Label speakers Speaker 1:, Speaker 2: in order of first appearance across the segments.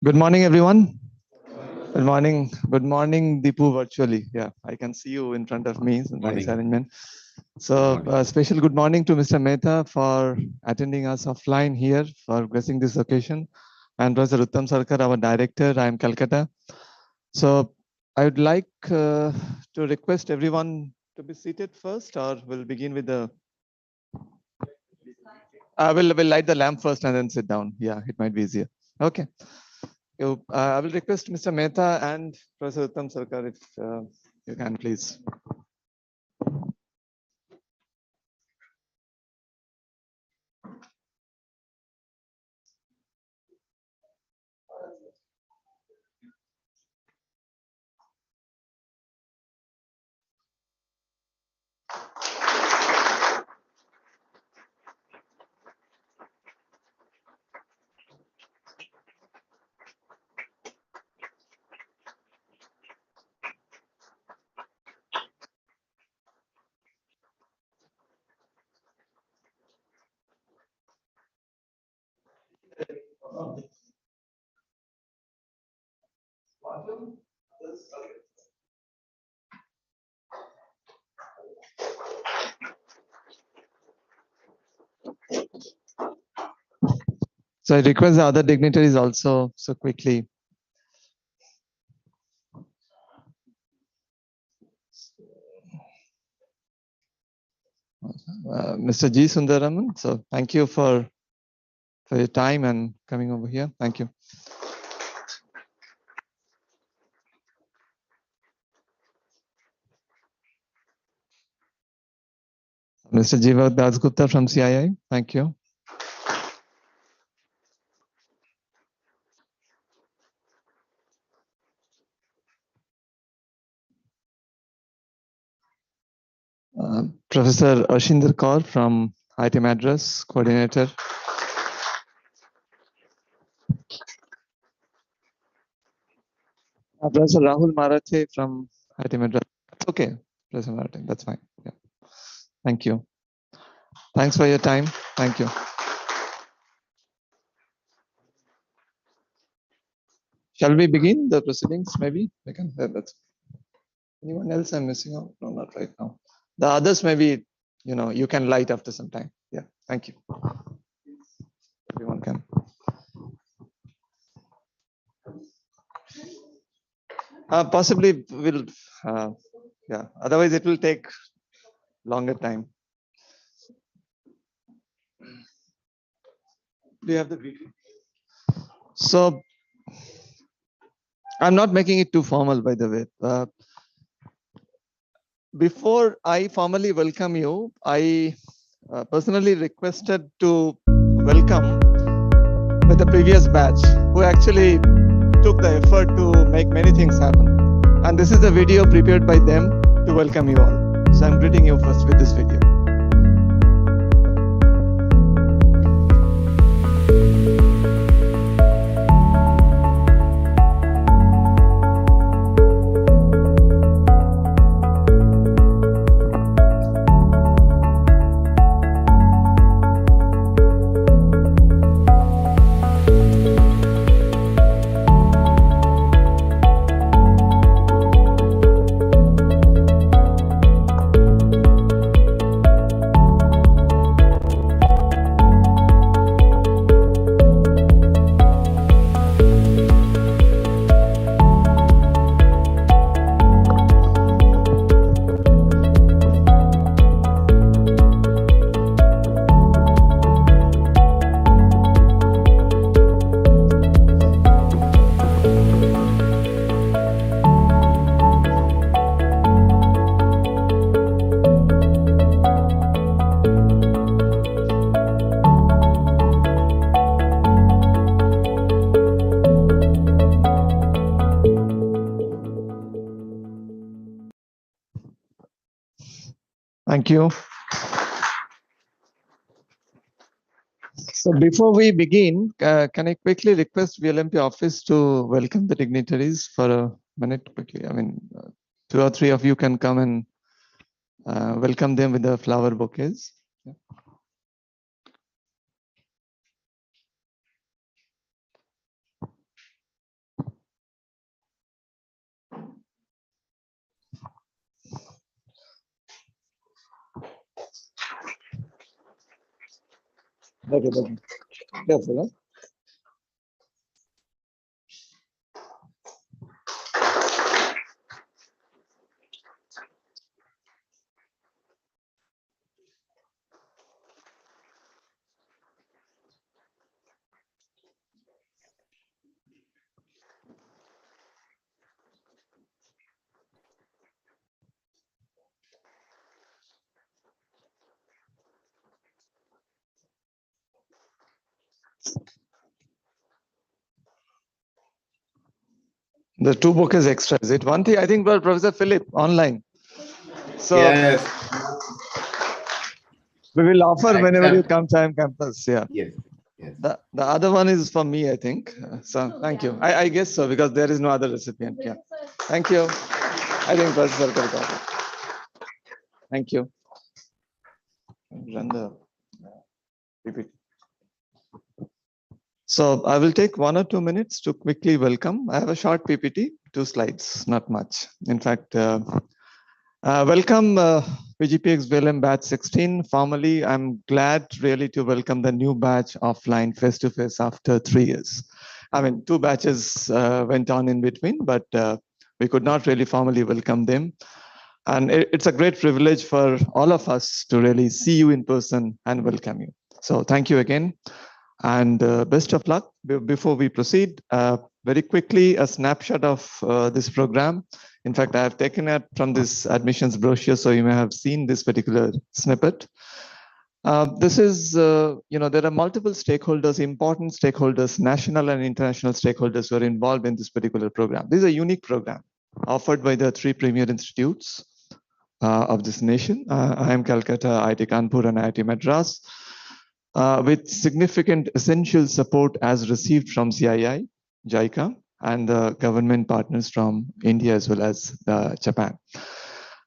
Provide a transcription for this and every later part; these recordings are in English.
Speaker 1: Good morning, everyone. Good morning. Good morning, Deepu, virtually. Yeah, I can see you in front of me. It's a nice arrangement. So special good morning to Mr. Mehta for attending us offline here for gracing this occasion. And Professor Uttam Sarkar, our director, I am Calcutta. So I would like to request everyone to be seated first, or we'll begin with the... we'll light the lamp first and then sit down. Yeah, it might be easier. Okay. I will request Mr. Mehta and Professor Uttam Sarkar if you can please. So I request the other dignitaries also so quickly. Mr. G. Sundaraman, so thank you for your time and coming over here. Thank you. Mr. Jiva Dasgupta from CII, thank you. Professor Ashinder Kaur from IIT Madras, coordinator. Professor Rahul Marathe from IIT Madras. That's okay, Professor Marathe, that's fine. Yeah. Thank you. Thanks for your time. Thank you. Shall we begin the proceedings? Maybe we can. That's. Anyone else I'm missing out? No, not right now. The others maybe, you can light after some time. Yeah, thank you. Everyone can. Possibly will, yeah, otherwise it will take longer time. Do you have the video? So, I'm not making it too formal, by the way. Before I formally welcome you, I personally requested to welcome with the previous batch who actually took the effort to make many things happen. And this is a video prepared by them to welcome you all. So I'm greeting you first with this video. Thank you. So before we begin, can I quickly request VLMP office to welcome the dignitaries for a minute quickly? I mean, 2 or 3 of you can come and welcome them with the flower bouquets. Yeah. Okay. Careful, huh? The 2 bouquets extra. Is it one thing? I think, well, Professor Philip online. So
Speaker 2: yes,
Speaker 1: we will offer whenever you come to IIM campus. Yeah.
Speaker 2: Yes. Yes.
Speaker 1: The other one is for me, I think. So thank you. I guess so, because there is no other recipient. Yeah. Thank you. I think Professor Kalkata. Thank you. Run the PPT. So I will take 1 or 2 minutes to quickly welcome. I have a short PPT, 2 slides, not much. In fact, welcome PGPEX-VLM batch 16. Formally, I'm glad really to welcome the new batch offline face-to-face after 3 years. I mean, 2 batches went on in between, but we could not really formally welcome them. And it's a great privilege for all of us to really see you in person and welcome you. So thank you again. And best of luck. Before we proceed, very quickly, a snapshot of this program. In fact, I have taken it from this admissions brochure, so you may have seen this particular snippet. This is, there are multiple stakeholders, important stakeholders, national and international stakeholders who are involved in this particular program. This is a unique program offered by the 3 premier institutes of this nation, IIM Calcutta, IIT Kanpur, and IIT Madras. With significant essential support as received from CII, JICA, and the government partners from India as well as Japan.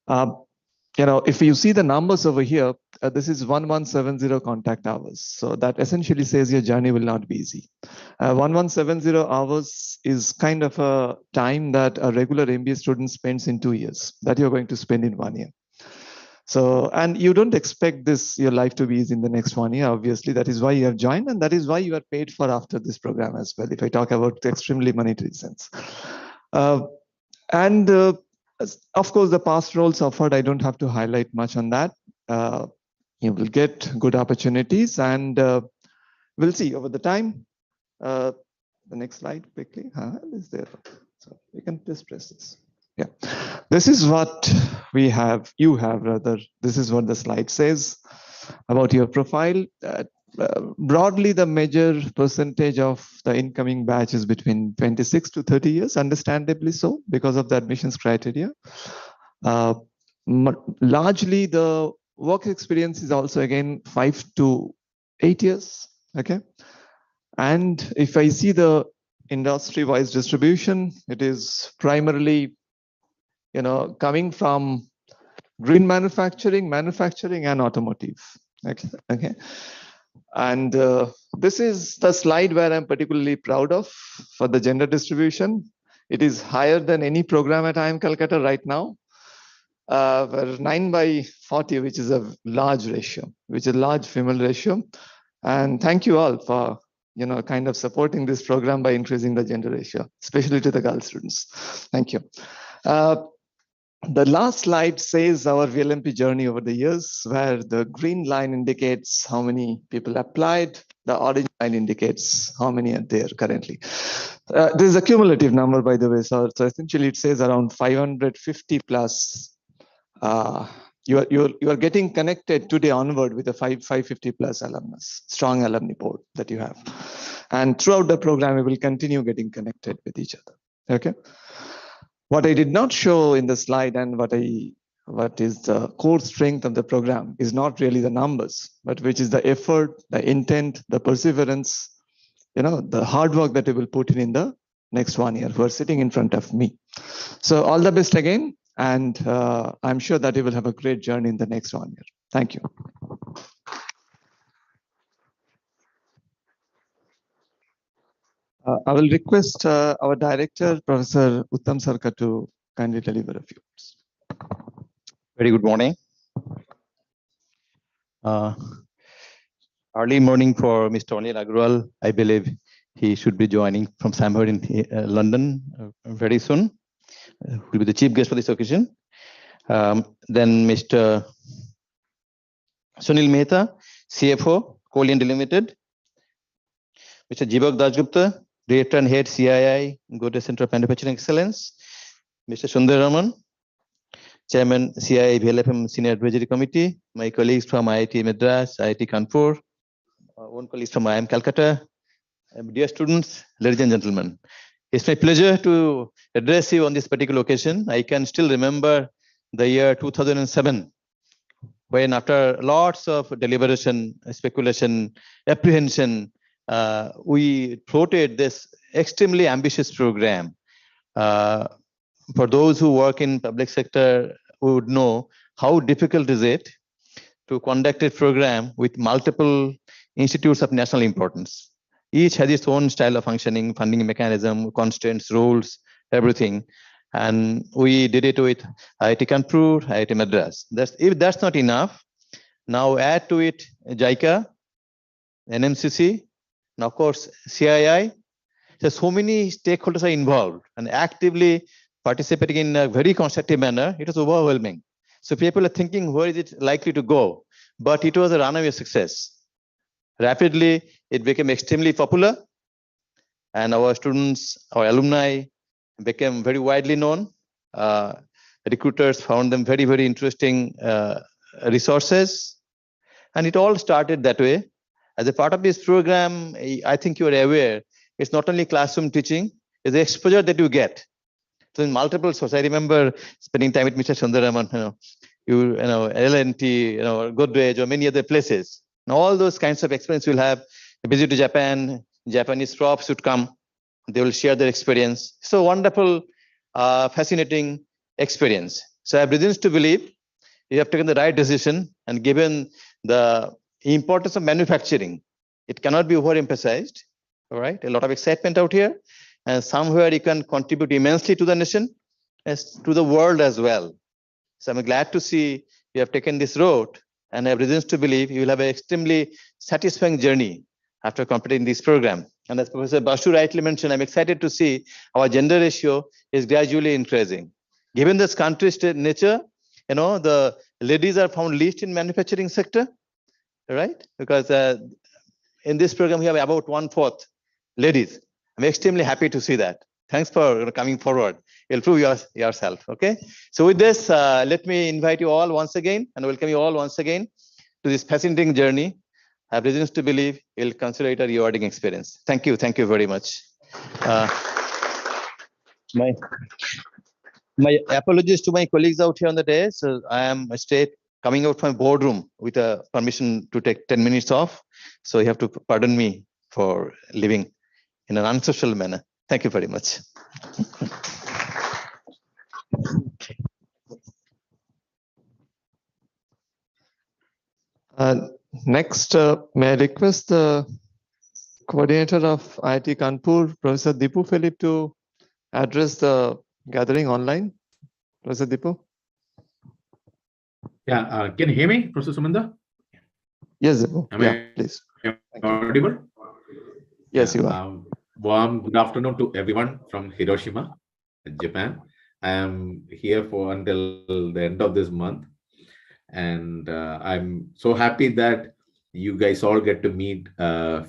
Speaker 1: If you see the numbers over here, this is 1170 contact hours. So that essentially says your journey will not be easy. 1170 hours is kind of a time that a regular MBA student spends in 2 years, that you're going to spend in 1 year. So, and you don't expect your life to be easy in the next 1 year, obviously. That is why you have joined, and that is why you are paid for after this program as well, if I talk about the extremely monetary sense. Of course, the past roles offered, I don't have to highlight much on that. You will get good opportunities, and we'll see over the time. The next slide, quickly. Is there? So you can just press this. Yeah, this is what we have, you have rather. This is what the slide says about your profile. Broadly, the major percentage of the incoming batch is between 26 to 30 years, understandably so, because of the admissions criteria. Largely, the work experience is also, again, 5 to 8 years, okay? And if I see the industry-wise distribution, it is primarily coming from green manufacturing, and automotive. Okay. And this is the slide where I'm particularly proud of for the gender distribution. It is higher than any program at IIM Calcutta right now. We're 9/40, which is a large ratio, which is a large female ratio. And thank you all for kind of supporting this program by increasing the gender ratio, especially to the girl students. Thank you. The last slide says our VLMP journey over the years, where the green line indicates how many people applied, the orange line indicates how many are there currently. This is a cumulative number, by the way, so essentially it says around 550 plus. You are getting connected today onward with a 550 plus alumnus, strong alumni board that you have. And throughout the program, we will continue getting connected with each other, okay? What I did not show in the slide, and what I what is the core strength of the program is not really the numbers, but which is the effort, the intent, the perseverance, the hard work that we will put in the next 1 year, who are sitting in front of me. So all the best again. And I'm sure that you will have a great journey in the next 1 year. Thank you. I will request our director, Professor Uttam Sarkar, to kindly deliver a few words.
Speaker 2: Very good morning. Early morning for Mr. Anil Agrawal. I believe he should be joining from somewhere in London very soon. Will be the chief guest for this occasion. Then Mr. Sunil Mehta, CFO, Coal India Limited. Mr. Jibak Dashgupta, Director and Head CII, Godrej Center of Manufacturing Excellence. Mr. Sundar Raman, Chairman CII PGPEX-VLM Senior Advisory Committee. My colleagues from IIT Madras, IIT Kanpur, own colleagues from IIM Calcutta. Dear students, ladies and gentlemen, it's my pleasure to address you on this particular occasion. I can still remember the year 2007, when after lots of deliberation, speculation, apprehension, we floated this extremely ambitious program. For those who work in public sector would know how difficult is it to conduct a program with multiple institutes of national importance. Each has its own style of functioning, funding mechanism, constraints, rules, everything. And we did it with IIT Kanpur, IIT Madras. If that's not enough, now add to it JICA, NMCC, and of course CII. So many stakeholders are involved and actively participating in a very constructive manner. It was overwhelming. So people are thinking, where is it likely to go? But it was a runaway success. Rapidly, it became extremely popular, and our students, our alumni became very widely known. Recruiters found them very, very interesting resources. And it all started that way. As a part of this program, I think you are aware, it's not only classroom teaching, it's the exposure that you get. So in multiple sources, I remember spending time with Mr. Sundaraman, LNT, Godrej, or many other places. And all those kinds of experience you'll have. A visit to Japan, Japanese props would come. They will share their experience. So wonderful, fascinating experience. So I have reasons to believe you have taken the right decision, and given the importance of manufacturing, it cannot be overemphasized. All right, a lot of excitement out here, and somewhere you can contribute immensely to the nation, as to the world as well. So I'm glad to see you have taken this road, and I have reasons to believe you will have an extremely satisfying journey after completing this program. And as Professor Basu rightly mentioned, I'm excited to see our gender ratio is gradually increasing. Given this country's nature, the ladies are found least in manufacturing sector, right? Because in this program, we have about 1/4 ladies. I'm extremely happy to see that. Thanks for coming forward. You'll prove yourself, okay? So with this, let me invite you all once again and welcome you all once again to this fascinating journey. I have reasons to believe you'll consider it a rewarding experience. Thank you very much. My apologies to my colleagues out here on the day. So I am coming out from a boardroom with a permission to take 10 minutes off. So you have to pardon me for living in an unsocial manner. Thank you very much.
Speaker 1: Next, may I request the coordinator of IIT Kanpur, Professor Dipu Philip, to address the gathering online. Professor Dipu?
Speaker 3: Yeah, can you hear me, Professor Sumanda?
Speaker 1: Yes, Dipu. Please.
Speaker 3: Audible?
Speaker 1: Yes, you are.
Speaker 3: Warm good afternoon to everyone from Hiroshima, Japan. I am here until the end of this month. And I'm so happy that you guys all get to meet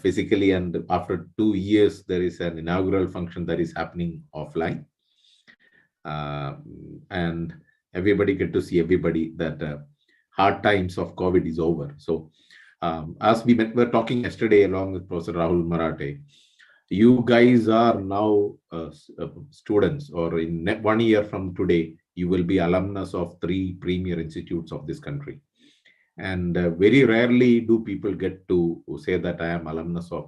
Speaker 3: physically, and after 2 years there is an inaugural function that is happening offline, and everybody get to see everybody that hard times of COVID is over. So as we were talking yesterday along with Professor Rahul Marathe, you guys are now students, or in 1 year from today you will be alumnus of 3 premier institutes of this country. And very rarely do people get to say that I am alumnus of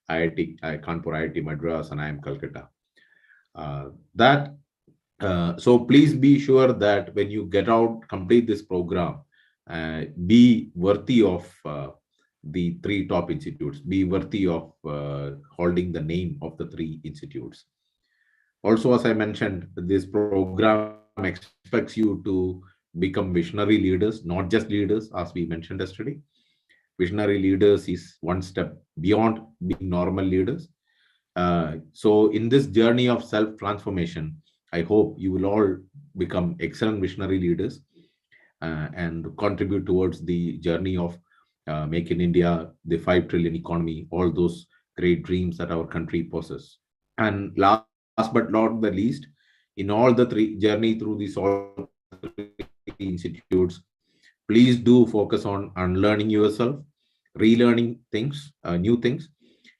Speaker 3: IIT, Kanpur IIT Madras, and I am Calcutta. So please be sure that when you get out, complete this program, be worthy of the 3 top institutes, be worthy of holding the name of the 3 institutes. Also, as I mentioned, this program expects you to become visionary leaders, not just leaders, as we mentioned yesterday. Visionary leaders is one step beyond being normal leaders. So in this journey of self-transformation, I hope you will all become excellent visionary leaders and contribute towards the journey of Make in India, the 5 trillion economy, all those great dreams that our country possesses. And last but not the least, in all the 3 journey through these all 3 institutes, please do focus on unlearning yourself, relearning things, new things,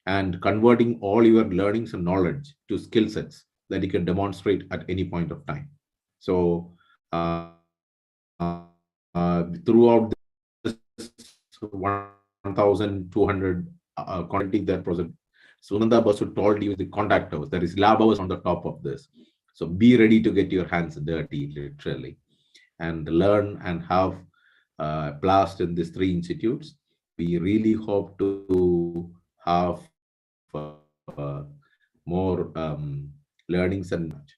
Speaker 3: and converting all your learnings and knowledge to skill sets that you can demonstrate at any point of time. So throughout this 1,200 content that present, Sunanda Basu told you the contact hours. There is lab hours on the top of this. So be ready to get your hands dirty, literally, and learn and have blast in these 3 institutes. We really hope to have more learnings and knowledge.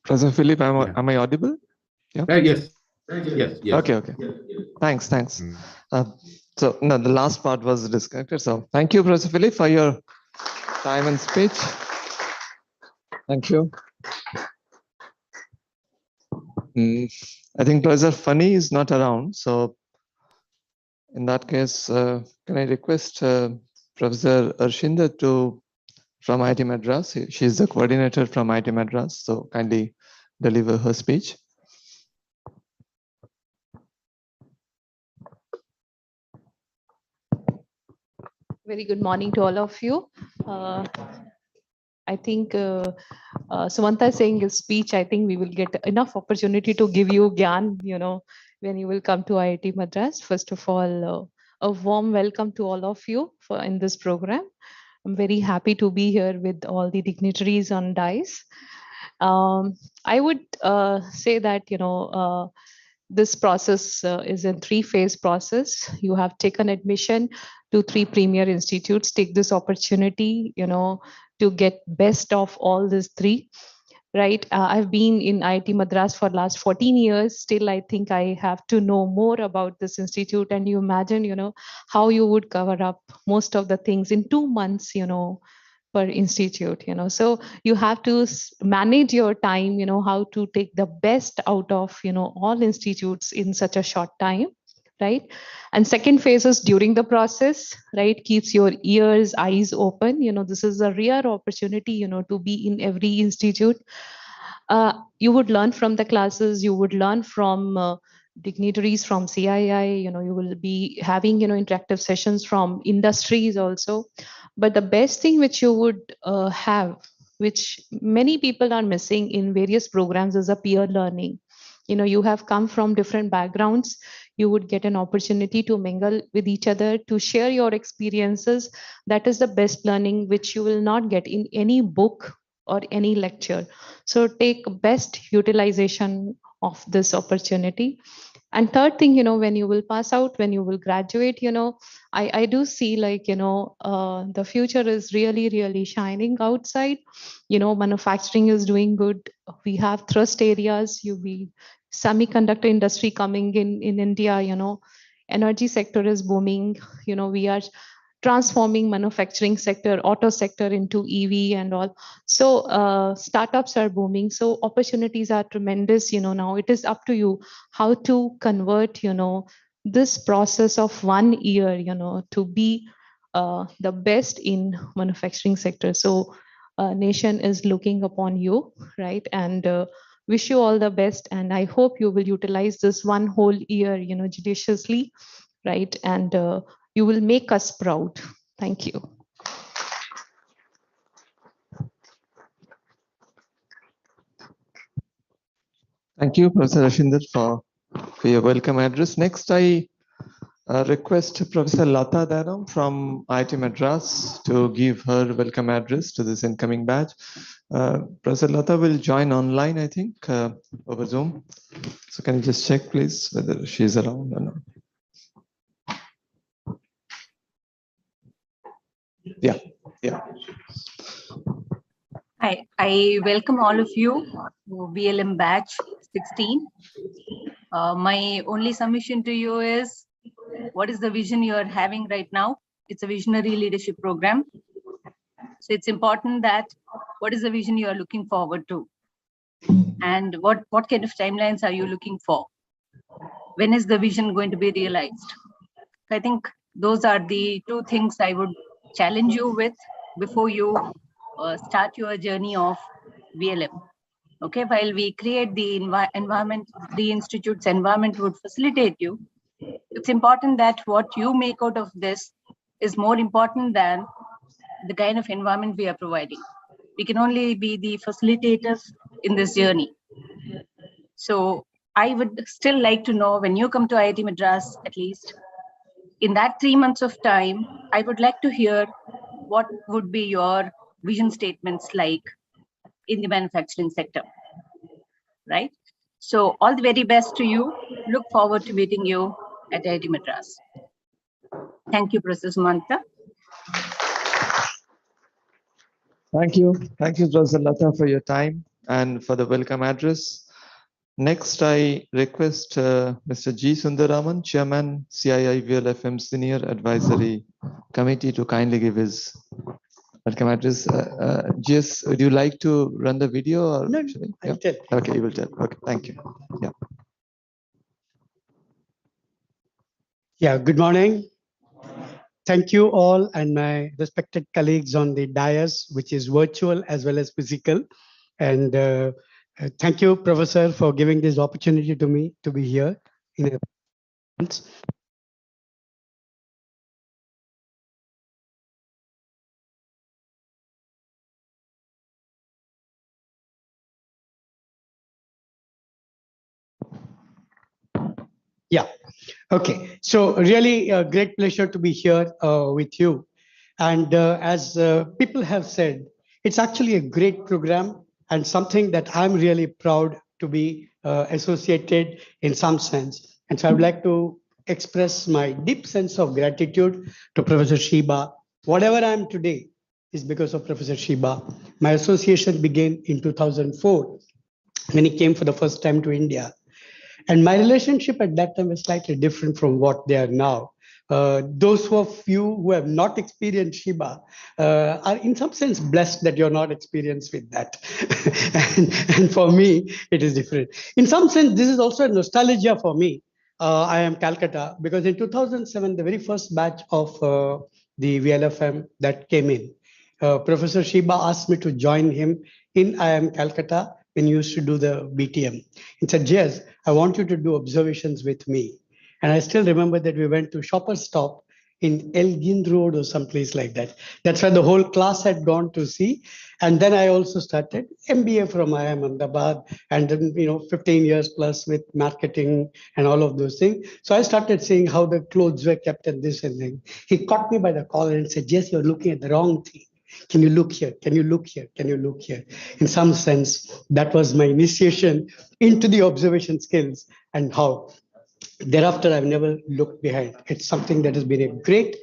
Speaker 1: Professor Philip, am I audible?
Speaker 3: Yeah. Yes.
Speaker 1: Okay. Thanks. So no, the last part was disconnected. So thank you, Professor Philip, for your time and speech. Thank you. I think Professor Funny is not around. So in that case, can I request Professor Arshinda from IIT Madras? She is the coordinator from IIT Madras. So kindly deliver her speech.
Speaker 4: Very good morning to all of you. I think Sumanta is saying his speech, I think we will get enough opportunity to give you gyan, when you will come to IIT Madras. First of all, a warm welcome to all of you in this program. I'm very happy to be here with all the dignitaries on DICE. I would say that, this process is a 3-phase process. You have taken admission to 3 premier institutes. Take this opportunity, to get best of all these 3. Right. I've been in IIT Madras for last 14 years. Still, I think I have to know more about this institute. And you imagine, how you would cover up most of the things in 2 months, per institute. So you have to manage your time, how to take the best out of, all institutes in such a short time. Right. And second phase is during the process, right, keeps your ears, eyes open. This is a rare opportunity, to be in every institute. You would learn from the classes, you would learn from dignitaries from CII, you will be having, interactive sessions from industries also. But the best thing which you would have, which many people are missing in various programs, is a peer learning. You have come from different backgrounds. You would get an opportunity to mingle with each other, to share your experiences. That is the best learning which you will not get in any book or any lecture. So take best utilization of this opportunity. And third thing, when you will pass out, when you will graduate, I do see the future is really, really shining outside. Manufacturing is doing good. We have thrust areas. Semiconductor industry coming in India, energy sector is booming. We are transforming manufacturing sector, auto sector into EV and all. So startups are booming. So opportunities are tremendous. Now it is up to you how to convert, this process of 1 year, to be the best in manufacturing sector. So nation is looking upon you, right? And wish you all the best, and I hope you will utilize this one whole year, judiciously, right? And you will make us proud. Thank you.
Speaker 1: Thank you, Professor Rashinder, for your welcome address. Next, I request Professor Lata Dharam from IIT Madras to give her welcome address to this incoming batch. Professor Lata will join online, I think, over Zoom. So can you just check, please, whether she's around or not? Yeah.
Speaker 5: I welcome all of you to VLM batch 16. My only submission to you is, what is the vision you are having right now? It's a visionary leadership program. So it's important that what is the vision you are looking forward to? And what kind of timelines are you looking for? When is the vision going to be realized? I think those are the two things I would challenge you with before you start your journey of VLM. Okay, while we create the environment, the institute's environment would facilitate you. It's important that what you make out of this is more important than the kind of environment we are providing. We can only be the facilitators in this journey. So I would still like to know, when you come to IIT Madras, at least in that 3 months of time, I would like to hear what would be your vision statements like in the manufacturing sector, right? So all the very best to you. Look forward to meeting you at IIT Madras. Thank you, Professor Sumanta.
Speaker 1: Thank you, Professor Lata, for your time and for the welcome address. Next, I request Mr. G. Sundaraman, Chairman, CII-VLFM Senior Advisory Committee, to kindly give his welcome address. GS, would you like to run the video? Or
Speaker 6: No,
Speaker 1: I'll tell. Okay, you will tell. Okay, thank you. Yeah.
Speaker 6: Yeah, good morning. Thank you all and my respected colleagues on the dais, which is virtual as well as physical. And thank you, Professor, for giving this opportunity to me to be here. Yeah, okay. So really a great pleasure to be here with you. And as people have said, it's actually a great program and something that I'm really proud to be associated in some sense. And so I would like to express my deep sense of gratitude to Professor Shiba. Whatever I am today is because of Professor Shiba. My association began in 2004 when he came for the first time to India. And my relationship at that time was slightly different from what they are now. Those of you who have not experienced Shiba are in some sense blessed that you're not experienced with that. and for me, it is different. In some sense, this is also a nostalgia for me. I am Calcutta because in 2007, the very first batch of the VLFM that came in, Professor Shiba asked me to join him in IIM Calcutta when he used to do the BTM. He said, Jez, I want you to do observations with me. And I still remember that we went to Shoppers Stop in Elgin Road or someplace like that. That's where the whole class had gone to see. And then I also started MBA from IIM Ahmedabad, and then 15 years plus with marketing and all of those things. So I started seeing how the clothes were kept and this and that. He caught me by the collar and said, Jez, you're looking at the wrong thing. Can you look here? Can you look here? Can you look here? In some sense, that was my initiation into the observation skills, and how thereafter I've never looked behind. It's something that has been a great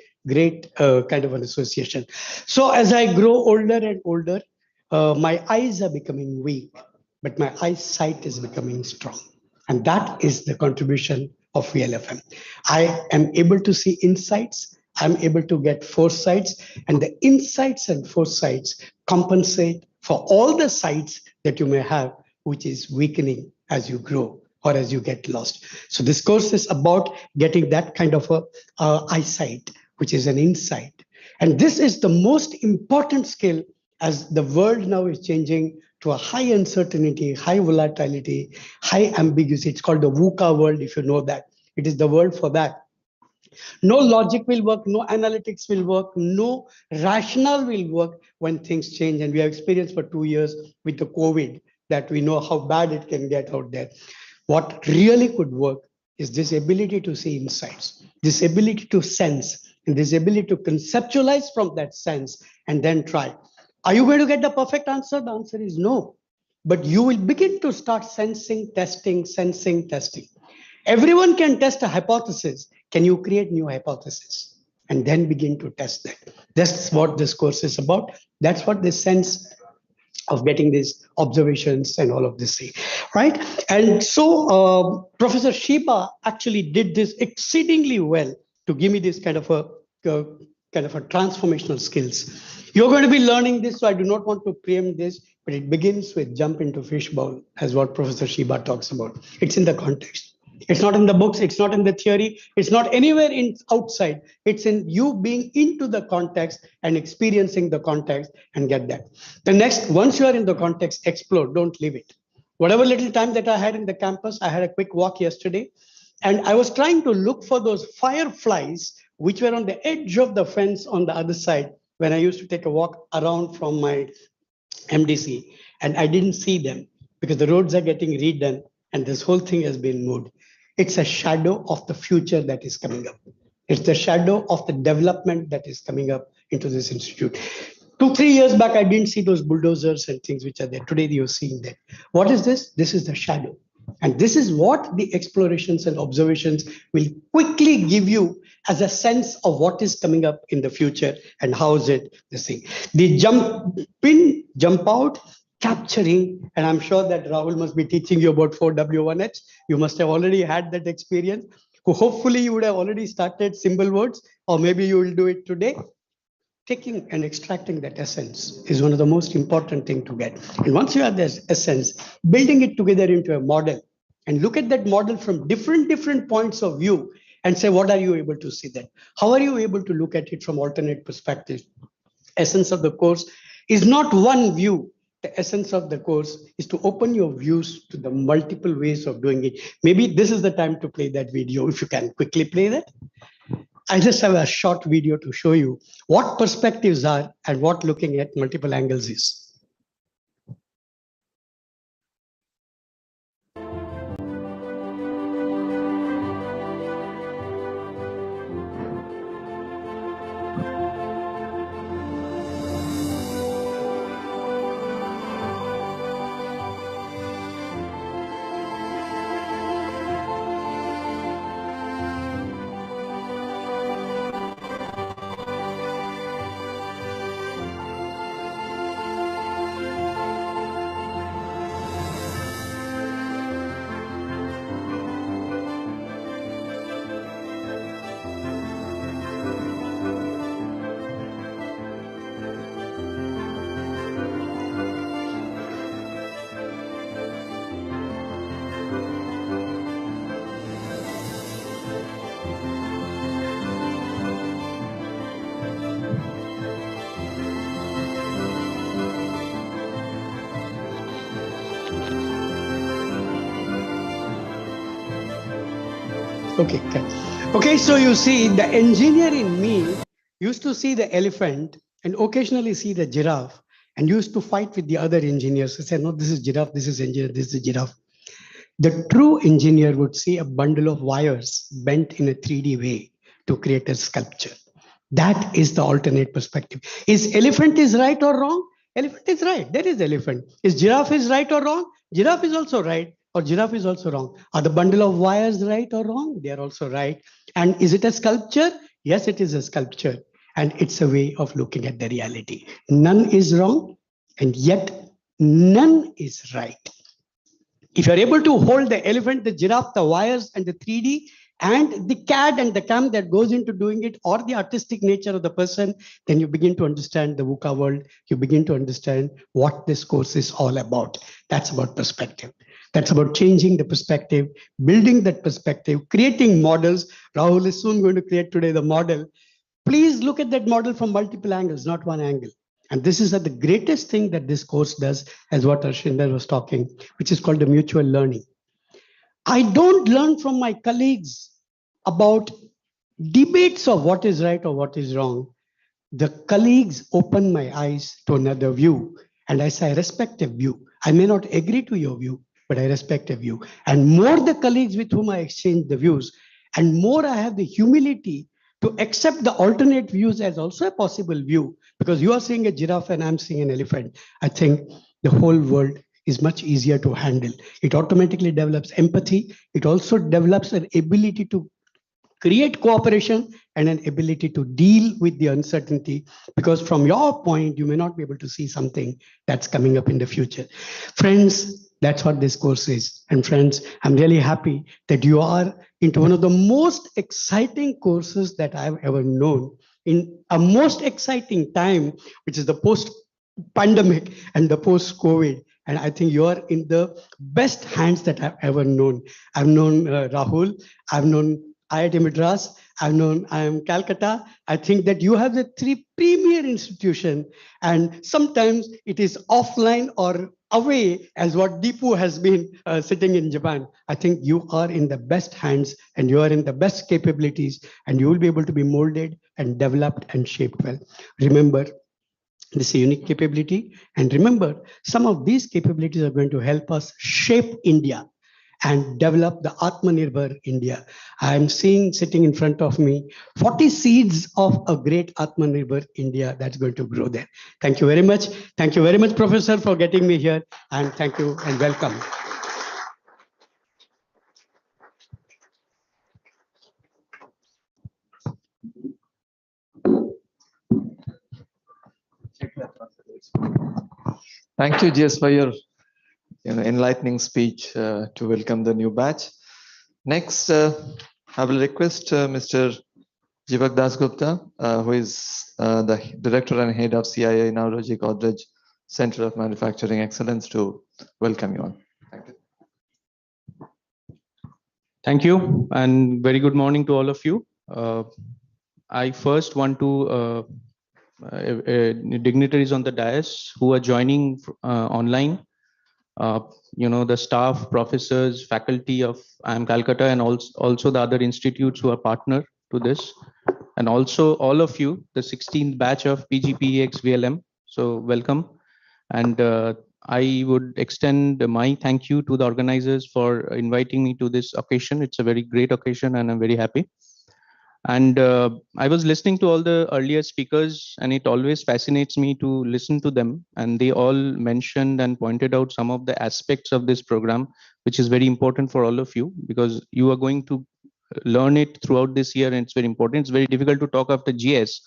Speaker 6: kind of an association. So as I grow older and older, my eyes are becoming weak, but my eyesight is becoming strong. And that is the contribution of VLFM. I am able to see insights. I'm able to get foresights, and the insights and foresights compensate for all the sights that you may have, which is weakening as you grow or as you get lost. So this course is about getting that kind of a eyesight, which is an insight. And this is the most important skill as the world now is changing to a high uncertainty, high volatility, high ambiguity. It's called the VUCA world, if you know that. It is the world for that. No logic will work, no analytics will work, no rationale will work when things change. And we have experienced for 2 years with the COVID that we know how bad it can get out there. What really could work is this ability to see insights, this ability to sense, and this ability to conceptualize from that sense and then try. Are you going to get the perfect answer? The answer is no. But you will begin to start sensing, testing, sensing, testing. Everyone can test a hypothesis. Can you create new hypotheses? And then begin to test that. That's what this course is about. That's what this sense of getting these observations and all of this thing, right? And so Professor Shiba actually did this exceedingly well to give me this kind of a transformational skills. You're going to be learning this, so I do not want to preempt this, but it begins with jump into fishbowl, as what Professor Shiba talks about. It's in the context. It's not in the books, it's not in the theory, it's not anywhere outside. It's in you being into the context and experiencing the context and get that. The next, once you are in the context, explore, don't leave it. Whatever little time that I had in the campus, I had a quick walk yesterday, and I was trying to look for those fireflies which were on the edge of the fence on the other side when I used to take a walk around from my MDC, and I didn't see them because the roads are getting redone and this whole thing has been moved. It's a shadow of the future that is coming up. It's the shadow of the development that is coming up into this institute. 2-3 years back, I didn't see those bulldozers and things which are there. Today, you're seeing that. What is this? This is the shadow. And this is what the explorations and observations will quickly give you as a sense of what is coming up in the future and how is it this thing. The jump in, jump out, capturing, and I'm sure that Rahul must be teaching you about 4W1H. You must have already had that experience. Hopefully you would have already started symbol words, or maybe you will do it today. Taking and extracting that essence is one of the most important things to get. And once you have this essence, building it together into a model and look at that model from different points of view and say, what are you able to see that? How are you able to look at it from alternate perspectives? Essence of the course is not one view. The essence of the course is to open your views to the multiple ways of doing it. Maybe this is the time to play that video, if you can quickly play that. I just have a short video to show you what perspectives are and what looking at multiple angles is. Okay, so you see, the engineer in me used to see the elephant and occasionally see the giraffe and used to fight with the other engineers who said, no, this is giraffe, this is engineer, this is giraffe. The true engineer would see a bundle of wires bent in a 3D way to create a sculpture. That is the alternate perspective. Is elephant is right or wrong? Elephant is right. There is elephant. Is giraffe is right or wrong? Giraffe is also right, or giraffe is also wrong. Are the bundle of wires right or wrong? They are also right. And is it a sculpture? Yes, it is a sculpture. And it's a way of looking at the reality. None is wrong, and yet none is right. If you're able to hold the elephant, the giraffe, the wires, and the 3D, and the CAD and the CAM that goes into doing it, or the artistic nature of the person, then you begin to understand the VUCA world. You begin to understand what this course is all about. That's about perspective. That's about changing the perspective, building that perspective, creating models. Rahul is soon going to create today the model. Please look at that model from multiple angles, not one angle. And this is the greatest thing that this course does, as what Arshinder was talking, which is called the mutual learning. I don't learn from my colleagues about debates of what is right or what is wrong. The colleagues open my eyes to another view. And I say, I respect a view. I may not agree to your view, but I respect a view. And more the colleagues with whom I exchange the views, and more I have the humility to accept the alternate views as also a possible view, because you are seeing a giraffe and I'm seeing an elephant. I think the whole world is much easier to handle. It automatically develops empathy. It also develops an ability to create cooperation and an ability to deal with the uncertainty, because from your point, you may not be able to see something that's coming up in the future. Friends, that's what this course is. And friends, I'm really happy that you are into one of the most exciting courses that I've ever known in a most exciting time, which is the post-pandemic and the post-COVID. And I think you are in the best hands that I've ever known. I've known Rahul, I've known IIT Madras, I've known IIM Calcutta. I think that you have the three premier institutions, and sometimes it is offline or away, as what Deepu has been sitting in Japan. I think you are in the best hands and you are in the best capabilities, and you will be able to be molded and developed and shaped well. Remember, this is a unique capability. And remember, some of these capabilities are going to help us shape India and develop the Atmanirbhar India. I'm seeing sitting in front of me 40 seeds of a great Atmanirbhar India that's going to grow there. Thank you very much. Thank you very much, Professor, for getting me here. And thank you and welcome.
Speaker 1: Thank you, GS, for your enlightening speech to welcome the new batch. Next, I will request Mr. Jivak Dasgupta, who is the Director and Head of CIA Navroji Godrej Center of Manufacturing Excellence, to welcome you on. Thank you.
Speaker 7: Thank you, and very good morning to all of you. I first want to dignitaries on the dais who are joining online, the staff, professors, faculty of IIM Calcutta, and also the other institutes who are partner to this, and also all of you, the 16th batch of PGPEX-VLM. So welcome. And I would extend my thank you to the organizers for inviting me to this occasion. It's a very great occasion and I'm very happy. And I was listening to all the earlier speakers, and it always fascinates me to listen to them. And they all mentioned and pointed out some of the aspects of this program, which is very important for all of you, because you are going to learn it throughout this year, and it's very important. It's very difficult to talk after GS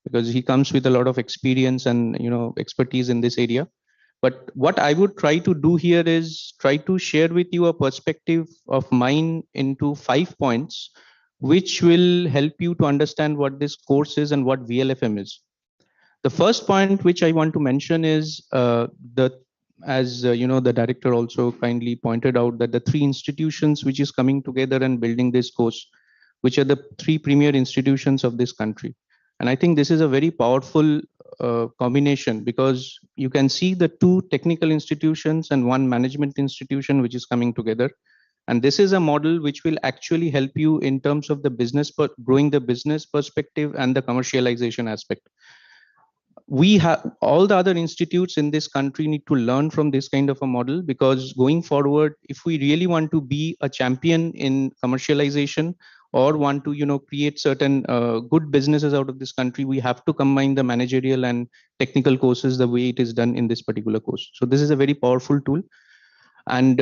Speaker 7: because he comes with a lot of experience and expertise in this area. But what I would try to do here is try to share with you a perspective of mine into 5 points, which will help you to understand what this course is and what VLFM is. The first point which I want to mention is the director also kindly pointed out that the 3 institutions which is coming together and building this course, which are the 3 premier institutions of this country. And I think this is a very powerful combination, because you can see the 2 technical institutions and 1 management institution which is coming together. And this is a model which will actually help you in terms of the business, growing the business perspective and the commercialization aspect. We have all the other institutes in this country need to learn from this kind of a model, because going forward, if we really want to be a champion in commercialization or want to create certain good businesses out of this country, we have to combine the managerial and technical courses the way it is done in this particular course. So this is a very powerful tool. And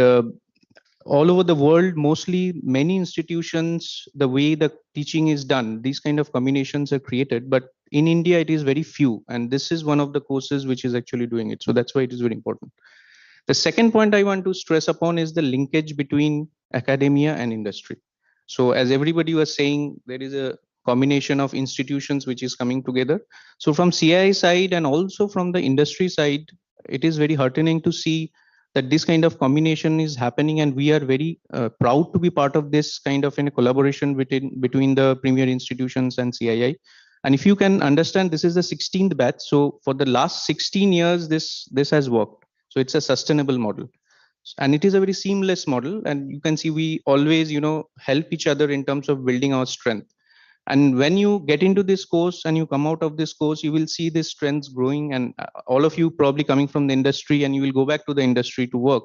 Speaker 7: all over the world, mostly many institutions, the way the teaching is done, these kind of combinations are created. But in India, it is very few. And this is one of the courses which is actually doing it. So that's why it is very important. The second point I want to stress upon is the linkage between academia and industry. So as everybody was saying, there is a combination of institutions which is coming together. So from CII side and also from the industry side, it is very heartening to see that this kind of combination is happening, and we are very proud to be part of this kind of a collaboration between the premier institutions and CII. And if you can understand, this is the 16th batch. So for the last 16 years, this has worked. So it's a sustainable model. And it is a very seamless model. And you can see we always, help each other in terms of building our strength. And when you get into this course and you come out of this course, you will see this strengths growing, and all of you probably coming from the industry, and you will go back to the industry to work.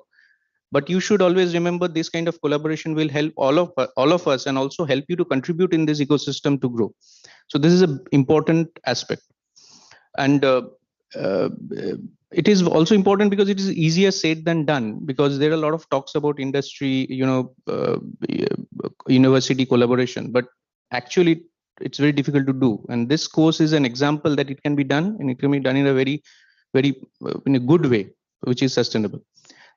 Speaker 7: But you should always remember this kind of collaboration will help all of us, and also help you to contribute in this ecosystem to grow. So this is an important aspect. And uh, it is also important because it is easier said than done, because there are a lot of talks about industry, university collaboration, but actually it's very difficult to do. And this course is an example that it can be done, and it can be done in a very in a good way, which is sustainable.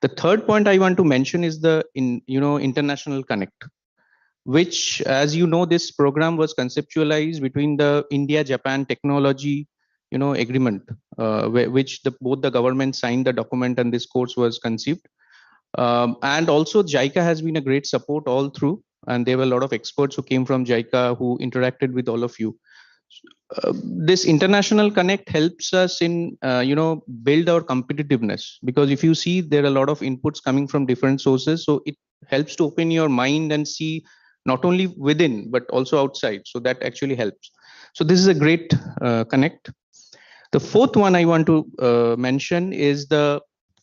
Speaker 7: The third point I want to mention is the international connect, which, as you know, this program was conceptualized between the India-Japan technology agreement, which both the governments signed the document, and this course was conceived. And also JICA has been a great support all through, and there were a lot of experts who came from JICA who interacted with all of you. This international connect helps us in build our competitiveness, because if you see, there are a lot of inputs coming from different sources, so it helps to open your mind and see not only within but also outside. So that actually helps. So this is a great connect. The fourth one I want to mention is the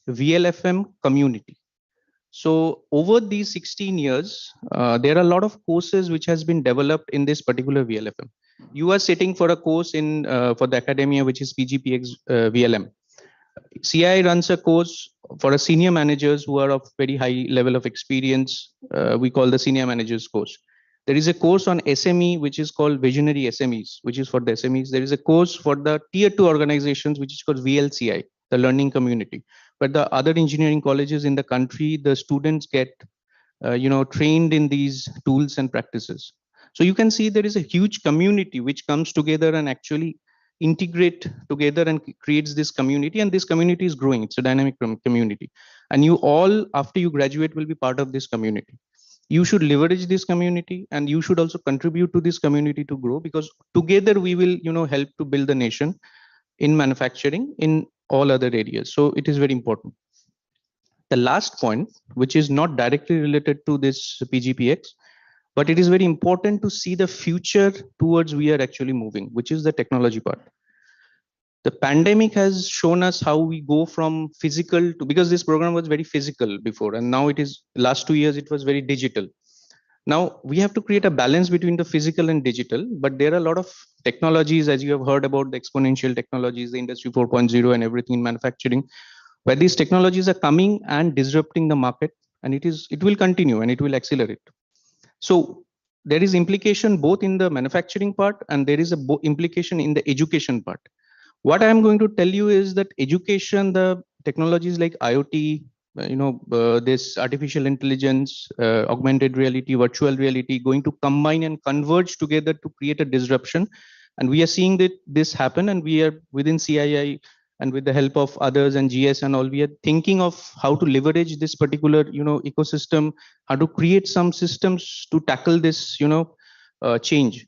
Speaker 7: VLFM community. So over these 16 years, there are a lot of courses which has been developed in this particular VLFM. You are sitting for a course in for the academia, which is PGPEX-VLM. CII runs a course for a senior managers who are of very high level of experience. We call the senior managers course. There is a course on SME, which is called Visionary SMEs, which is for the SMEs. There is a course for the tier 2 organizations, which is called VLCI, the learning community. But the other engineering colleges in the country, the students get trained in these tools and practices. So you can see there is a huge community which comes together and actually integrate together and creates this community, and this community is growing. It's a dynamic community, and you all, after you graduate, will be part of this community. You should leverage this community, and you should also contribute to this community to grow, because together we will help to build the nation in manufacturing, in all other areas. So it is very important. The last point, which is not directly related to this PGPX, but it is very important to see the future towards we are actually moving, which is the technology part. The pandemic has shown us how we go from physical to, because this program was very physical before, and now it is, last 2 years, it was very digital. Now we have to create a balance between the physical and digital, but there are a lot of technologies, as you have heard about the exponential technologies, the industry 4.0 and everything in manufacturing, where these technologies are coming and disrupting the market, and it will continue and it will accelerate. So there is implication both in the manufacturing part, and there is a implication in the education part. What I am going to tell you is that education, the technologies like IoT, this artificial intelligence, augmented reality, virtual reality, going to combine and converge together to create a disruption. And we are seeing that this happen, and we are within CII and with the help of others and GS and all, we are thinking of how to leverage this particular ecosystem, how to create some systems to tackle this change.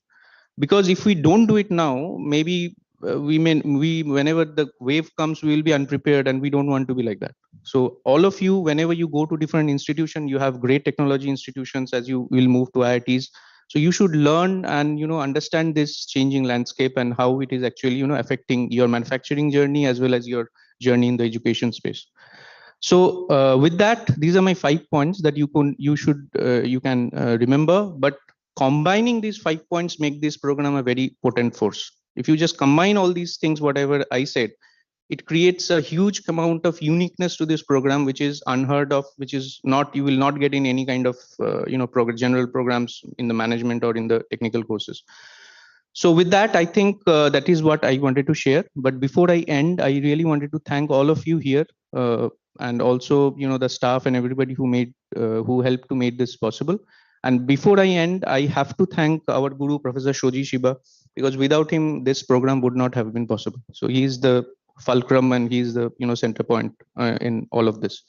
Speaker 7: Because if we don't do it now, maybe whenever the wave comes, we will be unprepared, and we don't want to be like that. So all of you, whenever you go to different institutions, you have great technology institutions, as you will move to IITs. So you should learn and understand this changing landscape and how it is actually affecting your manufacturing journey as well as your journey in the education space. So with that, these are my 5 points that you can remember. But combining these 5 points make this program a very potent force. If you just combine all these things, whatever I said, it creates a huge amount of uniqueness to this program, which is unheard of, which is not, you will not get in any kind of general programs in the management or in the technical courses. So with that, I think that is what I wanted to share. But before I end, I really wanted to thank all of you here, and also the staff and everybody who helped to make this possible. And before I end, I have to thank our guru, Professor Shoji Shiba, because without him, this program would not have been possible. So he is the fulcrum, and he is the center point in all of this.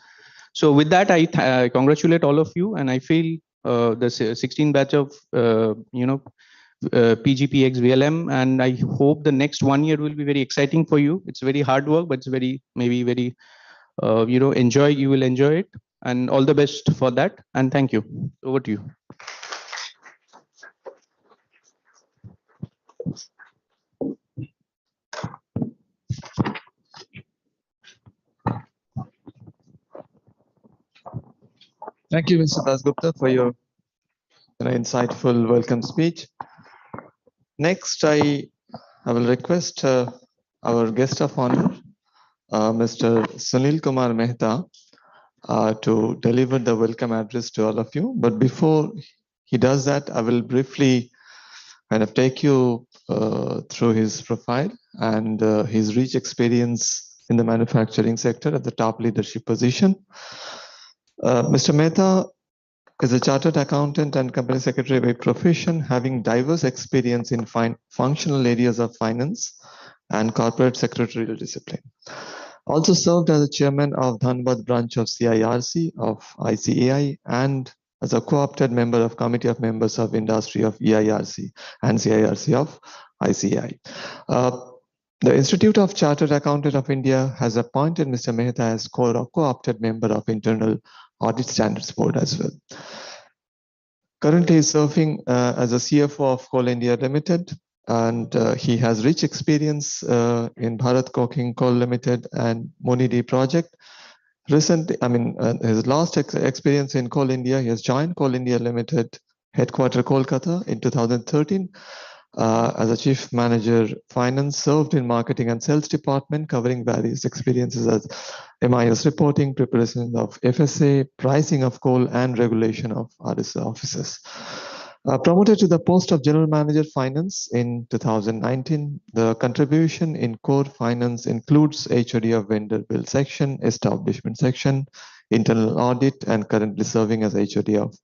Speaker 7: So with that, I congratulate all of you, and I feel the 16 batch of PGPEX-VLM, and I hope the next 1 year will be very exciting for you. It's very hard work, but it's very, maybe very, you will enjoy it, and all the best for that. And thank you. Over to you.
Speaker 1: Thank you, Mr. Dasgupta, for your insightful welcome speech. Next, I will request our guest of honor, Mr. Sunil Kumar Mehta, to deliver the welcome address to all of you. But before he does that, I will briefly kind of take you through his profile and his rich experience in the manufacturing sector at the top leadership position. Mr. Mehta is a chartered accountant and company secretary by profession, having diverse experience in functional areas of finance and corporate secretarial discipline. Also served as a chairman of Dhanbad branch of CIRC of ICAI and as a co-opted member of Committee of Members of Industry of EIRC and CIRC of ICAI. The Institute of Chartered Accountant of India has appointed Mr. Mehta as co-opted member of Internal Audit Standards Board as well. Currently, he is serving as a CFO of Coal India Limited, and he has rich experience in Bharat Coking Coal Limited and Monidi project. Recently, his last experience in Coal India, he has joined Coal India Limited, headquarter Kolkata in 2013. As a chief manager finance, served in marketing and sales department, covering various experiences as MIS reporting, preparation of FSA, pricing of coal, and regulation of RSA offices. Promoted to the post of general manager finance in 2019, the contribution in core finance includes HOD of vendor bill section, establishment section, internal audit, and currently serving as HOD of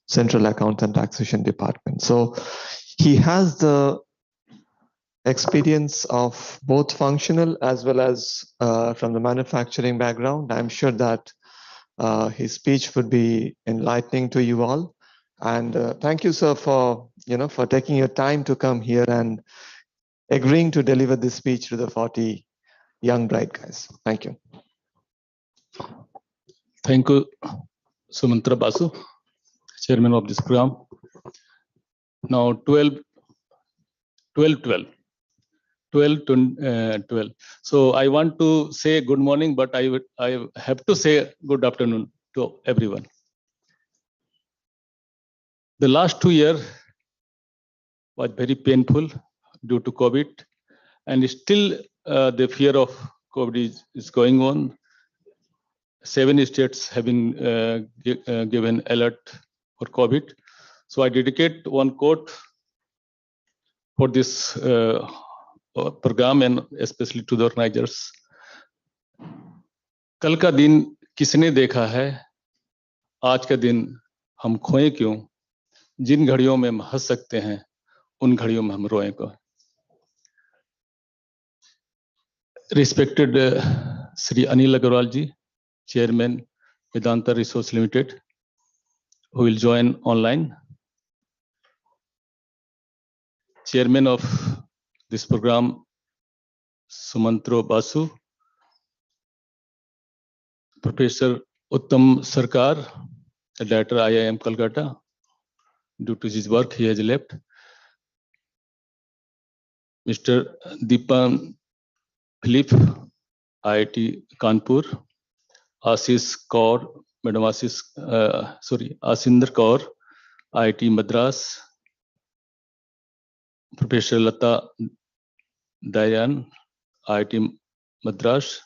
Speaker 1: central account and taxation department. So he has the experience of both functional as well as from the manufacturing background. I'm sure that his speech would be enlightening to you all. And thank you, sir, for taking your time to come here and agreeing to deliver this speech to the 40 young bright guys. Thank you.
Speaker 8: Thank you, Sumantra Basu, chairman of this program. Now 12. So I want to say good morning, but I have to say good afternoon to everyone. The last 2 years was very painful due to COVID, and still the fear of COVID is going on. 7 states have been given alert for COVID. So I dedicate one quote for this program and especially to the organizers. कल का दिन किसने देखा है, आज का दिन हम खोए क्यों, जिन घड़ियों में हम हंस सकते हैं उन घड़ियों में हम रोएं क्यों. Respected Sri Anil Agarwal ji, Chairman Vedanta Resource Limited, who will join online. Chairman of this program, Sumantro Basu, Professor Uttam Sarkar, the Director IIM Kolkata. Due to his work, he has left. Mr. Deepan Philip, IIT Kanpur. Ashish Kaur, Madam Asinder Kaur, IIT Madras. Professor Lata Dayan, IIT Madras.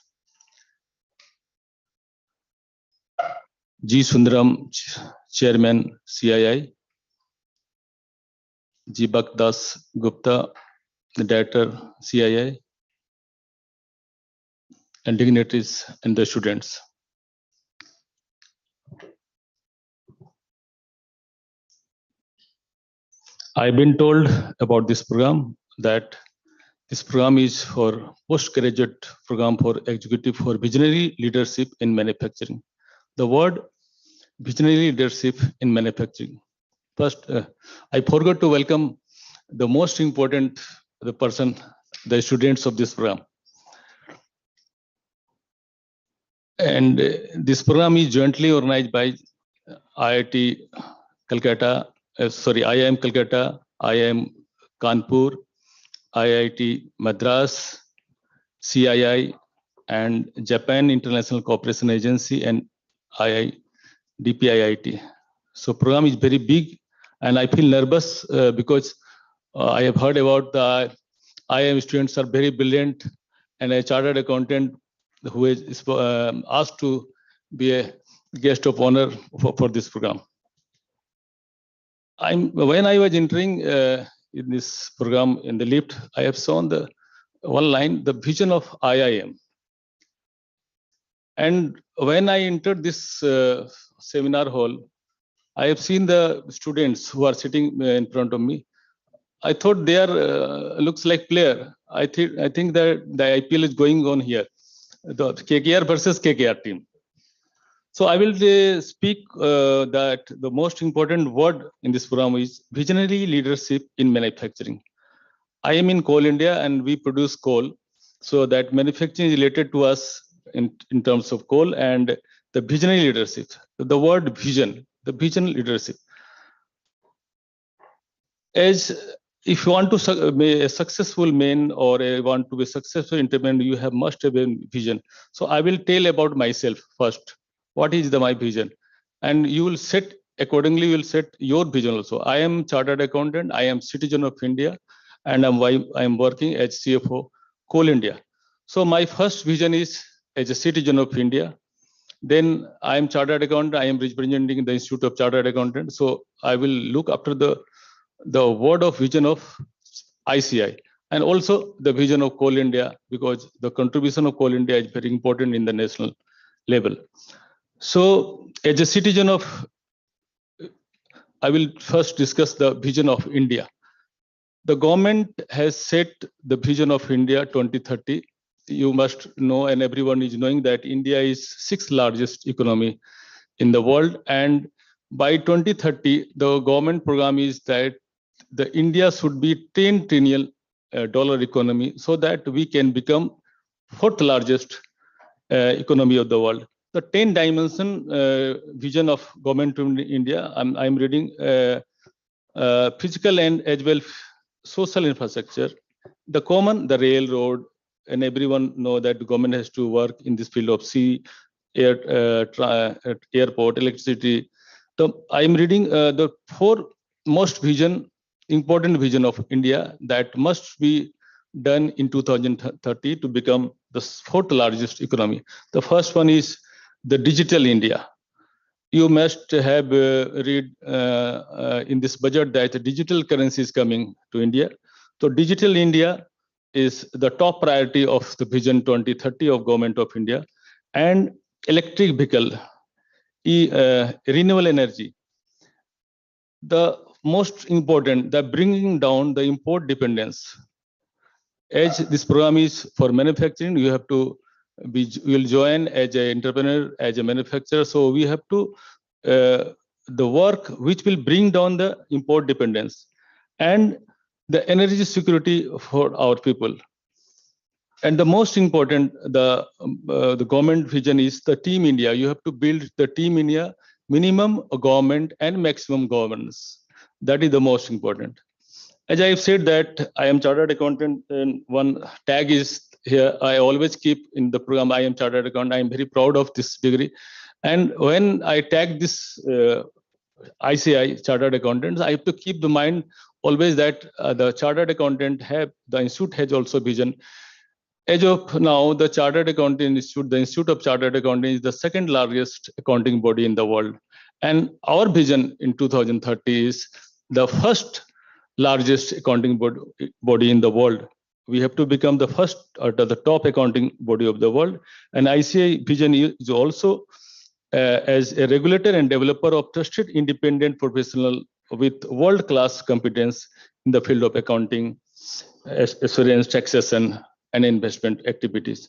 Speaker 8: G. Sundaram, Chairman, CII. Jibak Das Gupta, the Director, CII. And dignitaries and the students. I've been told about this program that this program is for postgraduate program for executive for visionary leadership in manufacturing. The word visionary leadership in manufacturing. First, I forgot to welcome the most important, the person, the students of this program. And this program is jointly organized by IIT Calcutta, IIM Calcutta, IIM Kanpur, IIT Madras, CII, and Japan International Cooperation Agency, and DPIIT. So program is very big, and I feel nervous because I have heard about the IIM students are very brilliant, and a chartered accountant who is asked to be a guest of honor for this program. When I was entering in this program in the lift, I have seen the one line, the vision of IIM. And when I entered this seminar hall, I have seen the students who are sitting in front of me. I thought they are looks like player. I think that the IPL is going on here, the KKR versus KKR team. So I will speak that the most important word in this program is visionary leadership in manufacturing. I am in Coal India, and we produce coal, so that manufacturing is related to us in terms of coal, and the visionary leadership. The word vision, the vision leadership. As if you want to be a successful man or want to be a successful entrepreneur, you must have a vision. So I will tell about myself first. What is my vision? And you will set accordingly. You will set your vision also. I am chartered accountant. I am citizen of India, and I am working as CFO Coal India. So my first vision is as a citizen of India. Then I am chartered accountant. I am representing the Institute of Chartered Accountants. So I will look after the word of vision of ICI, and also the vision of Coal India, because the contribution of Coal India is very important in the national level. So as a citizen of, I will first discuss the vision of India. The government has set the vision of India 2030. You must know, and everyone is knowing, that India is 6th largest economy in the world. And by 2030, the government program is that the India should be $10 trillion economy, so that we can become 4th largest economy of the world. The 10 dimension vision of government of India, I'm reading physical and as well social infrastructure, the common, the railroad, and everyone know that the government has to work in this field of sea, air, airport, electricity. So I'm reading the 4 most important vision of India that must be done in 2030 to become the 4th largest economy. The first one is the digital India. You must have read in this budget that the digital currency is coming to India. So digital India is the top priority of the vision 2030 of government of India. And electric vehicle, renewable energy. The most important, the bringing down the import dependence. As this program is for manufacturing, you have to will join as an entrepreneur, as a manufacturer. So we have to the work which will bring down the import dependence and the energy security for our people. And the most important, the government vision is the Team India. You have to build the Team India, minimum government and maximum governance. That is the most important. As I have said that I am chartered accountant, and one tag is here. I always keep in the program, I am chartered accountant. I am very proud of this degree. And when I tag this ICI, chartered accountants, I have to keep the mind always that the chartered accountant the institute has also vision. As of now, the Chartered Accounting Institute, the Institute of Chartered Accounting, is the 2nd largest accounting body in the world. And our vision in 2030 is the 1st largest accounting body in the world. We have to become the first or the top accounting body of the world. And ICI vision is also as a regulator and developer of trusted independent professional with world-class competence in the field of accounting, assurance, taxation, and investment activities.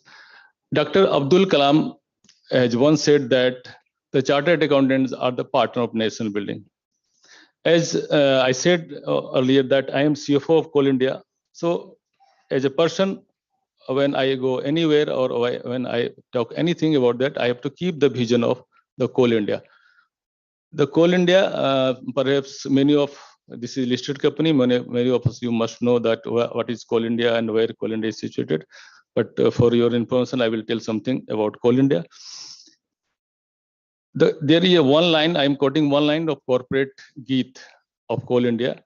Speaker 8: Dr. Abdul Kalam has once said that the chartered accountants are the partner of nation building. As I said earlier that I am CFO of Coal India. So as a person, when I go anywhere or when I talk anything about that, I have to keep the vision of the Coal India. The Coal India, perhaps many of this is listed company. Many of us, you must know that what is Coal India and where Coal India is situated. But for your information, I will tell something about Coal India. There is one line, I am quoting one line of corporate Geet of Coal India.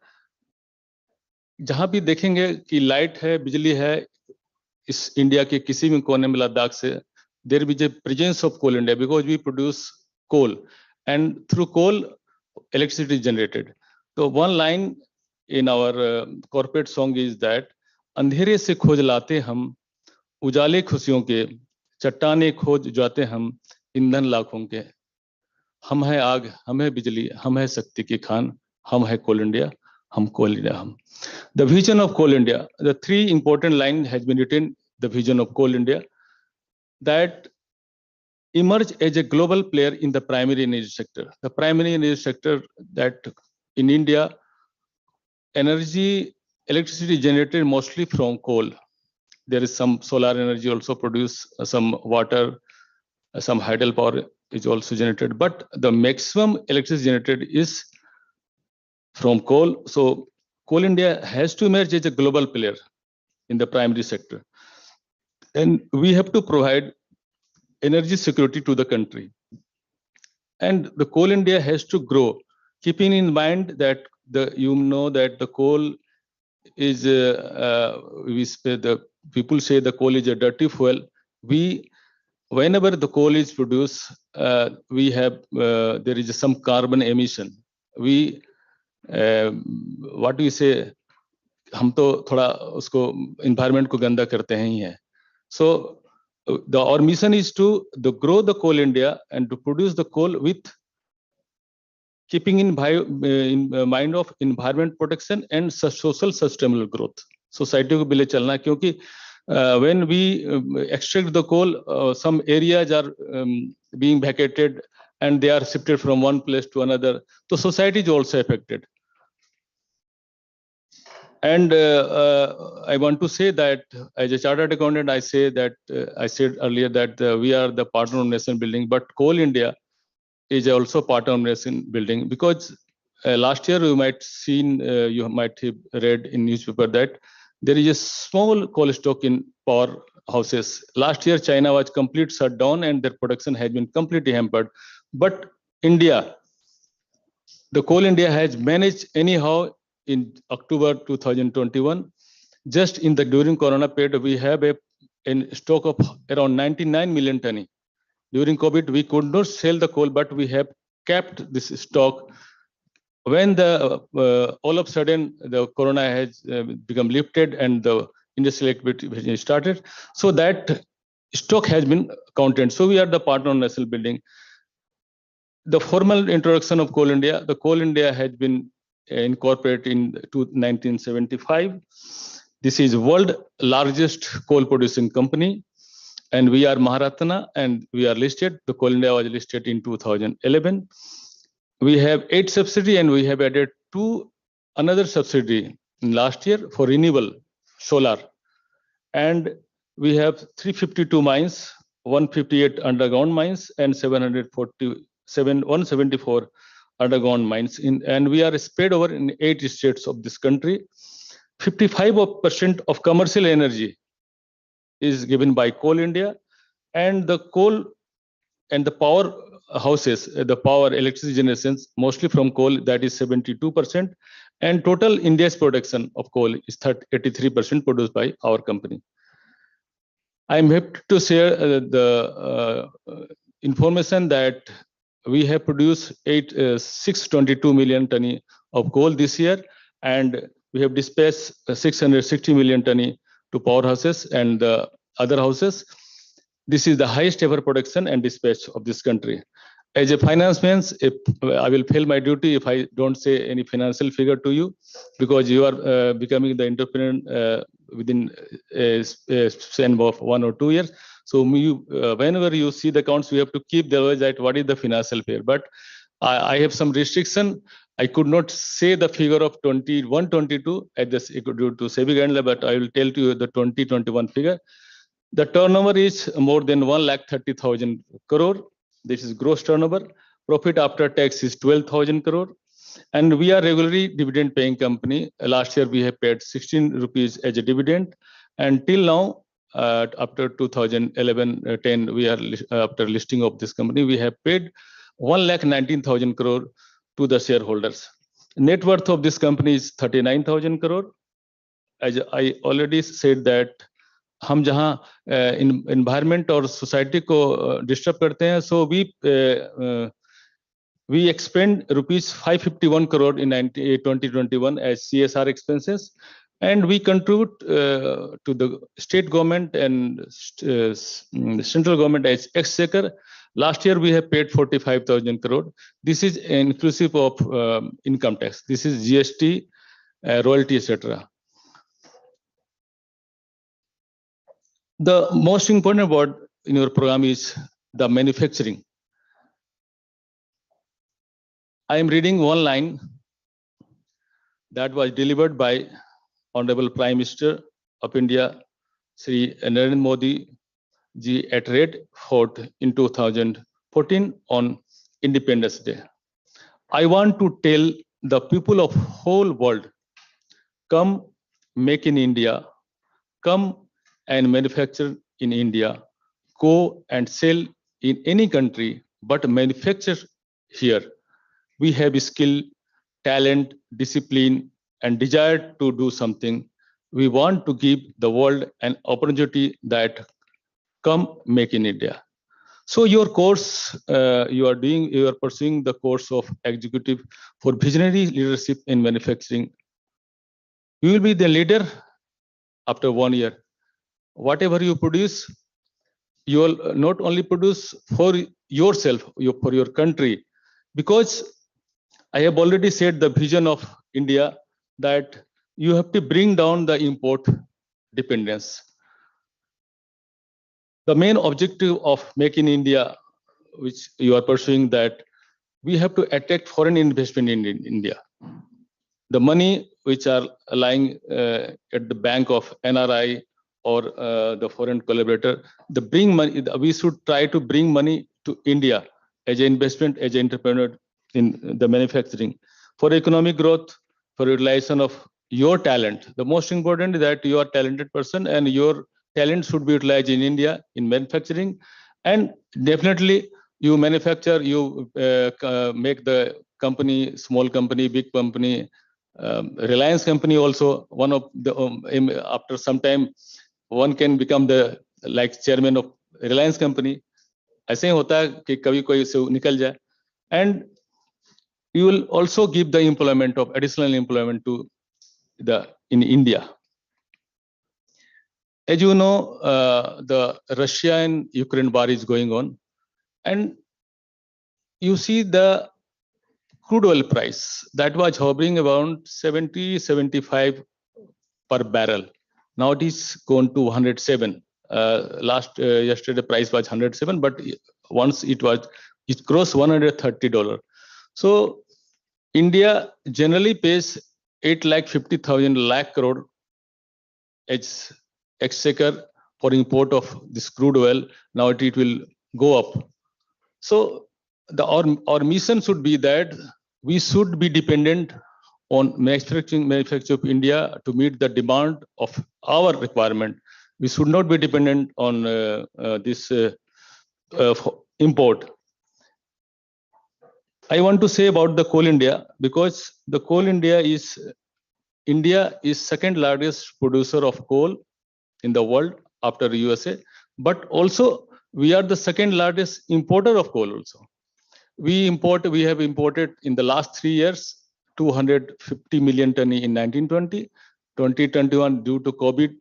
Speaker 8: जहां भी देखेंगे कि light है, बिजली है, इस India के किसी भी कोने में लद्दाख से, there is a presence of Coal India because we produce coal and through coal electricity is generated. So one line in our corporate song is that अंधेरे से खोज लाते हम उजाले खुशियों के, चट्टाने खोज जाते हम ईंधन लाखों के, हम है आग, हम है बिजली, हम है शक्ति की खान, हम है कोल इंडिया, हम कोल इंडिया हम. The vision of Coal India, the three important lines has been written, the vision of Coal India, that emerge as a global player in the primary energy sector. The primary energy sector that in India, electricity generated mostly from coal. There is some solar energy also produced, some water, some hydropower is also generated, but the maximum electricity generated is from coal. So Coal India has to emerge as a global player in the primary sector. And we have to provide energy security to the country. And the Coal India has to grow, keeping in mind that the coal is, the people say the coal is a dirty fuel. Whenever the coal is produced, we have, there is some carbon emission. What do you say? हम तो थोड़ा उसको environment को गंदा करते हैं ही हैं. So our mission is to grow the Coal India and to produce the coal with keeping in mind of environment protection and social sustainable growth. Society को भी ले चलना, क्योंकि when we extract the coal, some areas are being vacated and they are shifted from one place to another. So society is also affected. And I want to say that as a chartered accountant, I said earlier that we are the partner of nation building, but Coal India is also partner of nation building, because last year you might have read in newspaper that there is a small coal stock in power houses. Last year, China was complete shut down and their production has been completely hampered. But India, the Coal India has managed anyhow. In October 2021, just during Corona period, we have a stock of around 99 million tonne. During COVID, we could not sell the coal, but we have kept this stock. When all of a sudden the Corona has become lifted and the industrial activity has started, so that stock has been counted. So we are the partner of national building. The formal introduction of Coal India, the Coal India has been incorporated in 1975. This is world largest coal producing company, and we are Maharatna and we are listed. The Coal India was listed in 2011. We have 8 subsidiaries and we have added another subsidiary in last year for renewable solar. And we have 352 mines, 158 underground mines and 174 underground mines, and we are spread over in 8 states of this country. 55% of commercial energy is given by Coal India, and the coal and the power houses, the power electricity generations mostly from coal, that is 72%, and total India's production of coal is 83% produced by our company. I am happy to share the information that we have produced 622 million tonne of coal this year, and we have dispatched 660 million tonne to powerhouses and the other houses. This is the highest ever production and dispatch of this country. As a finance man, I will fail my duty if I don't say any financial figure to you, because you are becoming the entrepreneur within a span of 1 or 2 years. So whenever you see the accounts, you have to keep the knowledge that what is the financial figure. But I have some restriction. I could not say the figure of 21, 22 at this due to SEBI guideline, but I will tell you the 2021 figure. The turnover is more than 1,30,000 crore. This is gross turnover. Profit after tax is 12,000 crore. And we are regularly dividend paying company. Last year we have paid 16 rupees as a dividend. And till now, after 2011-10, we are after listing of this company, we have paid 1,19,000 crore to the shareholders. Net worth of this company is 39,000 crore. As I already said that हम जहाँ environment और society को disturb करते हैं, so we expend rupees 551 crore in 2021 as CSR expenses, and we contribute to the state government and central government as exchequer. Last year we have paid 45,000 crore. This is inclusive of income tax. This is GST, royalty, etc. The most important word in your program is the manufacturing. I am reading one line that was delivered by Honorable Prime Minister of India, Sri Narendra Modi ji at Red Fort in 2014 on Independence Day. I want to tell the people of whole world, come make in India, come and manufacture in India, go and sell in any country, but manufacture here. We have skill, talent, discipline, and desire to do something. We want to give the world an opportunity that come make in India. So your course, you are pursuing the course of executive for visionary leadership in manufacturing. You will be the leader after 1 year. Whatever you produce, you will not only produce for yourself, for your country, because I have already said the vision of India that you have to bring down the import dependence. The main objective of Make in India, which you are pursuing, that we have to attract foreign investment in India. The money which are lying at the bank of NRI or the foreign collaborator, we should try to bring money to India as an investment, as an entrepreneur in the manufacturing, for economic growth, for utilization of your talent. The most important is that you are a talented person and your talent should be utilized in India in manufacturing. And definitely you manufacture, you make the company, small company, big company, Reliance company also, one of the, after some time, one can become the like chairman of Reliance company. ऐसे ही होता है कि कभी कोई से निकल जाए. And you will also give the employment of additional employment to in India. As you know, the Russia and Ukraine war is going on, and you see the crude oil price that was hovering around 70, 75 per barrel. Now it is gone to 107. Yesterday price was 107, but once it crossed $130. So India generally pays 8,50,000 crore as exchequer for import of this crude oil. Now it will go up. So our mission should be that we should be dependent on manufacturing of India to meet the demand of our requirement. We should not be dependent on this import. I want to say about the Coal India, because the Coal India is second largest producer of coal in the world after USA, but also we are the second largest importer of coal also. We have imported in the last 3 years 250 million ton in 1920, 2021 due to COVID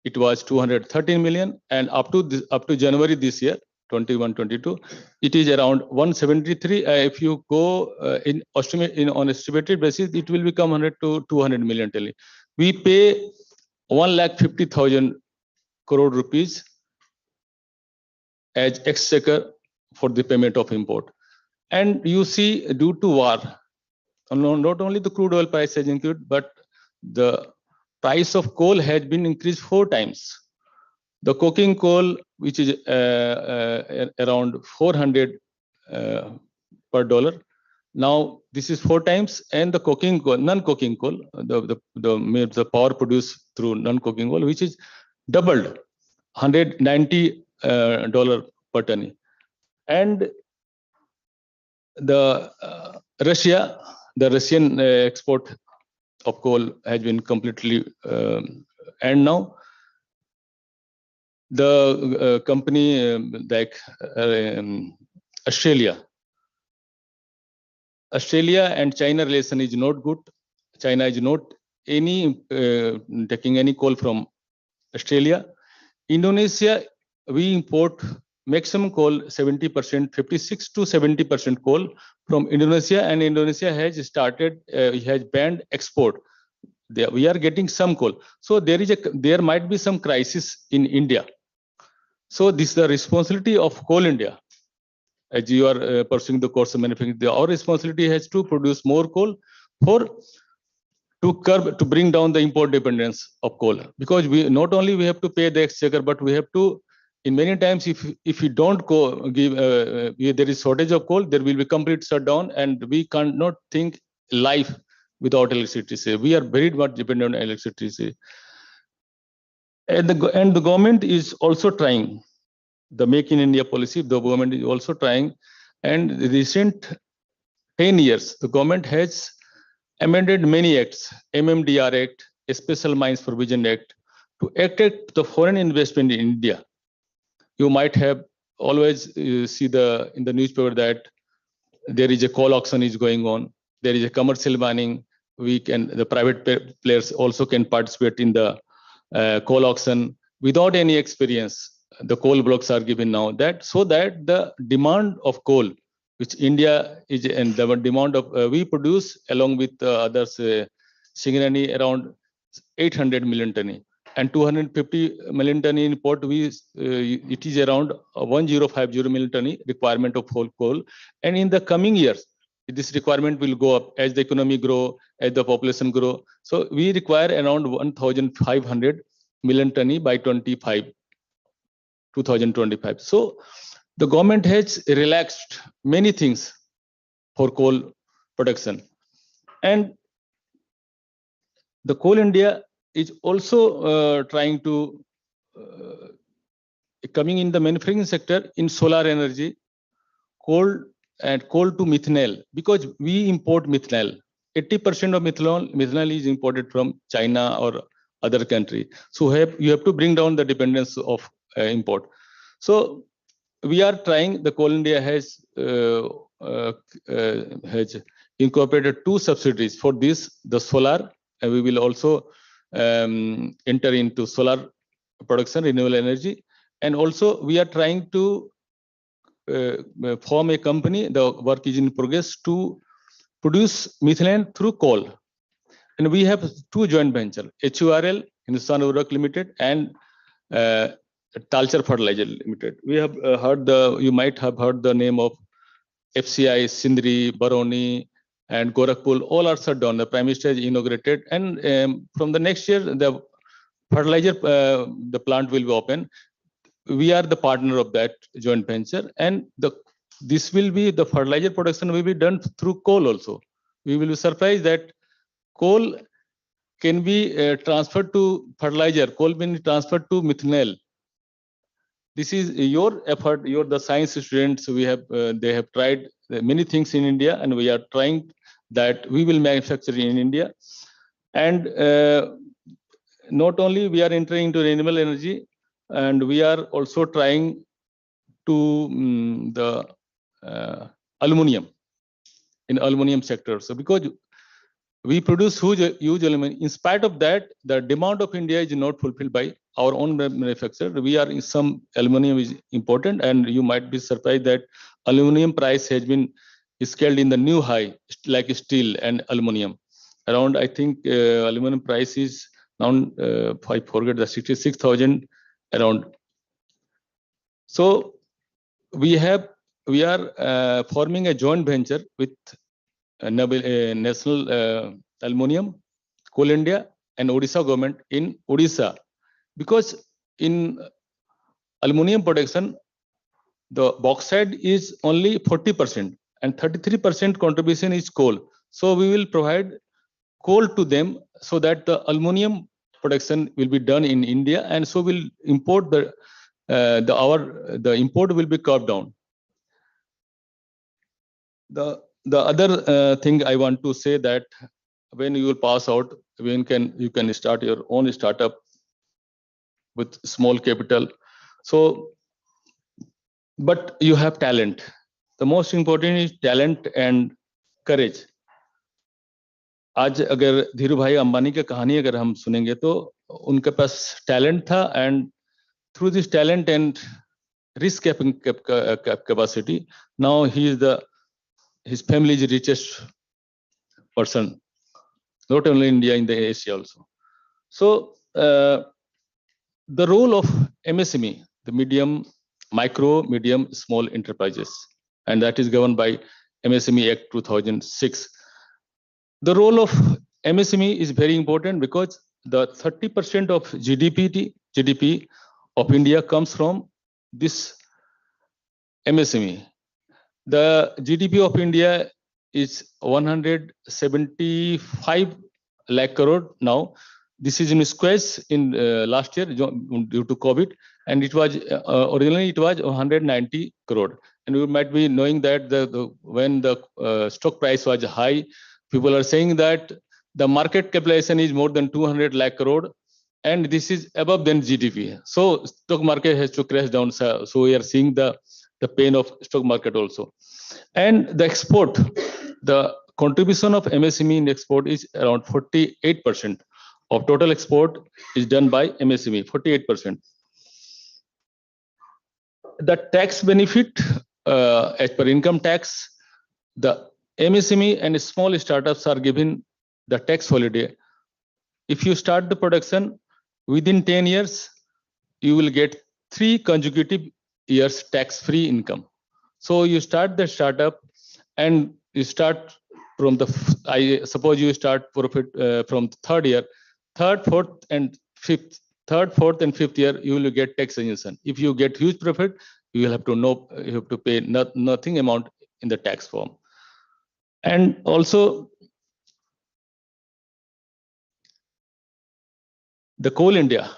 Speaker 8: it was 213 million, and up to January this year 21-22 it is around 173. If you go on estimated basis, it will become 100 to 200 million ton. We pay 1,50,000 crore rupees as exchequer for the payment of import. And you see, due to war, not only the crude oil price has increased, but the price of coal has been increased 4 times. The coking coal, which is around 400 per dollar, now this is 4 times, and the coking coal, non-coking coal, the power produced through non-coking coal, which is doubled, $190 per ton. And the Russian export of coal has been completely and now the company like Australia and China relation is not good. China is not taking any coal from Australia. Indonesia, we import maximum coal 70%, 56 to 70% coal from Indonesia, and Indonesia has started, has banned export. We are getting some coal. So there might be some crisis in India. So this is the responsibility of Coal India. As you are pursuing the course of manufacturing, our responsibility has to produce more coal to bring down the import dependence of coal. Because we not only we have to pay the exchequer, but we have to, in many times, if we don't give, there is shortage of coal, there will be complete shutdown, and we cannot think life without electricity. We are very much dependent on electricity. And the government is also trying the Make in India policy. The government is also trying, and the recent 10 years, the government has amended many acts, MMDR Act, Special Mines Provision Act, to attract the foreign investment in India. You might have always see in the newspaper that there is a coal auction is going on. There is a commercial mining. The private players also can participate in the coal auction without any experience. The coal blocks are given now so that the demand of coal, which India is, and the demand of we produce along with others, Singarani around 800 million ton, and 250 million ton in import. It is around 1050 million ton requirement of whole coal, and in the coming years, this requirement will go up as the economy grow, as the population grow. So we require around 1500 million ton by 2025. So the government has relaxed many things for coal production, and the Coal India is also trying to coming in the manufacturing sector in solar energy, coal to methanol, because we import methanol. 80% of methanol is imported from China or other country. So you have to bring down the dependence of import. So we are trying. The Coal India has incorporated 2 subsidiaries for this, the solar, and we will also enter into solar production, renewable energy, and also we are trying to form a company. The work is in progress to produce methane through coal, and we have 2 joint ventures: HURL, Hindustan Urvarak Limited, and Talcher Fertilizer Limited. We have you might have heard the name of FCI, Sindri, Baroni, and Gorakhpur. All are shut down. The Prime Minister has inaugurated, and from the next year, the fertilizer the plant will be open. We are the partner of that joint venture, and this will be the fertilizer production will be done through coal also. We will be surprised that coal can be transferred to fertilizer. Coal can be transferred to methanol. This is your effort. You're the science students. We have they have tried many things in India, and we are trying that we will manufacture in India. And not only we are entering into renewable energy, and we are also trying to the aluminum in aluminum sector. So because we produce huge aluminum, in spite of that, the demand of India is not fulfilled by our own manufacturer. We are in some aluminum is important, and you might be surprised that aluminum price has been scaled in the new high, like steel and aluminum. Around, I think, aluminum price is now I forget the 66,000 around. So we are forming a joint venture with National Aluminium, Coal India, and Odisha government in Odisha, because in aluminium production, the bauxite is only 40% and 33% contribution is coal. So we will provide coal to them so that the aluminium production will be done in India, and so will import the import will be curbed down. The other thing I want to say that when you will pass out, you can start your own startup with small capital. So, but you have talent. The most important is talent and courage. आज अगर धीरू भाई अंबानी की कहानी अगर हम सुनेंगे तो उनके पास टैलेंट था, and through this talent and risk capacity, now his family is the richest person, not only in India, in the Asia also. So the role of MSME, the medium, micro, medium, small enterprises, and that is governed by MSME Act 2006. The role of MSME is very important because the 30% of GDP of India comes from this MSME. The GDP of India is 175 lakh crore now. This is in squares in last year due to COVID, and it was originally it was 190 crore. And you might be knowing that when the stock price was high, people are saying that the market capitalization is more than 200 lakh crore, and this is above than GDP. So stock market has to crash down. So we are seeing the pain of stock market also. And the export, the contribution of MSME in export is around 48% of total export is done by MSME, 48%. The tax benefit as per income tax, the MSME and small startups are given the tax holiday. If you start the production within 10 years, you will get 3 consecutive years tax-free income. So you start the startup and you start from I suppose you start profit from the third year, third, fourth, and fifth year, you will get tax exemption. If you get huge profit, you will have to pay nothing amount in the tax form. And also the Coal India,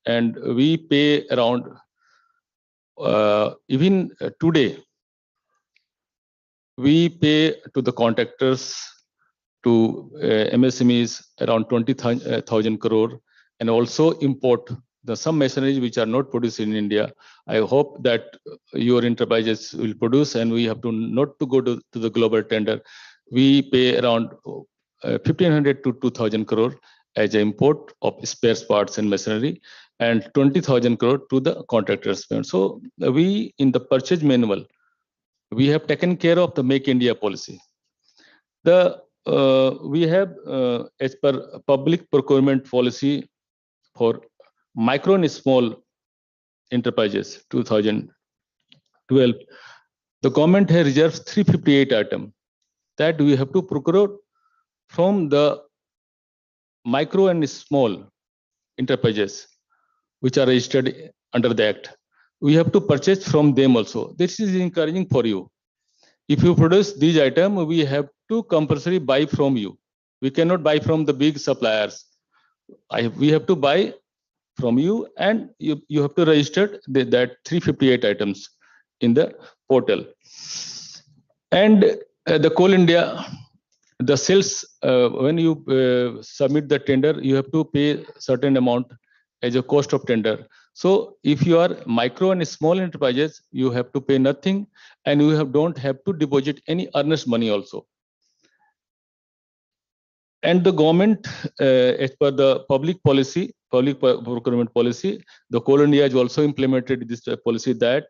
Speaker 8: and we pay around even today, we pay to the contractors, to MSMEs around 20,000 crore, and also import some machineries which are not produced in India. I hope that your enterprises will produce, and we have to not to go to the global tender. We pay around 1,500 to 2,000 crore as an import of spare parts and machinery, and 20,000 crore to the contractors. So we, in the purchase manual, we have taken care of the Make India policy. We have, as per public procurement policy for micro and small enterprises 2012, the government has reserved 358 items that we have to procure from the micro and small enterprises which are registered under the Act. We have to purchase from them also. This is encouraging for you. If you produce these items, we have to compulsory buy from you. We cannot buy from the big suppliers. We have to buy from you, and you have to register that 358 items in the portal. And the Coal India, the sales, when you submit the tender, you have to pay certain amount as a cost of tender. So if you are micro and small enterprises, you have to pay nothing, and you don't have to deposit any earnest money also. And the government, as per the public procurement policy, the Coal India has also implemented this policy that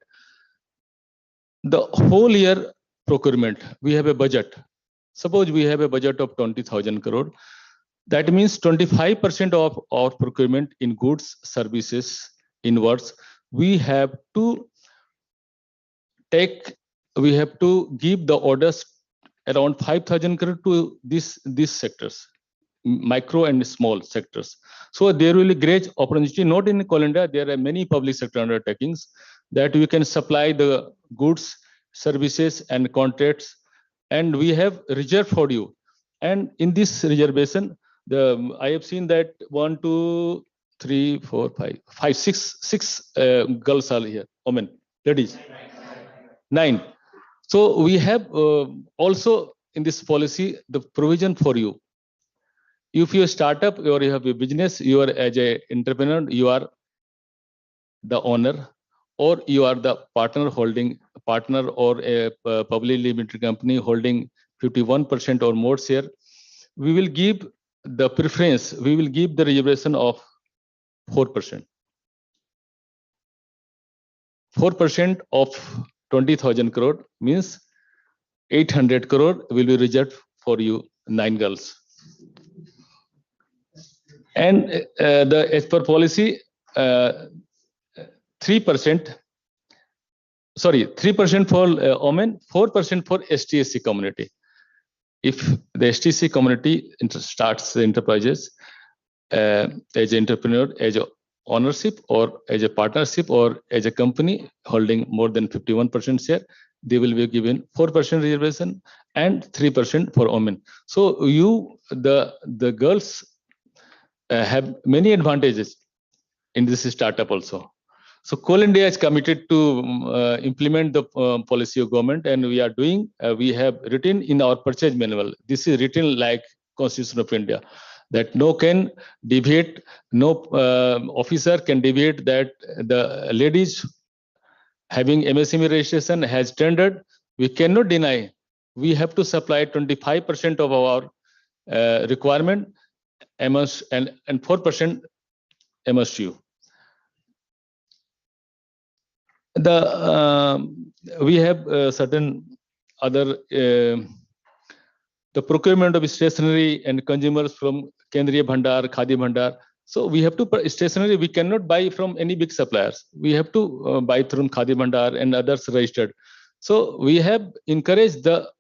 Speaker 8: the whole year procurement, we have a budget. Suppose we have a budget of 20,000 crore. That means 25% of our procurement in goods, services, inwards, we have to give the orders around 5,000 crore to these sectors, micro and small sectors. So there will be great opportunity, not in Coal India, there are many public sector undertakings that we can supply the goods, services and contracts, and we have reserved for you. And in this reservation, I have seen that 1, 2, 3, 4, 5, 6 girls are here, women, ladies, 9. So we have also in this policy the provision for you. If you start up or you have a business, you are as an entrepreneur, you are the owner, or you are the partner or a publicly limited company holding 51% or more share, we will give the preference, we will give the reservation of 4%. 4% of 20,000 crore means 800 crore will be reserved for you, 9 girls. And as per policy, 3%, sorry, 3% for women, 4% for STSC community. If the STC community starts the enterprises as an entrepreneur, as a ownership or as a partnership or as a company holding more than 51% share, they will be given 4% reservation and 3% for women. So the girls have many advantages in this startup also. So Coal India is committed to implement the policy of government, and we are doing, we have written in our purchase manual, this is written like Constitution of India, that no can deviate, no officer can deviate that the ladies having MSME registration has tendered, we cannot deny. We have to supply 25% of our requirement MS and 4% MSU. We have certain other the procurement of stationery and consumers from Kendriya Bhandar, Khadi Bhandar. So we have to stationery. We cannot buy from any big suppliers. We have to buy from Khadi Bhandar and others registered. So we have encouraged the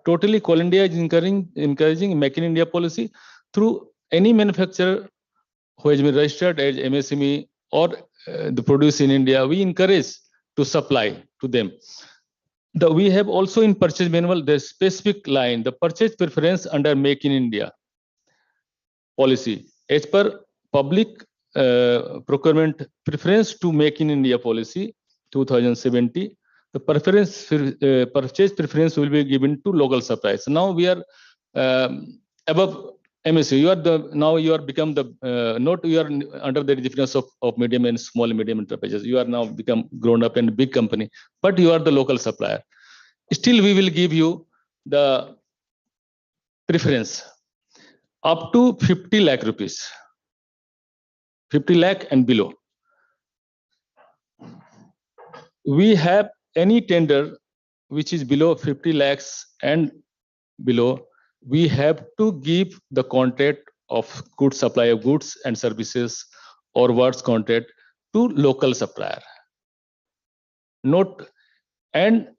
Speaker 8: totally Coal India is encouraging Make in India policy through any manufacturer who has been registered as MSME or the produce in India. We encourage to supply to them. We have also in purchase manual the specific line, the purchase preference under Make in India policy. As per public procurement preference to Make in India policy 2070, the purchase preference will be given to local suppliers. So now we are above MSU. Now you are become the not you are under the definition of medium and small and medium enterprises. You are now become grown up and big company, but you are the local supplier. Still, we will give you the preference up to 50 lakh rupees, 50 lakh and below. We have any tender which is below 50 lakhs and below, we have to give the contract of good supply of goods and services or words contract to local supplier. Note, and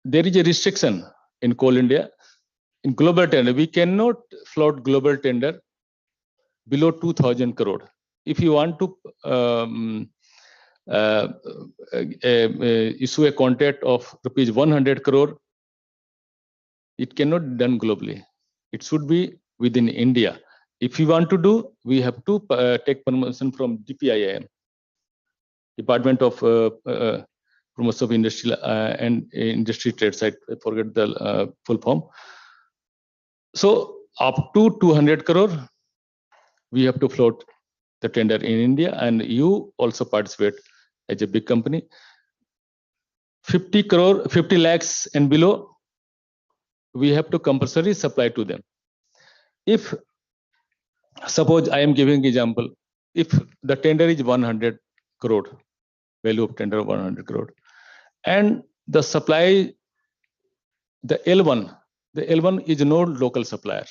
Speaker 8: there is a restriction in Coal India. In global tender, we cannot float global tender below 2,000 crore. If you want to issue a contract of rupees 100 crore, it cannot be done globally. It should be within India. If you want to do, we have to take permission from DPIIM, Department of Promotion of Industry and Industry Trade. I forget the full form. So up to 200 crore, we have to float the tender in India, and you also participate as a big company. 50 crore, 50 lakhs and below, we have to compulsory supply to them. If suppose I am giving example, if the tender is 100 crore, value of tender 100 crore, and the supply, the L1 is no local supplier.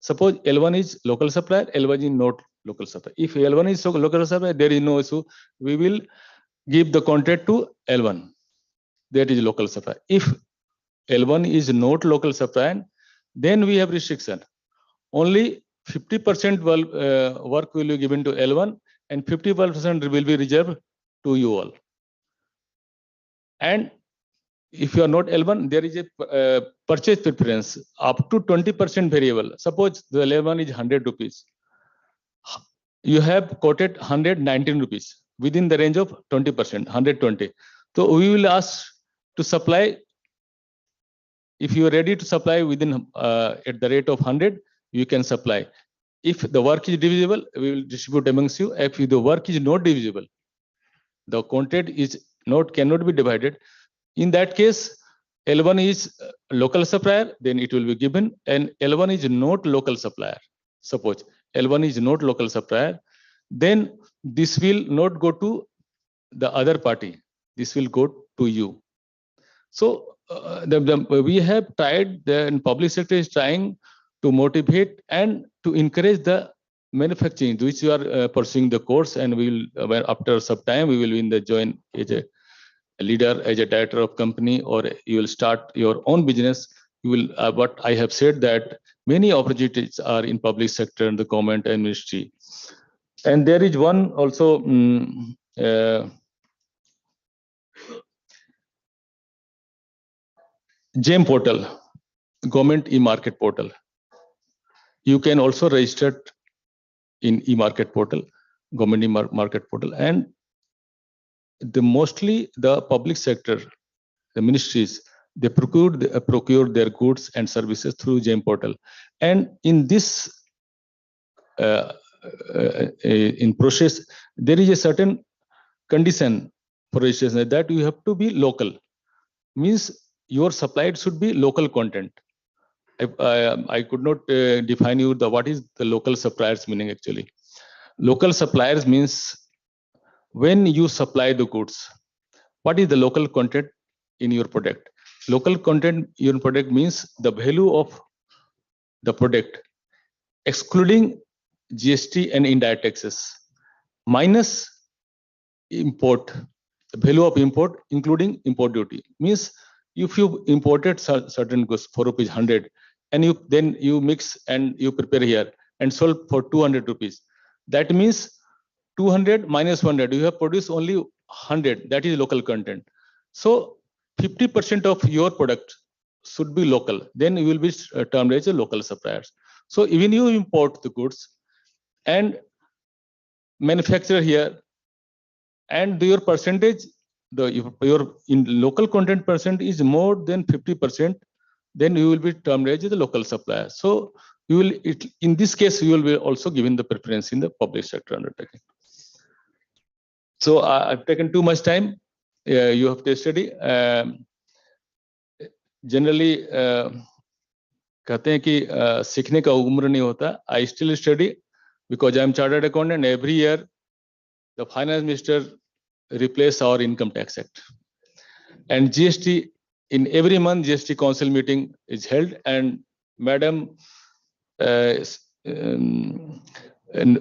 Speaker 8: Suppose L1 is local supplier, L1 is not local supplier. If L1 is local supplier, there is no issue. We will give the contract to L1. That is local supplier. If L1 is not local supplier, then we have restriction. Only 50% work will be given to L1 and 50% will be reserved to you all. And if you are not L1, there is a purchase preference up to 20% variable. Suppose the L1 is 100 rupees. You have quoted 119 rupees within the range of 20%, 120. So we will ask to supply. If you are ready to supply within at the rate of 100, you can supply. If the work is divisible, we will distribute amongst you. If the work is not divisible, the content is cannot be divided. In that case, L1 is local supplier, then it will be given, and L1 is not local supplier. Suppose L1 is not local supplier, then this will not go to the other party. This will go to you. So we have tried, the public sector is trying to motivate and to encourage the manufacturing, which you are pursuing the course, and we will, after some time, we will be in the join as a leader, as a director of company, or you will start your own business. You will, what I have said, that many opportunities are in public sector and the government and ministry. And there is one also GEM portal, government e-market portal. You can also register in e-market portal, government e-market portal, and mostly the public sector, the ministries, they procure their goods and services through GEM portal. And in this in process, there is a certain condition for registration, that you have to be local. Means your supplied should be local content. I could not define you what is the local suppliers meaning actually. Local suppliers means when you supply the goods, what is the local content in your product? Local content in your product means the value of the product, excluding GST and indirect taxes, minus import, the value of import, including import duty. Means if you imported certain goods for rupees 100, and you mix and you prepare here and sold for 200 rupees, that means 200 minus 100, you have produced only 100, that is local content. So 50% of your product should be local, then you will be termed as a local suppliers. So even you import the goods and manufacture here, and your percentage, your in local content percent is more than 50%, then you will be termed as the local supplier. So you will, in this case, you will be also given the preference in the public sector undertaking. So I've taken too much time. You have to study. Generally, कहते हैं कि सीखने का उम्र नहीं होता. I still study because I am chartered accountant. Every year, the finance minister replace our income tax act, and GST, in every month GST council meeting is held, and madam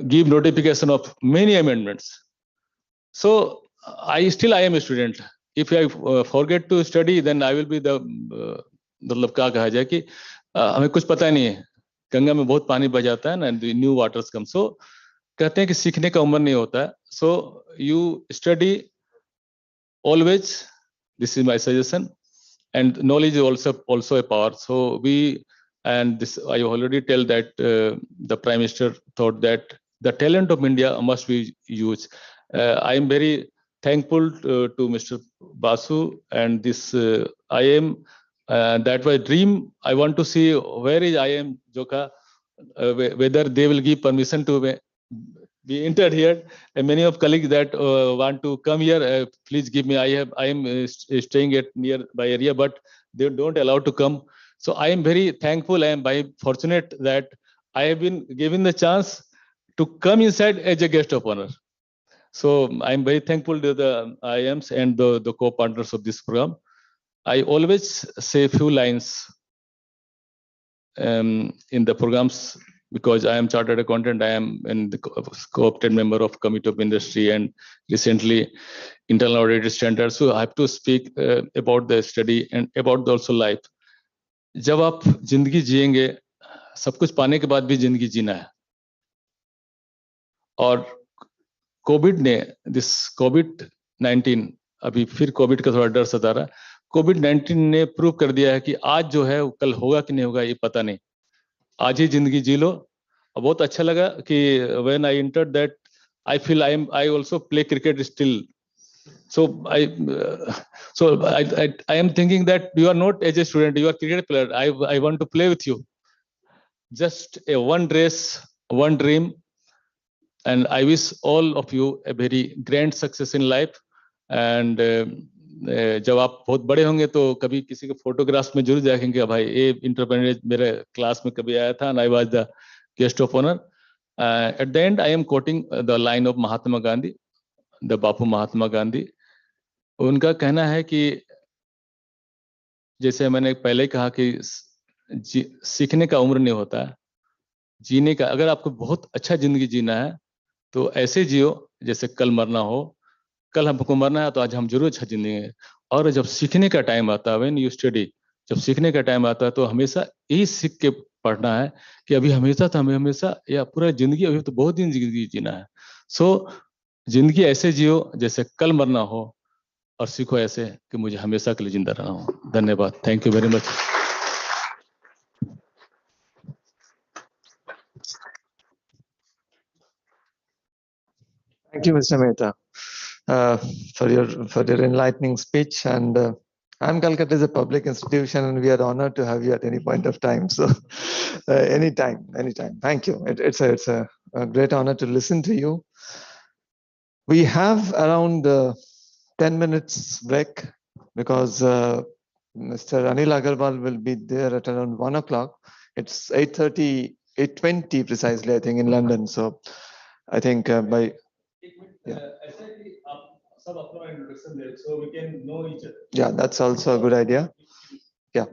Speaker 8: give notification of many amendments. So I am a student. If I forget to study, then I will be the मतलब क्या कहा जाए कि हमें कुछ पता नहीं है, गंगा में बहुत पानी बह जाता है ना, न्यू वाटर्स कम. सो कहते हैं कि सीखने का उम्र नहीं होता है. So you study always, this is my suggestion, and knowledge is also a power. So and this I already tell that the Prime Minister thought that the talent of India must be used. I am very thankful to Mr. Basu and this IIM. That was dream. I want to see where is IIM Joka, whether they will give permission to be entered here. And many of colleagues that want to come here, please give me. I am staying at nearby area, but they don't allow to come. So I am very thankful. I am fortunate that I have been given the chance to come inside as a guest of honor. So I am very thankful to the IIMs and the co-partners of this program. I always say a few lines in the programs, because I am chartered accountant. I am the co-opted member of Committee of Industry and recently Internal Auditor Standards. So I have to speak about the study and about also life. जब आप जिंदगी जिएंगे, सब कुछ पाने के बाद भी जिंदगी जीना है। और कोविड-19 अभी फिर कोविड का थोड़ा डर सता रहा है। कोविड-19 ने प्रूव कर दिया है कि आज जो है कल होगा कि नहीं होगा ये पता नहीं। आज ही जिंदगी जी लो। बहुत अच्छा लगा कि when I entered that, I feel I also play cricket still. So I am thinking that you are not as a student, you are cricket player. I want to play with you. Just a one race, one dream, and I wish all of you a very grand success in life. And जब आप बहुत बड़े होंगे तो कभी किसी के photographs में जरूर देखेंगे भाई ये इंटरप्रेन्योर मेरे क्लास में कभी आया था, and I was the guest of honor. At the end, I am quoting the line of Mahatma Gandhi, the बापू महात्मा गांधी. उनका कहना है कि जैसे मैंने पहले ही कहा कि सीखने का उम्र नहीं होता है, जीने का। अगर आपको बहुत अच्छा जिंदगी जीना है तो ऐसे जियो जैसे कल मरना हो। कल हमको मरना है तो आज हम जरूर अच्छा जिएंगे। और जब सीखने का टाइम आता है, व्हेन यू स्टडी, जब सीखने का टाइम आता है तो हमेशा यही सीख के पढ़ना है कि अभी हमेशा तो हमें हमेशा या पूरा जिंदगी अभी तो बहुत दिन जिंदगी जीना है। सो जिंदगी ऐसे जियो जैसे कल मरना हो और सीखो ऐसे कि मुझे हमेशा के लिए जिंदा रहना हो। धन्यवाद। Thank you very much.
Speaker 1: Thank you, Mr. Mehta, for your enlightening speech. And I'm Calcutta is a public institution, and we are honored to have you at any point of time. So, anytime. Thank you. It's a great honor to listen to you. We have around 10 minutes break because Mr. Anil Agarwal will be there at around 1 o'clock. It's 8:30, 8:20 precisely, I think, in London. So I think by... So we can know each other. Yeah, that's also a good idea. Yeah.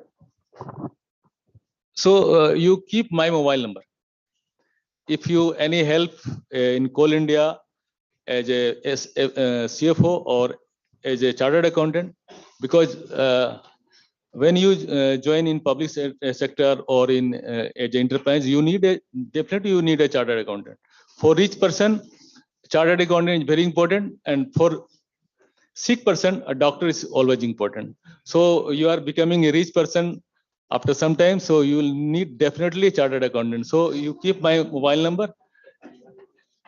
Speaker 8: So you keep my mobile number. If you any help in Coal India as a CFO or as a chartered accountant, because when you join in public sector or in as enterprise, you need definitely a chartered accountant. For each person, chartered accountant is very important, and for sick person, a doctor is always important. So you are becoming a rich person after some time, so you will need definitely a chartered accountant. So you keep my mobile number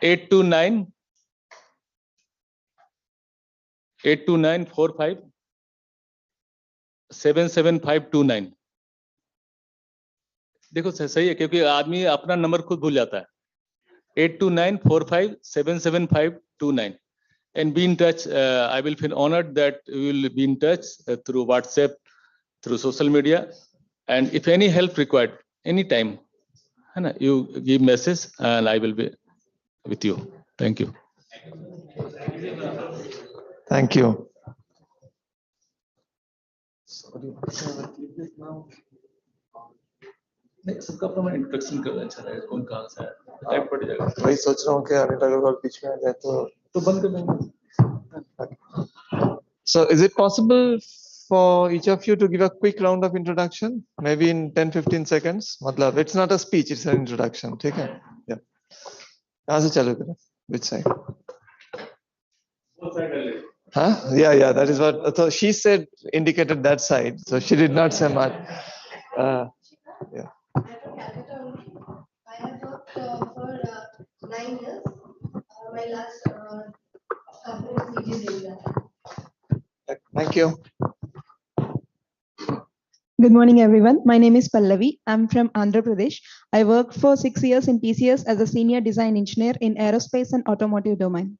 Speaker 8: 829-45 77529. देखो सही है क्योंकि आदमी अपना number खुद भूल जाता है। 829-45 77529. And be in touch. I will feel honored that we will be in touch through WhatsApp, through social media. And if any help required, anytime, you give message and I will be with you. Thank you.
Speaker 1: Thank you.
Speaker 8: सबका अपना introduction करना अच्छा है। कौन कहाँ से है, time पड़ जाएगा।
Speaker 1: वही सोच रहा हूँ कि अनिल अग्रवाल बीच में आ जाए तो बंद कर देंगे। So is it possible for each of you to give a quick round of introduction, maybe in 10-15 seconds? मतलब it's not a speech, it's an introduction. ठीक है? Yeah. कहाँ से चालू करें? Which side? Huh? Yeah. That is what. So she said, indicated that side. So she did not say much. Yeah.
Speaker 9: I have worked for 9 years. My last company was PGPEX-VLM.
Speaker 1: Thank you.
Speaker 10: Good morning, everyone. My name is Pallavi. I'm from Andhra Pradesh. I worked for 6 years in TCS as a senior design engineer in aerospace and automotive domain.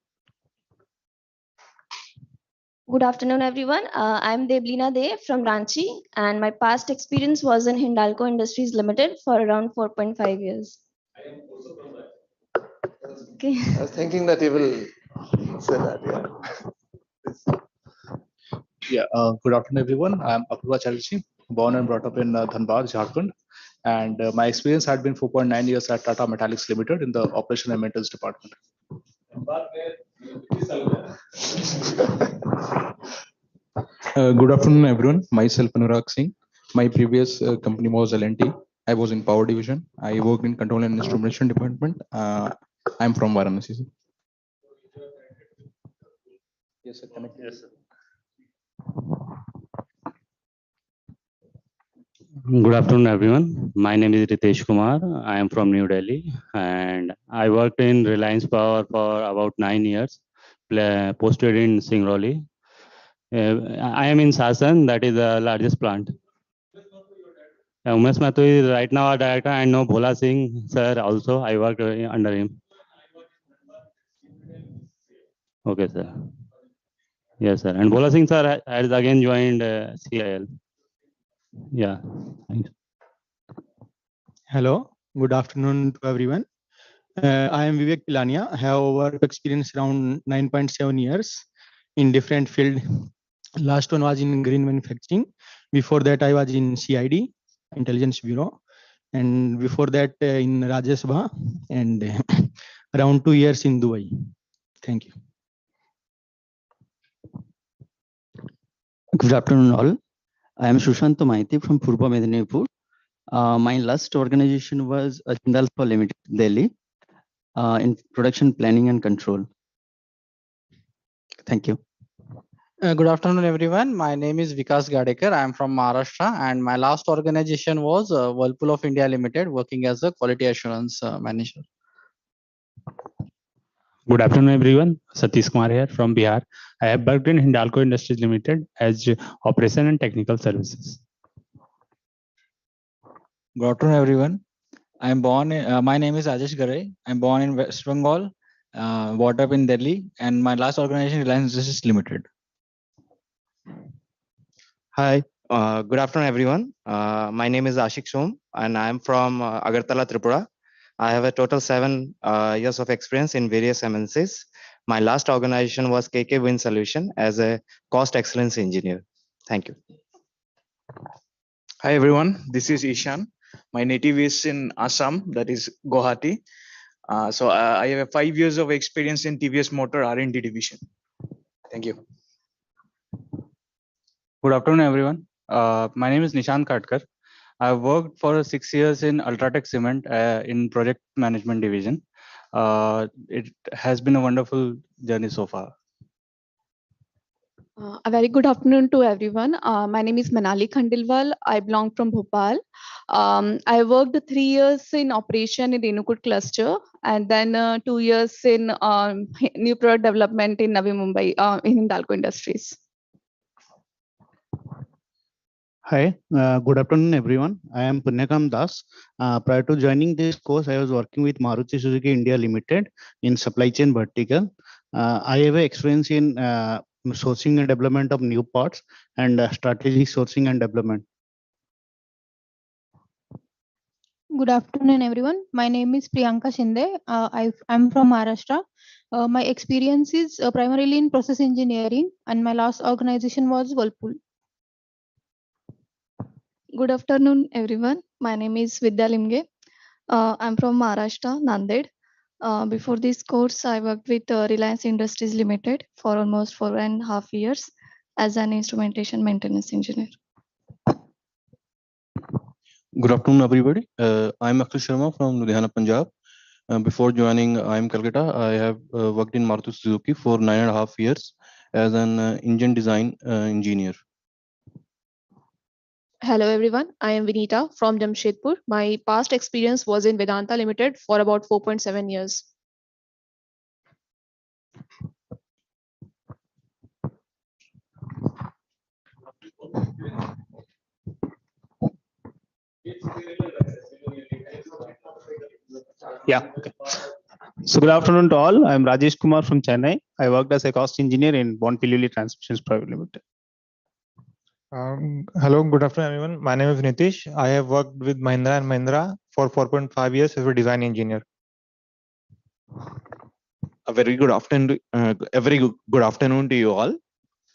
Speaker 9: Good afternoon, everyone. I'm Deblina De from Ranchi, and my past experience was in Hindalco Industries Limited for around 4.5 years.
Speaker 1: I am also from that.
Speaker 9: Okay.
Speaker 1: I was thinking that you will say that.
Speaker 11: Yeah. Good afternoon, everyone. I'm Apurva Chatterjee, born and brought up in Dhanbad, Jharkhand, and my experience had been 4.9 years at Tata Metallics Limited in the operation and maintenance department.
Speaker 12: Good afternoon, everyone. Myself Anurag Singh.
Speaker 7: My previous company was L&T. I was in power division. I worked in control and instrumentation department. I'm from Varanasi. Sir. Yes, sir. Connect. Yes, sir.
Speaker 12: Good afternoon, everyone. My name is Ritesh Kumar. I am from New Delhi, and I worked in Reliance Power for about 9 years, posted in Singrauli. I am in Sasan, that is the largest plant. Umesh Mathur is right now our director. I know Bhola Singh, sir, also. I worked under him. Okay, sir. Yes, sir. And Bhola Singh, sir, has again joined CIL. Yeah, thanks.
Speaker 13: Hello, good afternoon to everyone. I am Vivek Pilania. I have work experience around 9.7 years in different field. Last one was in green manufacturing. Before that, I was in CID, Intelligence Bureau. And before that, in Rajya Sabha, and around 2 years in Dubai. Thank you.
Speaker 14: Good afternoon, all. I am Sushant Maiti from Purba Medinipur. My last organization was Jindal Power Limited, Delhi, in production planning and control. Thank you.
Speaker 15: Good afternoon, everyone. My name is Vikas Gadekar. I am from Maharashtra, and my last organization was Whirlpool of India Limited, working as a quality assurance manager.
Speaker 12: Good afternoon, everyone. Satish Kumar here from Bihar. I have worked in Hindalco Industries Limited as operation and technical services.
Speaker 16: Good afternoon, everyone. I am born. My name is Ajesh Garai. I am born in West Bengal, brought up in Delhi, and my last organization Reliance Industries Limited.
Speaker 17: Hi, good afternoon, everyone. My name is Ashik Som, and I am from Agartala, Tripura. I have a total 7 years of experience in various MNCs. My last organization was KK Wind Solution as a cost excellence engineer. Thank you.
Speaker 18: Hi, everyone. This is Ishan. My native is in Assam, that is Guwahati. I have 5 years of experience in TVS Motor R&D division. Thank you.
Speaker 16: Good afternoon, everyone. My name is Nishant Katkar. I worked for 6 years in Ultratech Cement in project management division. It has been a wonderful journey so far.
Speaker 19: A very good afternoon to everyone. My name is Manali Khandilwal. I belong from Bhopal. I worked 3 years in operation in Renukoot cluster, and then 2 years in new product development in Navi Mumbai in Hindalco Industries.
Speaker 20: Hi, good afternoon, everyone. I am Punyakam Das. Prior to joining this course, I was working with Maruti Suzuki India Limited in supply chain vertical. I have experience in sourcing and development of new parts and strategic sourcing and development.
Speaker 10: Good afternoon, everyone. My name is Priyanka Shinde. I'm from Maharashtra. My experience is primarily in process engineering, and my last organization was Whirlpool.
Speaker 21: Good afternoon, everyone. My name is Vidya Limge. I'm from Maharashtra, Nanded. Before this course, I worked with Reliance Industries Limited for almost 4.5 years as an instrumentation maintenance engineer.
Speaker 7: Good afternoon, everybody. I'm Akshay Sharma from Ludhiana, Punjab. Before joining IIM Calcutta, I have worked in Maruti Suzuki for 9.5 years as an engine design engineer.
Speaker 4: Hello everyone, I am Vinita from Jamshedpur. My past experience was in Vedanta Limited for about 4.7 years.
Speaker 22: Yeah, okay. So good afternoon to all. I'm Rajesh Kumar from Chennai. I worked as a cost engineer in Bonpiluli Transmissions Private Limited.
Speaker 23: Hello, good afternoon, everyone. My name is Nitish. I have worked with Mahindra and Mahindra for 4.5 years as a design engineer.
Speaker 24: A very good afternoon, good afternoon to you all.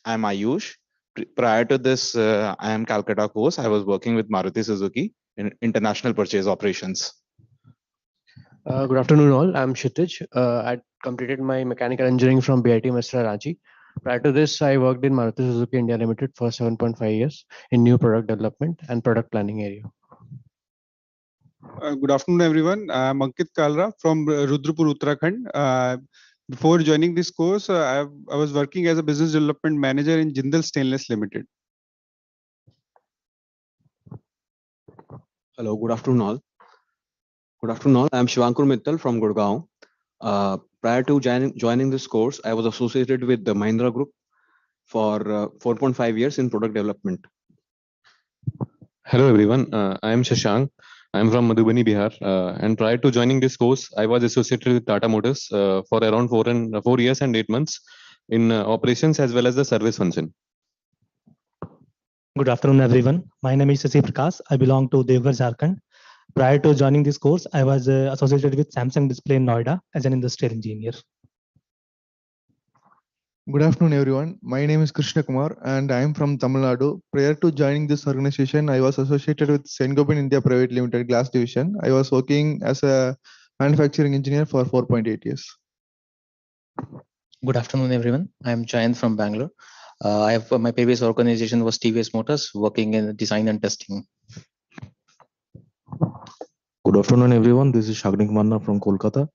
Speaker 24: I'm Ayush. Prior to this IIM Calcutta course, I was working with Maruti Suzuki in international purchase operations.
Speaker 25: Good afternoon, all. I'm Kshitij. I completed my mechanical engineering from BIT Mesra Ranchi.
Speaker 2: Prior to this, I worked in Maruti Suzuki India Limited for 7.5 years in new product development and product planning area.
Speaker 3: Good afternoon, everyone. I'm Ankit Kalra from Rudrapur, Uttarakhand. Before joining this course, I was working as a business development manager in Jindal Stainless Limited.
Speaker 5: Hello, good afternoon all. Good afternoon all. I'm Shivankur Mittal from Gurgaon. Prior to joining this course, I was associated with the Mahindra Group for 4.5 years in product development.
Speaker 6: Hello everyone, I am Shashank. I am from Madhubani, Bihar. And prior to joining this course, I was associated with Tata Motors for around 4 years and 8 months in operations as well as the service function.
Speaker 25: Good afternoon, everyone. My name is Sasi Prakash. I belong to Devghar, Jharkhand. Prior to joining this course, I was associated with Samsung Display in Noida as an industrial engineer.
Speaker 26: Good afternoon, everyone. My name is Krishna Kumar and I am from Tamil Nadu. Prior to joining this organization, I was associated with Saint-Gobain India Private Limited Glass Division. I was working as a manufacturing engineer for 4.8 years.
Speaker 27: Good afternoon, everyone. I am Jayant from Bangalore. My previous organization was TVS Motors, working in design and testing.
Speaker 28: Good afternoon, everyone. This is Shagnik Manna from Kolkata.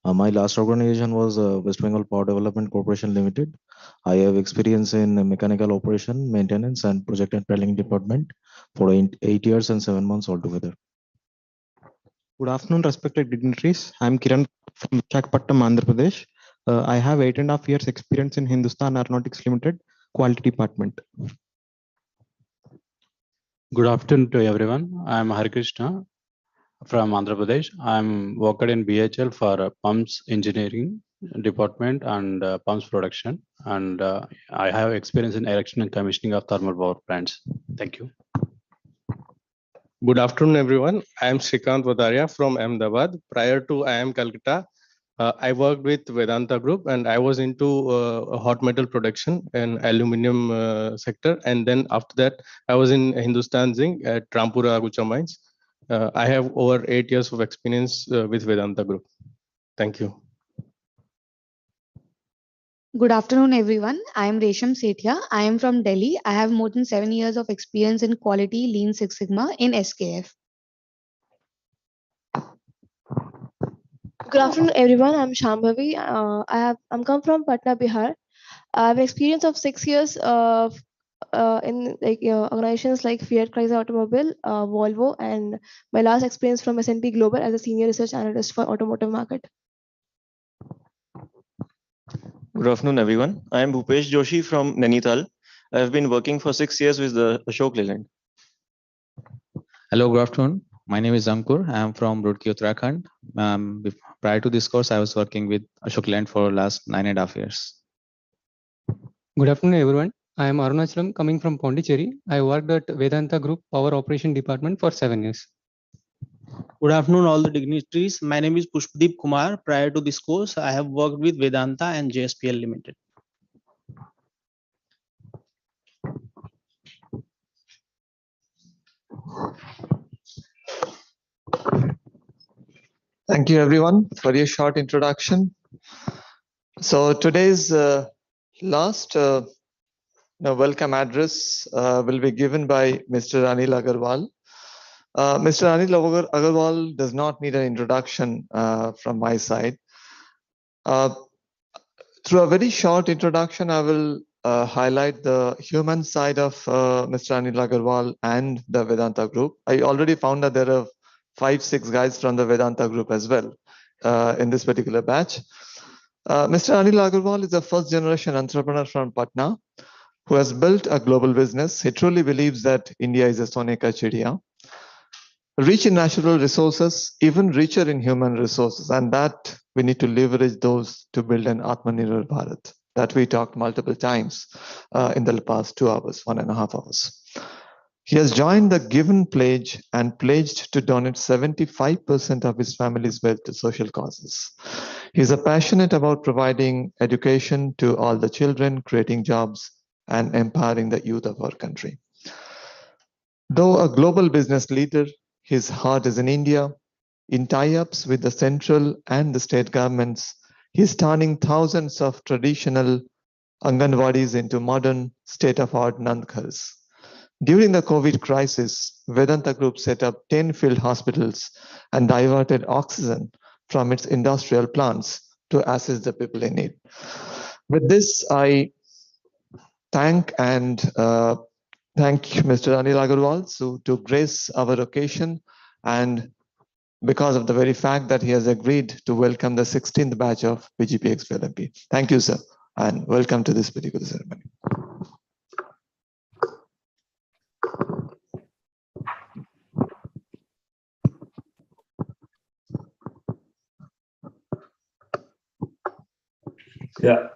Speaker 28: My last organization was West Bengal Power Development Corporation Limited. I have experience in mechanical operation, maintenance, and project and planning department for 8 years and 7 months altogether.
Speaker 29: Good afternoon, respected dignitaries. I am Kiran from Visakhapatnam, Andhra Pradesh. I have 8.5 years experience in Hindustan Aeronautics Limited, Quality Department.
Speaker 12: Good afternoon to everyone. I am Harikrishna from Andhra Pradesh. I'm worked in BHL for pumps engineering department and pumps production. And I have experience in erection and commissioning of thermal power plants. Thank you.
Speaker 30: Good afternoon, everyone. I am Shrikant Vadaria from Ahmedabad. Prior to IIM Calcutta, I worked with Vedanta Group and I was into hot metal production and aluminum sector. And then after that, I was in Hindustan Zinc at Rampura Agucha Mines. I have over 8 years of experience with Vedanta Group. Thank you.
Speaker 31: Good afternoon, everyone. I am Resham Sethia. I am from Delhi. I have more than 7 years of experience in quality Lean Six Sigma in SKF.
Speaker 32: Good afternoon, everyone. I'm Shambhavi. I'm come from Patna, Bihar. I have experience of 6 years of in organizations like Fiat Chrysler Automobile, Volvo, and my last experience from S&P Global as a senior research analyst for automotive market.
Speaker 33: Good afternoon, everyone. I am Bhupesh Joshi from Nainital. I have been working for 6 years with the Ashok Leyland.
Speaker 34: Hello, good afternoon. My name is Ankur. I am from Roorkee, Uttarakhand. Prior to this course, I was working with Ashok Leyland for the last 9.5 years.
Speaker 35: Good afternoon, everyone. I am Arunachalam coming from Pondicherry. I worked at Vedanta Group Power Operation Department for 7 years.
Speaker 22: Good afternoon, all the dignitaries. My name is Pushpadeep Kumar. Prior to this course, I have worked with Vedanta and JSPL Limited.
Speaker 1: Thank you, everyone, for your short introduction. So today's last welcome address will be given by Mr. Anil Agarwal. Mr. Anil Agarwal does not need an introduction from my side. Through a very short introduction, I will highlight the human side of Mr. Anil Agarwal and the Vedanta Group. I already found that there are 5-6 guys from the Vedanta Group as well in this particular batch. Mr. Anil Agarwal is a first-generation entrepreneur from Patna who has built a global business. He truly believes that India is a Sone ka chidiya, rich in natural resources, even richer in human resources, and that we need to leverage those to build an Atmanirbhar Bharat that we talked multiple times in the past 2 hours, 1.5 hours. He has joined the Given Pledge and pledged to donate 75% of his family's wealth to social causes. He is passionate about providing education to all the children, creating jobs, and empowering the youth of our country. Though a global business leader, his heart is in India. In tie-ups with the central and the state governments, he is turning thousands of traditional Anganwadis into modern state-of-art Nandghars. During the COVID crisis, Vedanta Group set up 10 field hospitals and diverted oxygen from its industrial plants to assist the people in need. With this, I thank Mr. Anil Agarwal to grace our occasion, and because of the very fact that he has agreed to welcome the 16th batch of PGPEX-VLM. Thank you, sir, and welcome to this particular ceremony.
Speaker 4: Yeah.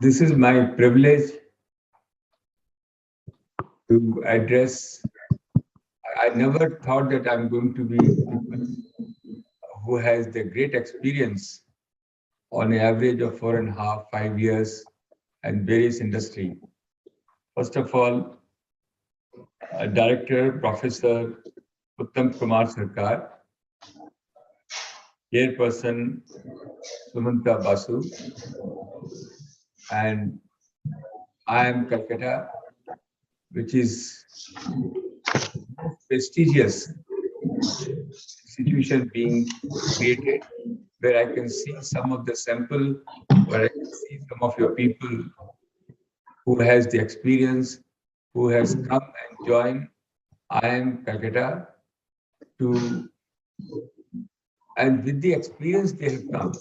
Speaker 4: This is my privilege to address. I never thought that I'm going to be who has the great experience on an average of 4.5, 5 years and various industry. First of all, Director Professor Uttam Kumar Sarkar, Chairperson Sumanta Basu, and I am Calcutta, which is most prestigious institution being created, where I can see some of the sample, where I can see some of your people who has the experience, who has come and joined I am Calcutta and with the experience they have come,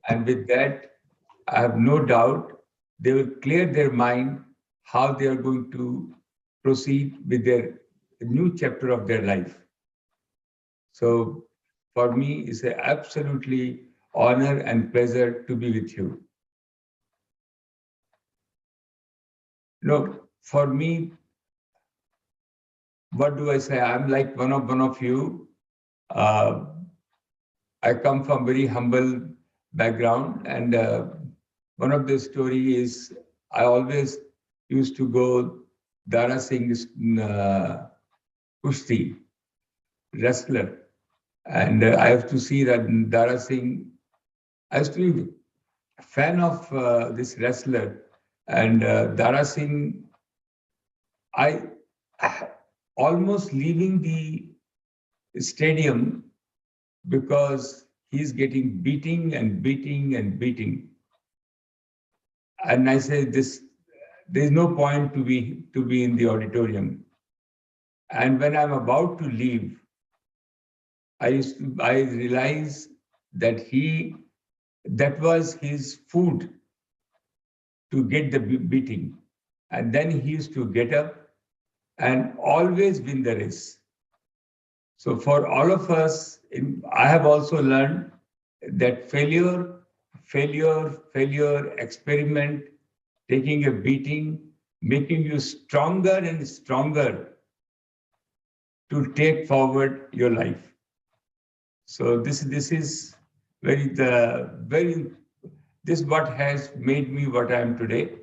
Speaker 4: and with that, I have no doubt they will clear their mind how they are going to proceed with their new chapter of their life. So for me, it's an absolutely honor and pleasure to be with you. For me, what do I say? I'm like one of you. I come from very humble background, and one of the story is I always used to go Dara Singh's Kushti, wrestler, and I have to see that Dara Singh. I used to be a fan of this wrestler, and Dara Singh. I almost leaving the stadium because he's getting beating and beating and beating. And I said, there's no point to be in the auditorium. And when I'm about to leave, I realized that that was his food to get the beating. And then he used to get up and always win the race. So for all of us, I have also learned that failure, experiment, taking a beating, making you stronger and stronger to take forward your life. So this is this what has made me what I am today.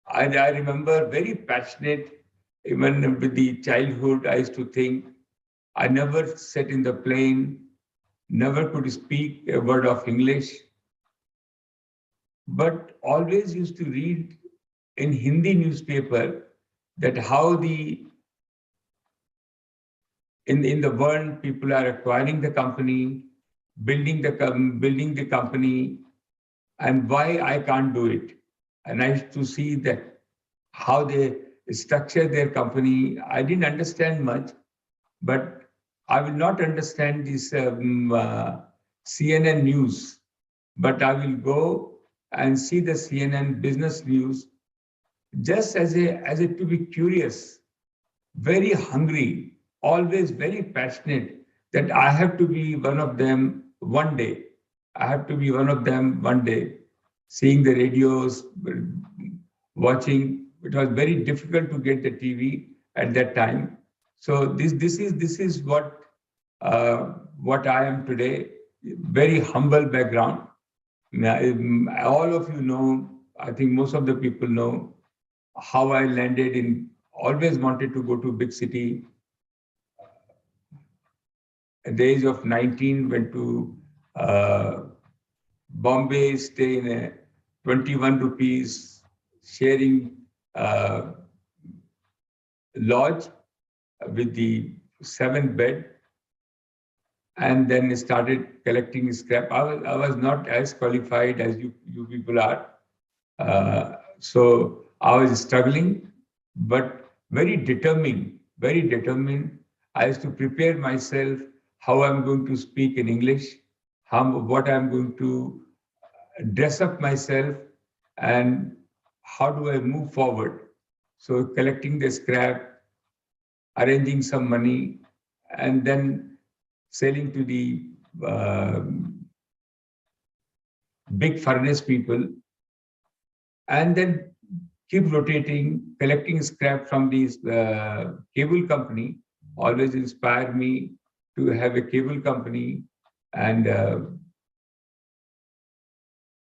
Speaker 4: I remember very passionate, even with the childhood, I used to think, I never sat in the plane, never could speak a word of English, but always used to read in Hindi newspaper that how in the world people are acquiring the company, building the company, and why I can't do it. And I used to see that how they structure their company. I didn't understand much, but I will not understand this CNN news, but I will go and see the CNN business news just as a to be curious, very hungry, always very passionate that I have to be one of them one day. I have to be one of them one day. Seeing the radios, watching, it was very difficult to get the TV at that time. So this is what I am today. Very humble background. All of you know, I think most of the people know how I landed in, always wanted to go to big city. At the age of 19, went to Bombay, stay in a 21 rupees sharing lodge with the 7 bed, and then started collecting scrap. I was not as qualified as you people are. So I was struggling, but very determined. I used to prepare myself how I'm going to speak in English, what I'm going to dress up myself, and how do I move forward. So collecting the scrap, arranging some money, and then selling to the big furnace people, and then keep rotating, collecting scrap from these cable company. Always inspired me to have a cable company, and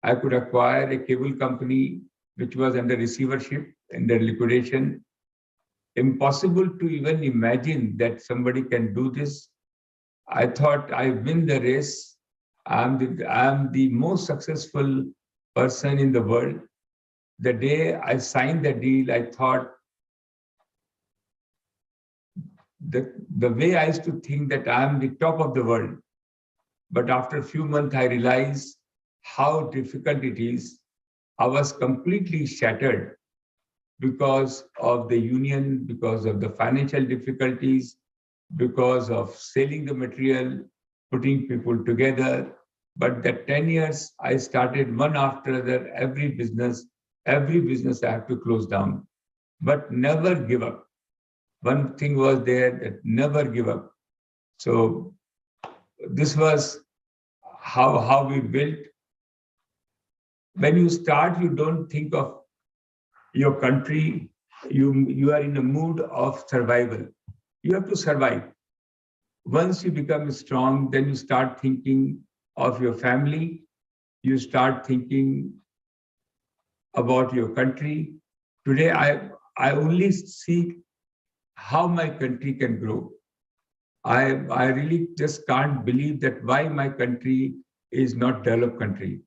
Speaker 4: I could acquire a cable company which was under receivership, under liquidation. Impossible to even imagine that somebody can do this. I thought I win the race. I'm the most successful person in the world. The day I signed the deal, I thought the way I used to think that I'm the top of the world. But after a few months, I realized how difficult it is. I was completely shattered because of the union, because of the financial difficulties, because of selling the material, putting people together. But that 10 years, I started one after another, every business I have to close down, but never give up. One thing was there, that never give up. So this was how we built. When you start, you don't think of your country. You are in a mood of survival. You have to survive. Once you become strong, then you start thinking of your family. You start thinking about your country. Today, I only see how my country can grow. I really just can't believe that why my country is not developed country.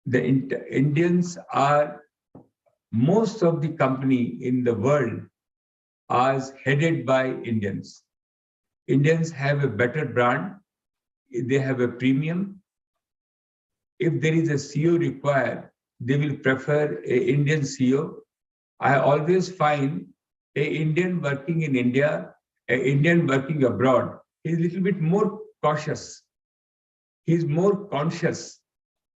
Speaker 4: The Indians are, most of the company in the world are headed by Indians. Indians have a better brand. They have a premium. If there is a CEO required, they will prefer an Indian CEO. I always find an Indian working in India, an Indian working abroad, is a little bit more cautious. He's more conscious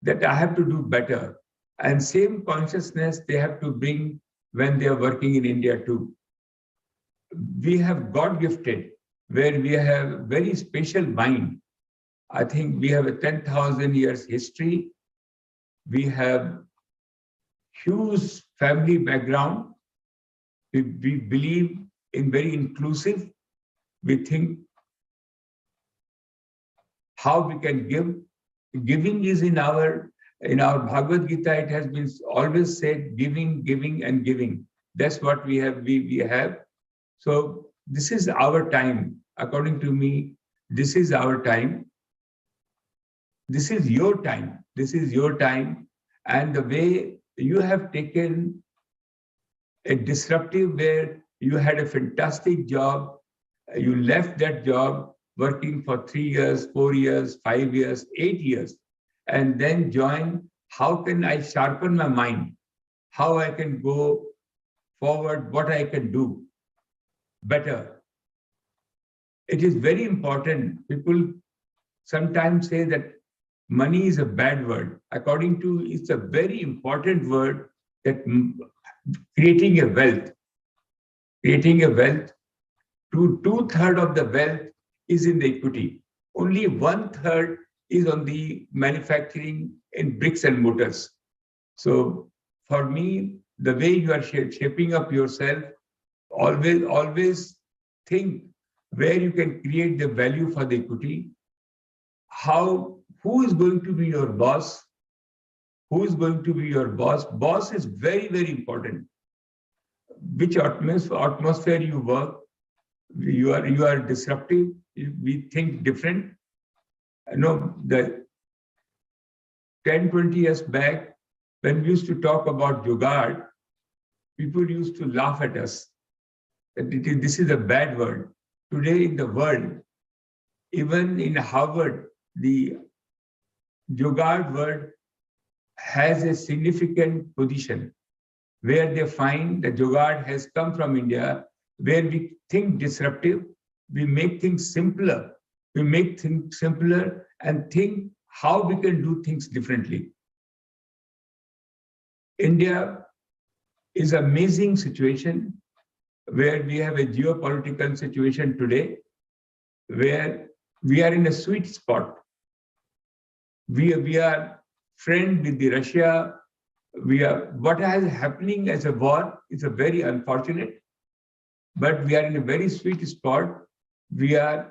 Speaker 4: that I have to do better. And same consciousness they have to bring when they are working in India too. We have God gifted, where we have very special mind. I think we have a 10,000 years history. We have huge family background. We believe in very inclusive. We think how we can give. Giving is in our Bhagavad Gita. It has been always said giving, giving, and giving. That's what we have. We have. So this is our time. According to me, this is our time. This is your time. This is your time. And the way you have taken a disruptive, where you had a fantastic job, you left that job working for 3 years, 4 years, 5 years, 8 years, and then join. How can I sharpen my mind? How I can go forward, what I can do better. It is very important. People sometimes say that money is a bad word. According to, it's a very important word, that creating a wealth. Creating a wealth, two-thirds of the wealth is in the equity. Only 1/3 is on the manufacturing in bricks and mortars. So for me, the way you are shaping up yourself, always think where you can create the value for the equity. Who is going to be your boss? Who is going to be your boss? Boss is very, very important. Which atmosphere you work, you are disruptive. We think different. The 10, 20 years back, when we used to talk about jugaad, people used to laugh at us. That this is a bad word. Today in the world, even in Harvard, the jugaad word has a significant position where they find that jugaad has come from India, where we think disruptive, we make things simpler, and think how we can do things differently. India is an amazing situation where we have a geopolitical situation today where we are in a sweet spot. We are friend with the Russia. What is happening as a war is a very unfortunate, but we are in a very sweet spot. We have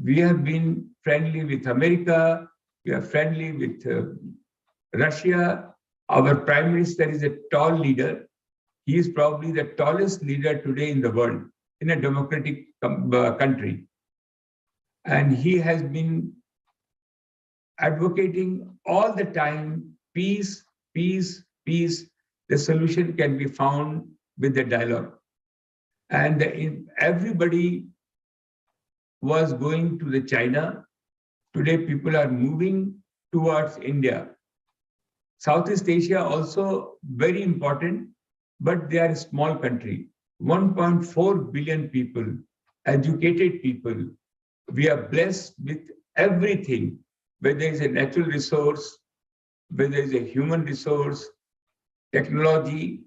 Speaker 4: been friendly with America. We are friendly with Russia. Our Prime Minister is a tall leader. He is probably the tallest leader today in the world, in a democratic country. And he has been advocating all the time, peace, peace, peace. The solution can be found with the dialogue. And everybody was going to the China. Today, people are moving towards India. Southeast Asia also very important, but they are a small country. 1.4 billion people, educated people. We are blessed with everything, whether it's a natural resource, whether it's a human resource, technology,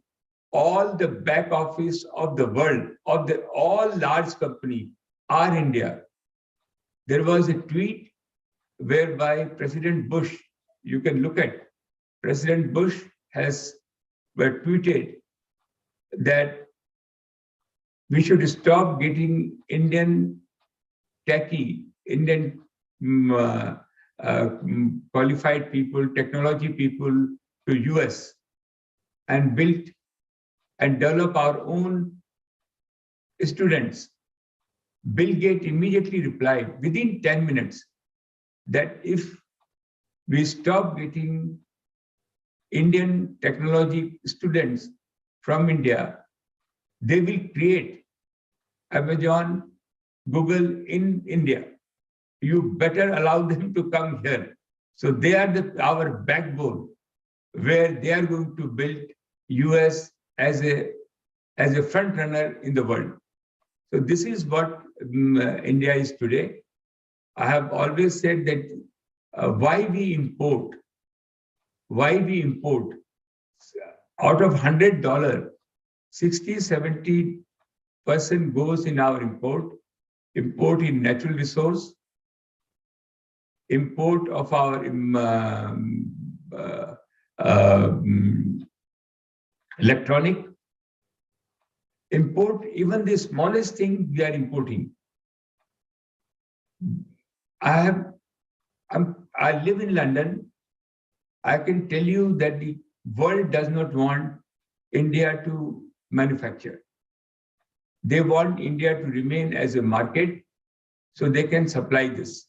Speaker 4: all the back office of the world, all large companies are India. There was a tweet whereby President Bush, you can look at, President Bush has tweeted that we should stop getting Indian techie, Indian qualified people, technology people to US and build and develop our own students. Bill Gates immediately replied within 10 minutes that if we stop getting Indian technology students from India, they will create Amazon, Google in India. You better allow them to come here. So they are our backbone, where they are going to build US as a front runner in the world. So this is what India is today. I have always said that why we import out of $100, 60-70% goes in our import in natural resource, import of our electronic, import even the smallest thing we are importing. I live in London. I can tell you that the world does not want India to manufacture. They want India to remain as a market so they can supply this.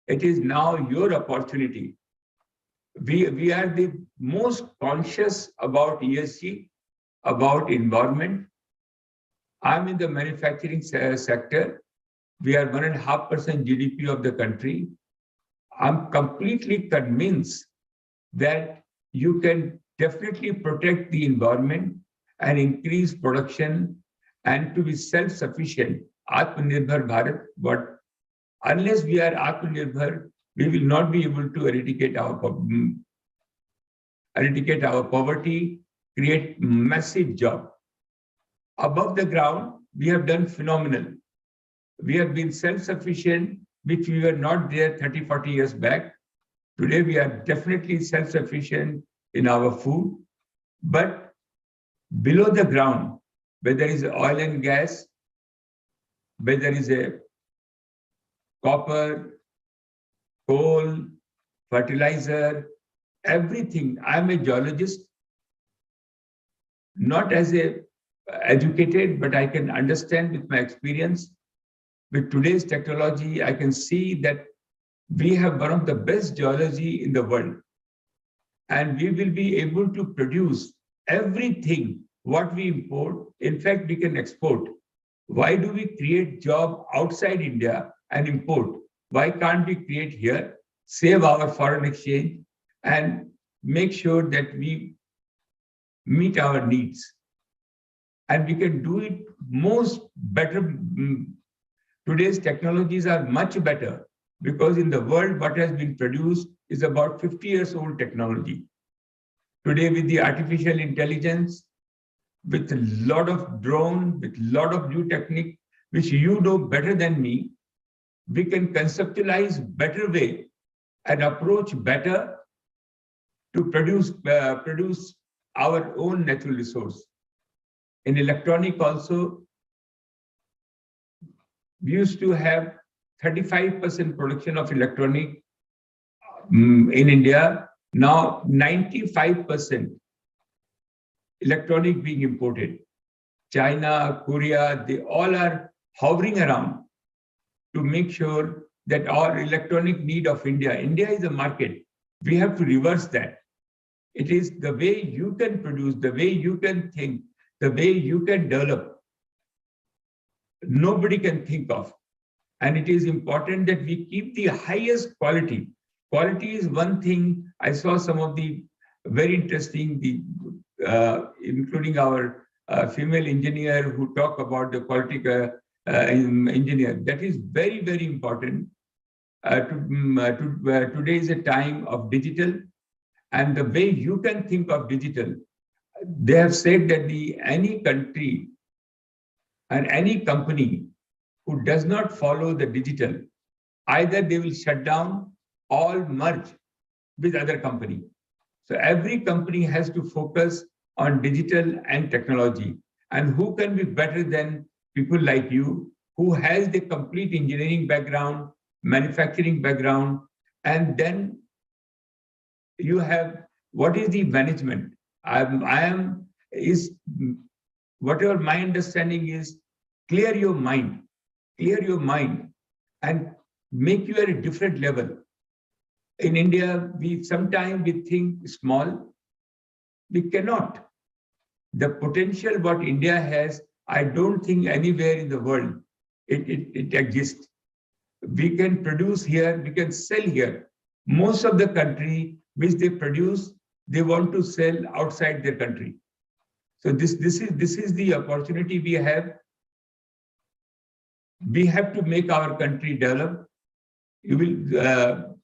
Speaker 4: It is now your opportunity. We are the most conscious about ESG, about environment. I'm in the manufacturing sector. We are 1.5% GDP of the country. I'm completely convinced that you can definitely protect the environment and increase production and to be self-sufficient. Atmanirbhar Bharat, but unless we are Atmanirbhar, we will not be able to eradicate our poverty, create massive job. Above the ground, we have done phenomenal. We have been self-sufficient, which we were not there 30, 40 years back. Today, we are definitely self-sufficient in our food, but below the ground, whether it is oil and gas, whether it is a copper, coal, fertilizer, everything. I'm a geologist, not as a educated, but I can understand with my experience. With today's technology, I can see that We have one of the best geology in the world, and we will be able to produce everything what we import. In fact, we can export. Why do we create job outside India and import? Why can't we create here, save our foreign exchange, and make sure that we meet our needs? And we can do it most better. Today's technologies are much better because in the world, what has been produced is about 50 years old technology. Today, with the artificial intelligence, with a lot of drone, with a lot of new technique, which you know better than me, we can conceptualize better way and approach better to produce our own natural resource. In electronic also, we used to have 35% production of electronic in India. Now 95% electronic being imported. China, Korea, they all are hovering around to make sure that our electronic need of India. India is a market. We have to reverse that. It is the way you can produce, the way you can think, the way you can develop. Nobody can think of. And it is important that we keep the highest quality. Quality is one thing. I saw some of the very interesting, including our female engineer who talk about the quality engineer. That is very, very important. Today is a time of digital, and the way you can think of digital. They have said that any country and any company who does not follow the digital, either they will shut down or merge with other company. So every company has to focus on digital and technology. And who can be better than people like you, who has the complete engineering background, manufacturing background, and then you have, what is the management? Whatever my understanding is, clear your mind and make you at a different level. In India, sometimes we think small. We cannot. The potential what India has, I don't think anywhere in the world it exists. We can produce here, we can sell here. Most of the country which they produce, they want to sell outside their country. So this is the opportunity we have. We have to make our country develop. You will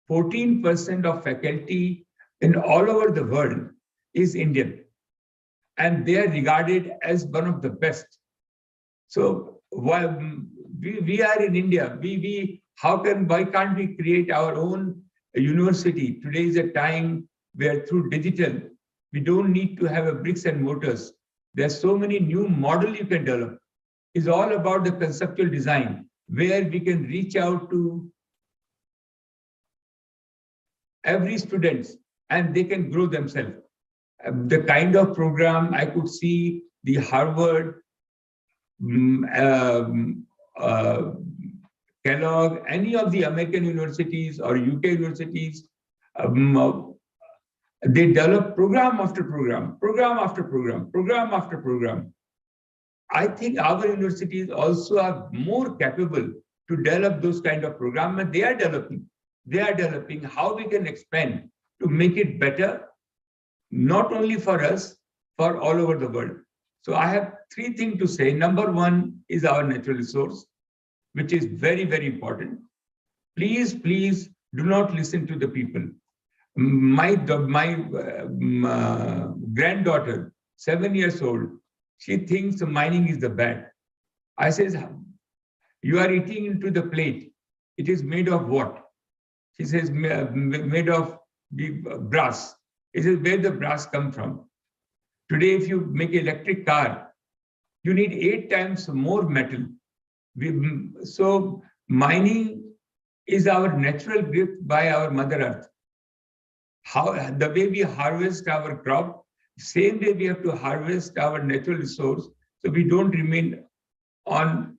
Speaker 4: 14% of faculty in all over the world is Indian, and they are regarded as one of the best. So while we are in India, why can't we create our own university? Today is a time where through digital, we don't need to have a bricks and mortars. There's so many new models you can develop. It's all about the conceptual design, where we can reach out to every student and they can grow themselves. The kind of program I could see, the Harvard, Kellogg, any of the American universities or UK universities, they develop program after program, program after program, program after program. I think our universities also are more capable to develop those kind of programs, and they are developing how we can expand to make it better, not only for us, for all over the world. So I have three things to say. Number one is our natural resource, which is very, very important. Please, please do not listen to the people. My granddaughter, 7 years old, she thinks mining is the bad. I says, you are eating into the plate. It is made of what? She says, made of the brass. It is where the brass come from. Today, if you make an electric car, you need 8 times more metal. So mining is our natural gift by our Mother Earth. The way we harvest our crop, same way we have to harvest our natural resource, so we don't remain on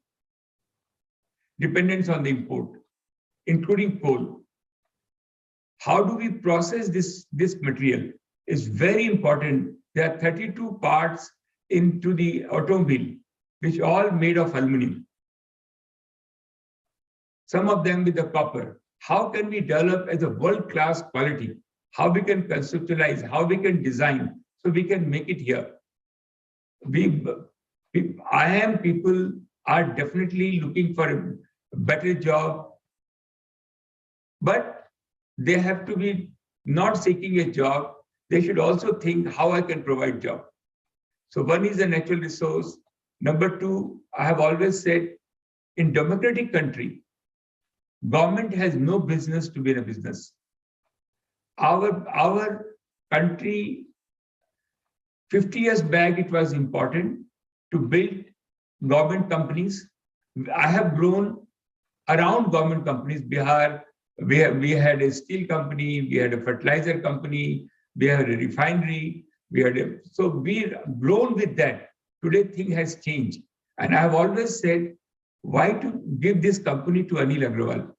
Speaker 4: dependence on the import. including coal. How do we process this material is very important. There are 32 parts into the automobile, which are all made of aluminum. Some of them with the copper. How can we develop as a world-class quality? How we can conceptualize, how we can design, so we can make it here. People are definitely looking for a better job, but they have to be not seeking a job. They should also think how I can provide job. So one is a natural resource. Number two, I have always said, in democratic country, government has no business to be in a business. Our country, 50 years back, it was important to build government companies. I have grown around government companies. Bihar, we had a steel company, we had a fertilizer company, we had a refinery, so we've grown with that. Today, thing has changed. And I have always said, why to give this company to Anil Agrawal?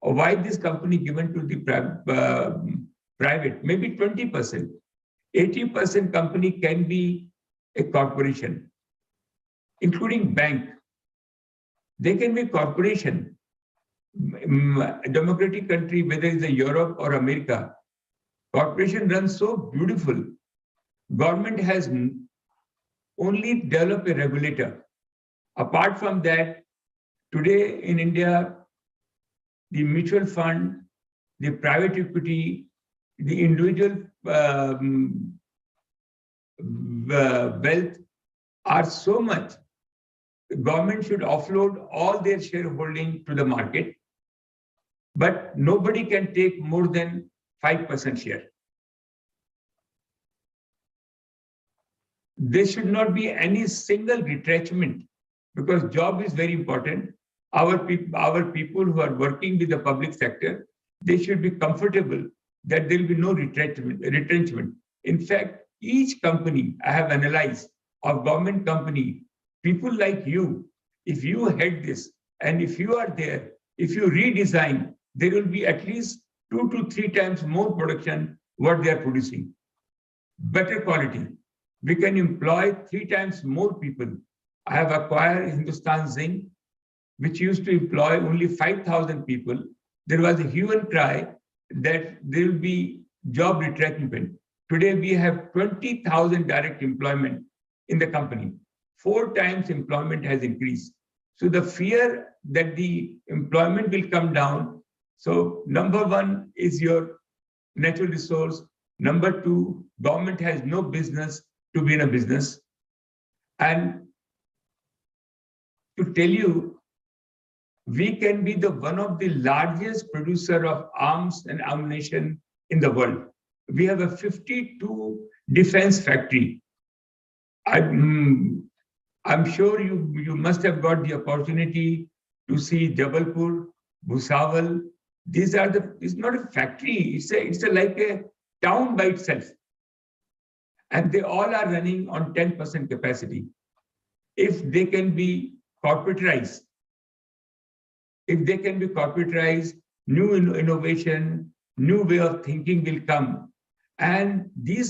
Speaker 4: Or why this company given to the private? Maybe 20%. 80% company can be a corporation, including bank. They can be corporation. Democratic country, whether it's Europe or America, corporation runs so beautiful. Government has only developed a regulator. Apart from that, today in India, the mutual fund, the private equity, the individual wealth are so much. The government should offload all their shareholding to the market, but nobody can take more than 5% share. There should not be any single retrenchment, because job is very important. Our people who are working with the public sector, they should be comfortable that there will be no retrenchment. In fact, each company I have analyzed of government company, people like you, if you head this and if you are there, if you redesign, there will be at least 2 to 3 times more production what they are producing. Better quality. We can employ 3 times more people. I have acquired Hindustan Zinc, which used to employ only 5,000 people. There was a hue and cry that there will be job retrenchment. Today we have 20,000 direct employment in the company. 4 times employment has increased. So the fear that the employment will come down. So number one is your natural resource. Number two, government has no business to be in a business. And to tell you, we can be one of the largest producer of arms and ammunition in the world. We have a 52 defense factory. I'm sure you must have got the opportunity to see Jabalpur, Bhusawal. It's not a factory, it's like a town by itself. And they all are running on 10% capacity. If they can be corporatized, new innovation, new way of thinking will come. And we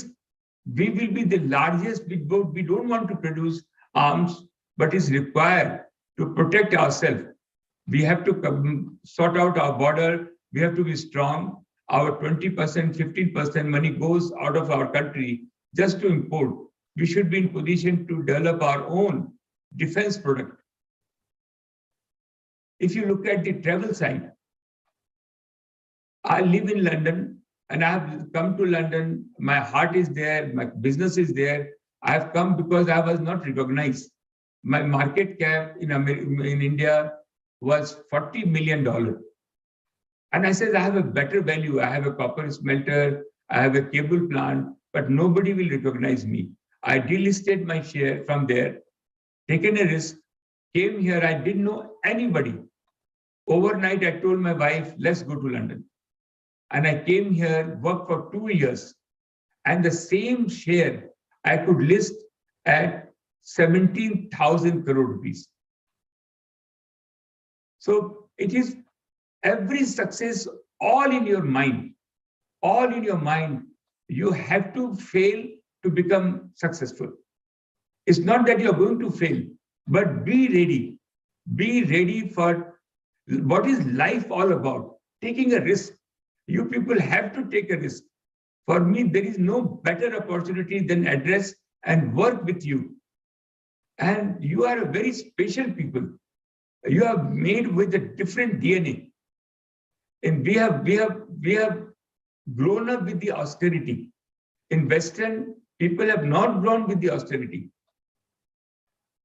Speaker 4: will be the largest. We don't want to produce arms, but it's required to protect ourselves. We have to sort out our border. We have to be strong. Our 20%, 15% money goes out of our country just to import. We should be in position to develop our own defense product. If you look at the travel side, I live in London and I have come to London. My heart is there, my business is there. I have come because I was not recognized. My market cap in India was $40 million. And I said, I have a better value. I have a copper smelter, I have a cable plant, but nobody will recognize me. I delisted my share from there, taken a risk, came here. I didn't know anybody. Overnight, I told my wife, let's go to London. And I came here, worked for 2 years. And the same share I could list at 17,000 crore rupees. So it is every success, all in your mind, all in your mind. You have to fail to become successful. It's not that you're going to fail, but be ready. Be ready for what is life all about. Taking a risk. You people have to take a risk. For me, there is no better opportunity than address and work with you. And you are a very special people. You are made with a different DNA. And we have grown up with the austerity. In Western, people have not grown with the austerity.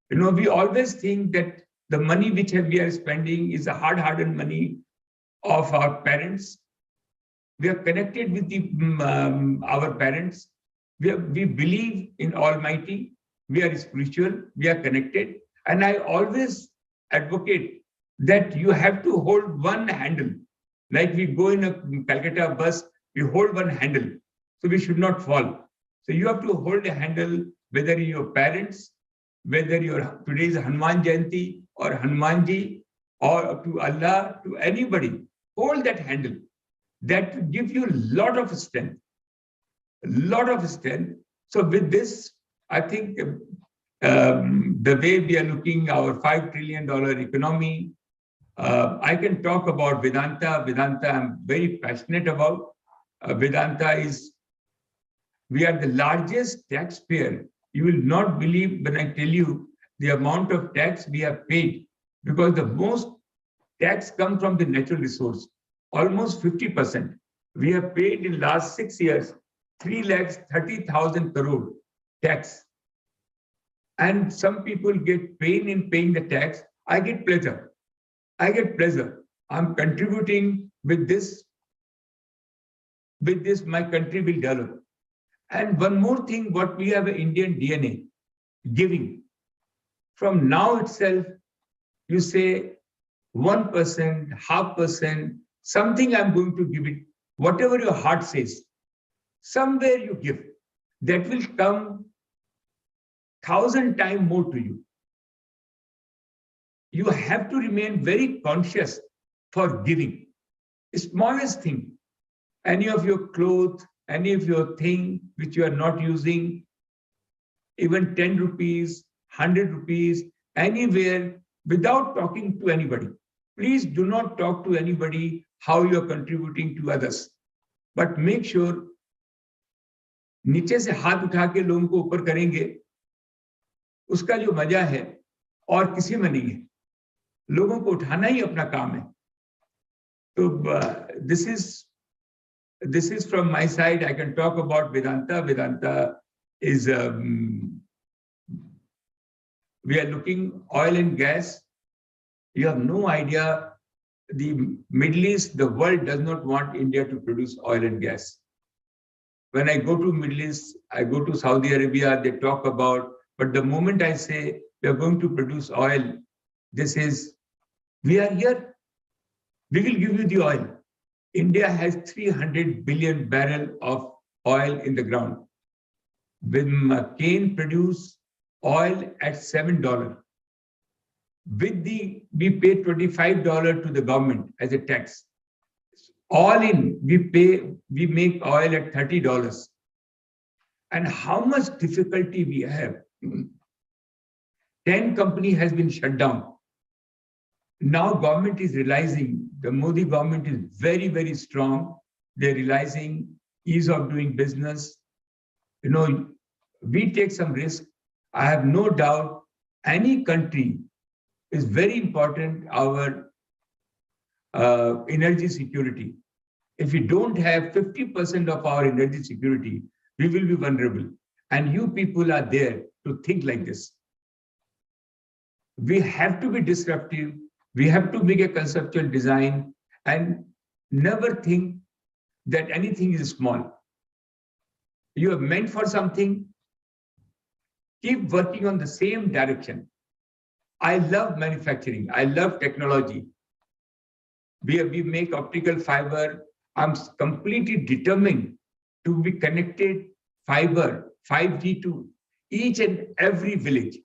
Speaker 4: You know, we always think that the money which we are spending is the hard-earned money of our parents. We are connected with our parents. We believe in Almighty. We are spiritual. We are connected. And I always advocate that you have to hold one handle. Like we go in a Calcutta bus, we hold one handle. So we should not fall. So you have to hold a handle, whether your parents, whether today is Hanuman Jayanti or Hanumanji, or to Allah, to anybody, hold that handle. That will give you a lot of strength. A lot of strength. So with this, I think the way we are looking our $5 trillion economy, I can talk about Vedanta. Vedanta I'm very passionate about. Vedanta is, we are the largest taxpayer. You will not believe when I tell you the amount of tax we have paid, because the most tax comes from the natural resource, almost 50%. We have paid in last 6 years, 3,30,000 crore tax. And some people get pain in paying the tax. I get pleasure. I get pleasure. I'm contributing with this. With this, my country will develop. And one more thing, what we have an Indian DNA, giving. From now itself, you say 1%, 0.5%, something I'm going to give it, whatever your heart says, somewhere you give, that will come 1,000 times more to you. You have to remain very conscious for giving. Smallest thing, any of your clothes, any of your thing which you are not using, even 10 rupees, 100 rupees, anywhere, without talking to anybody. Please do not talk to anybody how you are contributing to others. But make sure, नीचे से हाथ उठा के लोगों को ऊपर करेंगे, उसका जो मजा है और किसी में नहीं है. लोगों को उठाना ही अपना काम है. So this is from my side. I can talk about Vedanta. Vedanta is, we are looking oil and gas. You have no idea. The Middle East, the world does not want India to produce oil and gas. When I go to Middle East, I go to Saudi Arabia, they talk about, but the moment I say we are going to produce oil, this is, we are here. We will give you the oil. India has 300 billion barrels of oil in the ground. When McCain produced oil at $7, we pay $25 to the government as a tax. All in, we make oil at $30. And how much difficulty we have. 10 company has been shut down. Now government is realizing, the Modi government is very, very strong. They're realizing ease of doing business. You know, we take some risk. I have no doubt any country is very important, our energy security. If we don't have 50% of our energy security, we will be vulnerable. And you people are there to think like this. We have to be disruptive. We have to make a conceptual design and never think that anything is small. You are meant for something. Keep working on the same direction. I love manufacturing. I love technology. We make optical fiber. I'm completely determined to be connected fiber, 5G to each and every village.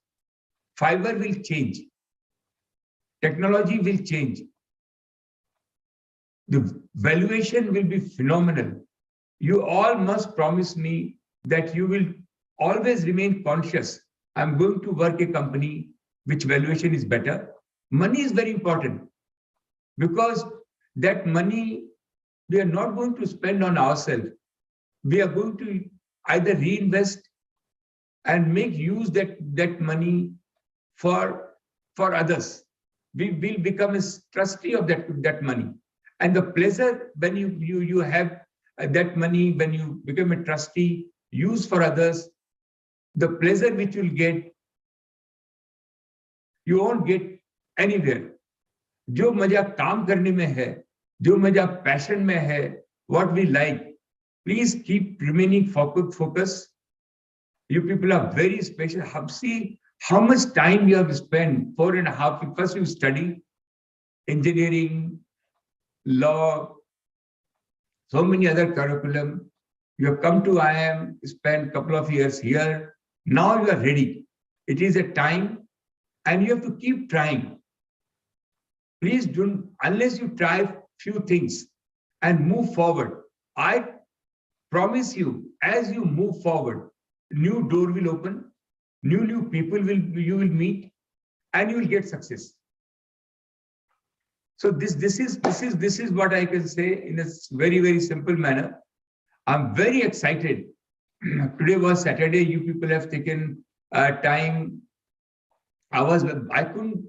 Speaker 4: Fiber will change. Technology will change. The valuation will be phenomenal. You all must promise me that you will always remain conscious. I'm going to work a company which valuation is better. Money is very important because that money we are not going to spend on ourselves. We are going to either reinvest and make use that money for others. We will become a trustee of that money. And the pleasure when you have that money, when you become a trustee, use for others, the pleasure which you'll get, you won't get anywhere. जो मजा काम करने में है, जो मजा passion में है, what we like, please keep remaining focused. You people are very special. See how much time you have spent, 4.5 years. First you study engineering, law, so many other curriculum. You have come to IIM, spent a couple of years here. Now you are ready. It is a time and you have to keep trying. Please don't, unless you try few things and move forward. I promise you, as you move forward, new door will open, new people you will meet, and you will get success. So this is what I can say in a very simple manner. I'm very excited. Today was Saturday. You people have taken time. I couldn't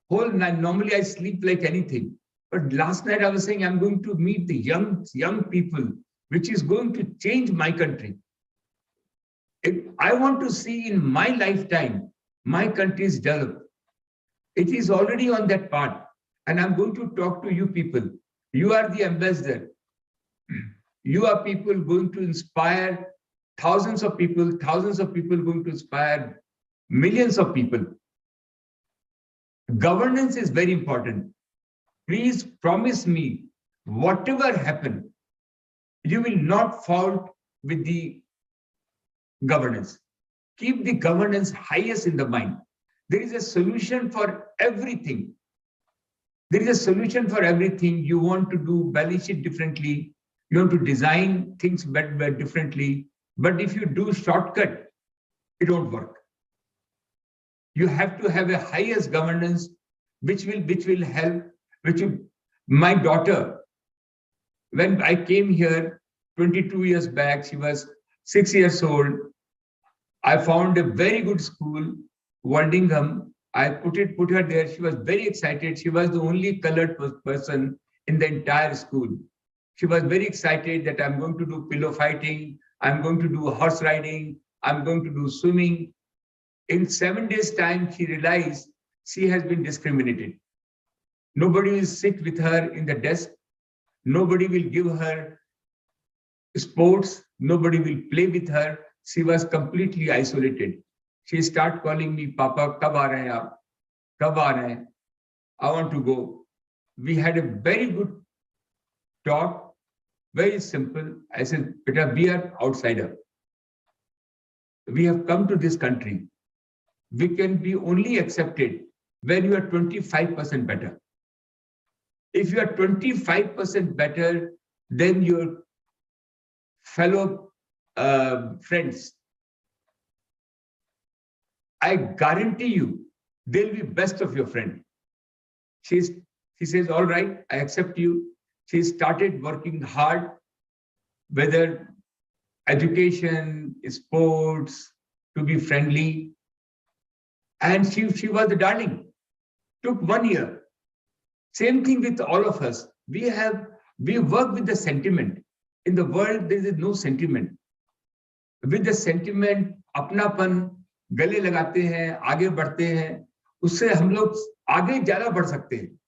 Speaker 4: whole night. Normally I sleep like anything, but last night I was saying I'm going to meet the young people, which is going to change my country. I want to see in my lifetime my country is developed. It is already on that path, and I'm going to talk to you people. You are the ambassador. You are people going to inspire thousands of people going to inspire millions of people. Governance is very important. Please promise me, whatever happens, you will not fault with the governance. Keep the governance highest in the mind. There is a solution for everything. There is a solution for everything. You want to do balance sheet differently. You want to design things better differently. But if you do shortcut, it won't work. You have to have a highest governance, which will help. My daughter, when I came here 22 years back, she was 6 years old. I found a very good school, Waldingham. I put her there. She was very excited. She was the only colored person in the entire school. She was very excited that I'm going to do pillow fighting. I'm going to do horse riding. I'm going to do swimming. In 7 days' time, she realized she has been discriminated. Nobody will sit with her in the desk. Nobody will give her sports. Nobody will play with her. She was completely isolated. She started calling me, Papa, kab aa rahe hain aap? Kab aa rahe hain? I want to go. We had a very good talk, very simple. I said, Beta, we are outsider. We have come to this country. We can be only accepted when you are 25% better. If you are 25% better than your fellow friends, I guarantee you, they'll be best of your friend. She says, all right, I accept you. She started working hard, whether education, sports, to be friendly. And she was the darling. Took 1 year. Same thing with all of us. We work with the sentiment. In the world, there is no sentiment. With the sentiment, अपनापन, गले लगाते हैं, आगे बढ़ते हैं, उससे हम लोग आगे ज्यादा बढ़ सकते हैं.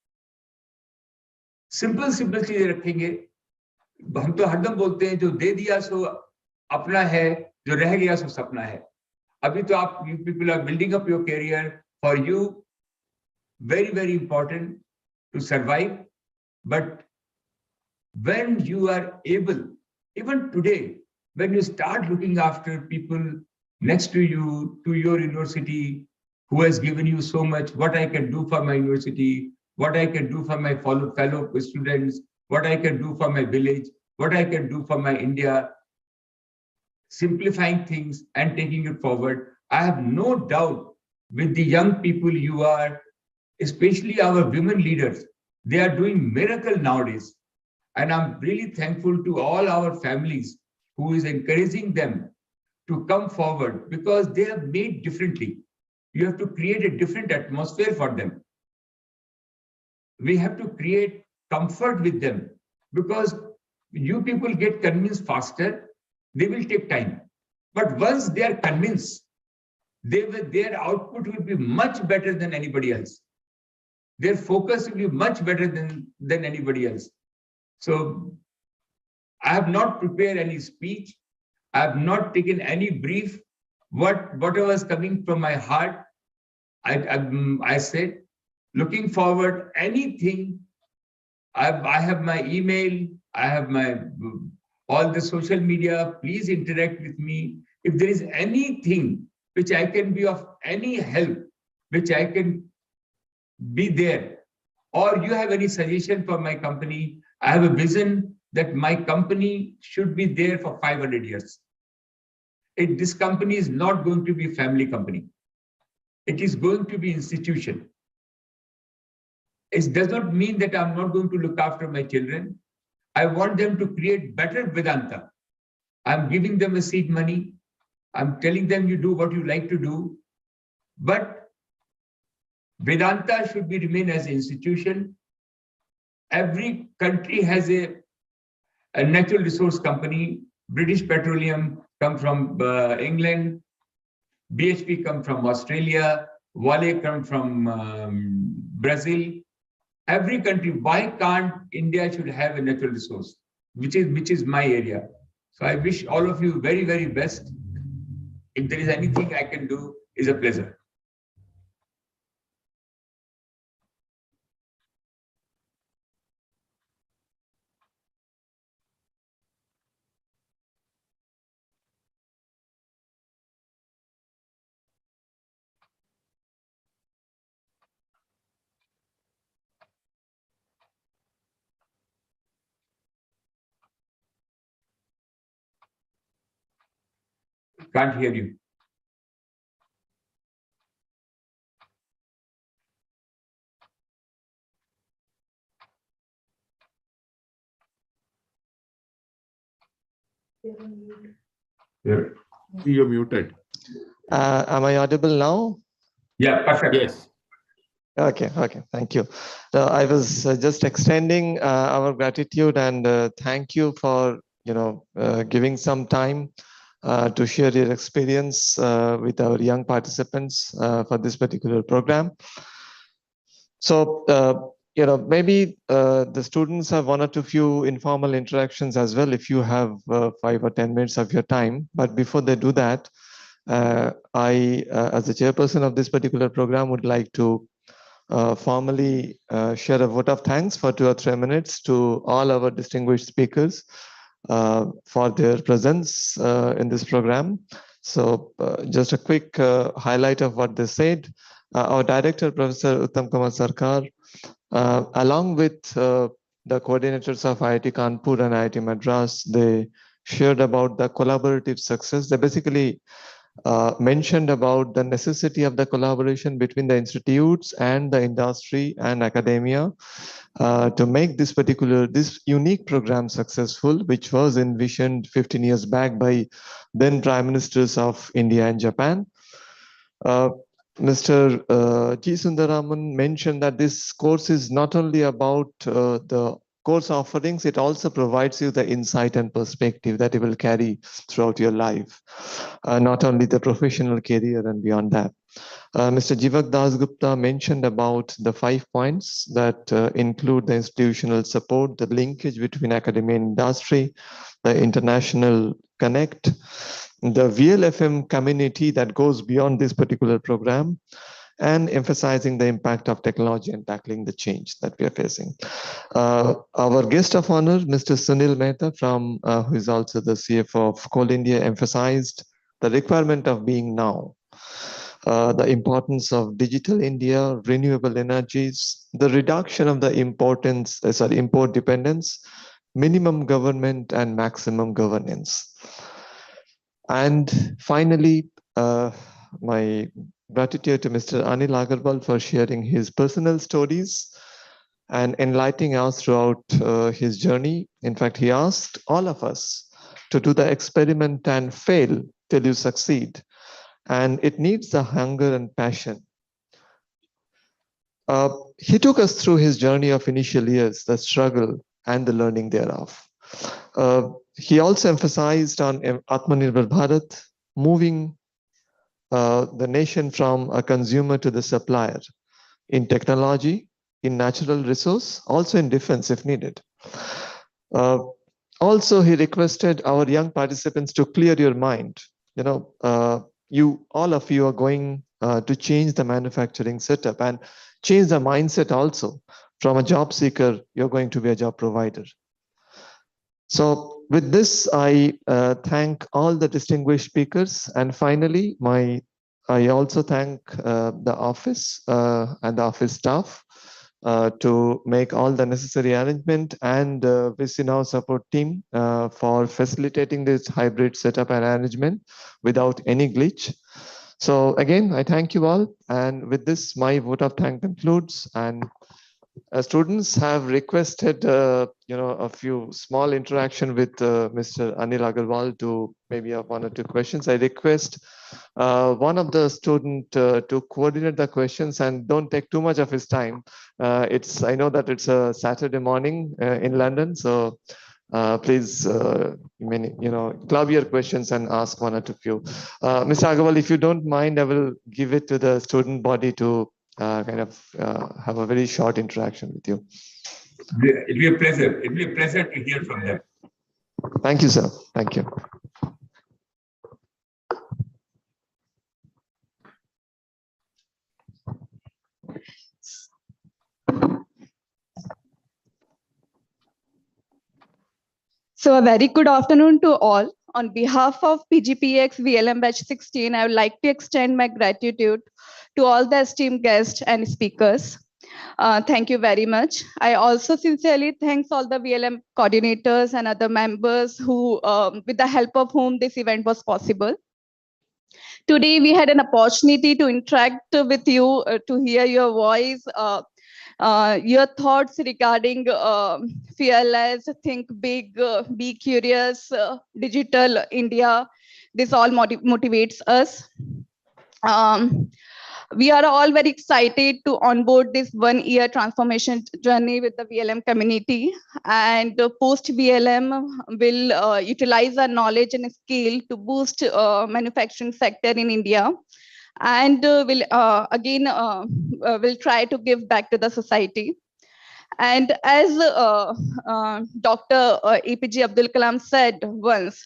Speaker 4: सिंपल चीजें रखेंगे. हम तो हरदम बोलते हैं जो दे दिया सो अपना है, जो रह गया सो सपना है. अभी तो आप you people are building up your career. For you, very important to survive. But when you are able, even today, when you start looking after people next to you, to your university, who has given you so much, what I can do for my university, what I can do for my fellow students, what I can do for my village, what I can do for my India, simplifying things and taking it forward. I have no doubt with the young people you are, especially our women leaders, they are doing miracle nowadays. And I'm really thankful to all our families who is encouraging them to come forward because they have made differently. You have to create a different atmosphere for them. We have to create comfort with them because you people get convinced faster, they will take time. But once they are convinced, their output will be much better than anybody else. Their focus will be much better than anybody else. So I have not prepared any speech. I have not taken any brief. Whatever was coming from my heart, I said, looking forward, anything, I have my email, I have my all the social media, please interact with me. If there is anything which I can be of any help, which I can be there, or you have any suggestion for my company, I have a vision that my company should be there for 500 years. This company is not going to be a family company. It is going to be institution. It does not mean that I'm not going to look after my children. I want them to create better Vedanta. I'm giving them a seed money. I'm telling them you do what you like to do. But Vedanta should be remain as an institution. Every country has a natural resource company. British Petroleum come from England. BHP come from Australia. Vale come from Brazil. Every country, why can't India should have a natural resource, which is my area. So I wish all of you very, very best. If there is anything I can do, it's a pleasure. Can't hear you.
Speaker 7: You're muted.
Speaker 1: Am I audible now?
Speaker 4: Yeah, perfect.
Speaker 7: Yes.
Speaker 1: Okay, thank you. So I was just extending our gratitude and thank you for giving some time to share your experience with our young participants for this particular program. So maybe the students have one or two few informal interactions as well if you have 5 or 10 minutes of your time. But before they do that, I, as the chairperson of this particular program, would like to formally share a vote of thanks for 2 or 3 minutes to all our distinguished speakers for their presence in this program. So just a quick highlight of what they said. Our director, Professor Uttam Kumar Sarkar, along with the coordinators of IIT Kanpur and IIT Madras, they shared about the collaborative success. They basically mentioned about the necessity of the collaboration between the institutes and the industry and academia to make this unique program successful, which was envisioned 15 years back by then Prime Ministers of India and Japan. Mr. G. Sundaraman mentioned that this course is not only about the course offerings, it also provides you the insight and perspective that you will carry throughout your life, not only the professional career and beyond that. Mr. Jivak Dasgupta mentioned about the 5 points that include the institutional support, the linkage between academia and industry, the international connect, the VLFM community that goes beyond this particular program, and emphasizing the impact of technology and tackling the change that we are facing. Our guest of honor, Mr. Sunil Mehta, who is also the CFO of Coal India, emphasized the requirement of being now. the importance of digital India, renewable energies, the reduction of the import dependence, minimum government and maximum governance. And finally, my gratitude to Mr. Anil Agarwal for sharing his personal stories and enlightening us throughout his journey. In fact, he asked all of us to do the experiment and fail till you succeed. And it needs the hunger and passion. He took us through his journey of initial years, the struggle and the learning thereof. He also emphasized on Atmanirbhar Bharat, moving the nation from a consumer to the supplier in technology, in natural resource, also in defense if needed. Also, he requested our young participants to clear your mind. All of you are going to change the manufacturing setup and change the mindset also. From a job seeker, you're going to be a job provider. So with this, I thank all the distinguished speakers. And finally, I also thank the office and the office staff to make all the necessary arrangement, and Vicinau support team for facilitating this hybrid setup and arrangement without any glitch. So again, I thank you all. And with this, my vote of thanks concludes. And students have requested, a few small interaction with Mr. Anil Agarwal to maybe have 1 or 2 questions. I request one of the student to coordinate the questions and don't take too much of his time. I know that it's a Saturday morning in London, so please, club your questions and ask 1 or 2 few. Mr. Agarwal, if you don't mind, I will give it to the student body to have a very short interaction with you.
Speaker 4: It'll be a pleasure. It'll be a pleasure to hear from them.
Speaker 1: Thank you, sir. Thank you.
Speaker 7: So a very good afternoon to all. On behalf of PGPEX-VLM batch 16, I would like to extend my gratitude to all the esteemed guests and speakers. Thank you very much. I also sincerely thank all the VLM coordinators and other members who, with the help of whom this event was possible. Today, we had an opportunity to interact with you, to hear your voice, your thoughts regarding fearless, think big, be curious, digital India. This all motivates us. We are all very excited to onboard this 1-year transformation journey with the VLM community, and post VLM will utilize our knowledge and skill to boost manufacturing sector in India, and will try to give back to the society. And as Dr. APJ Abdul Kalam said once,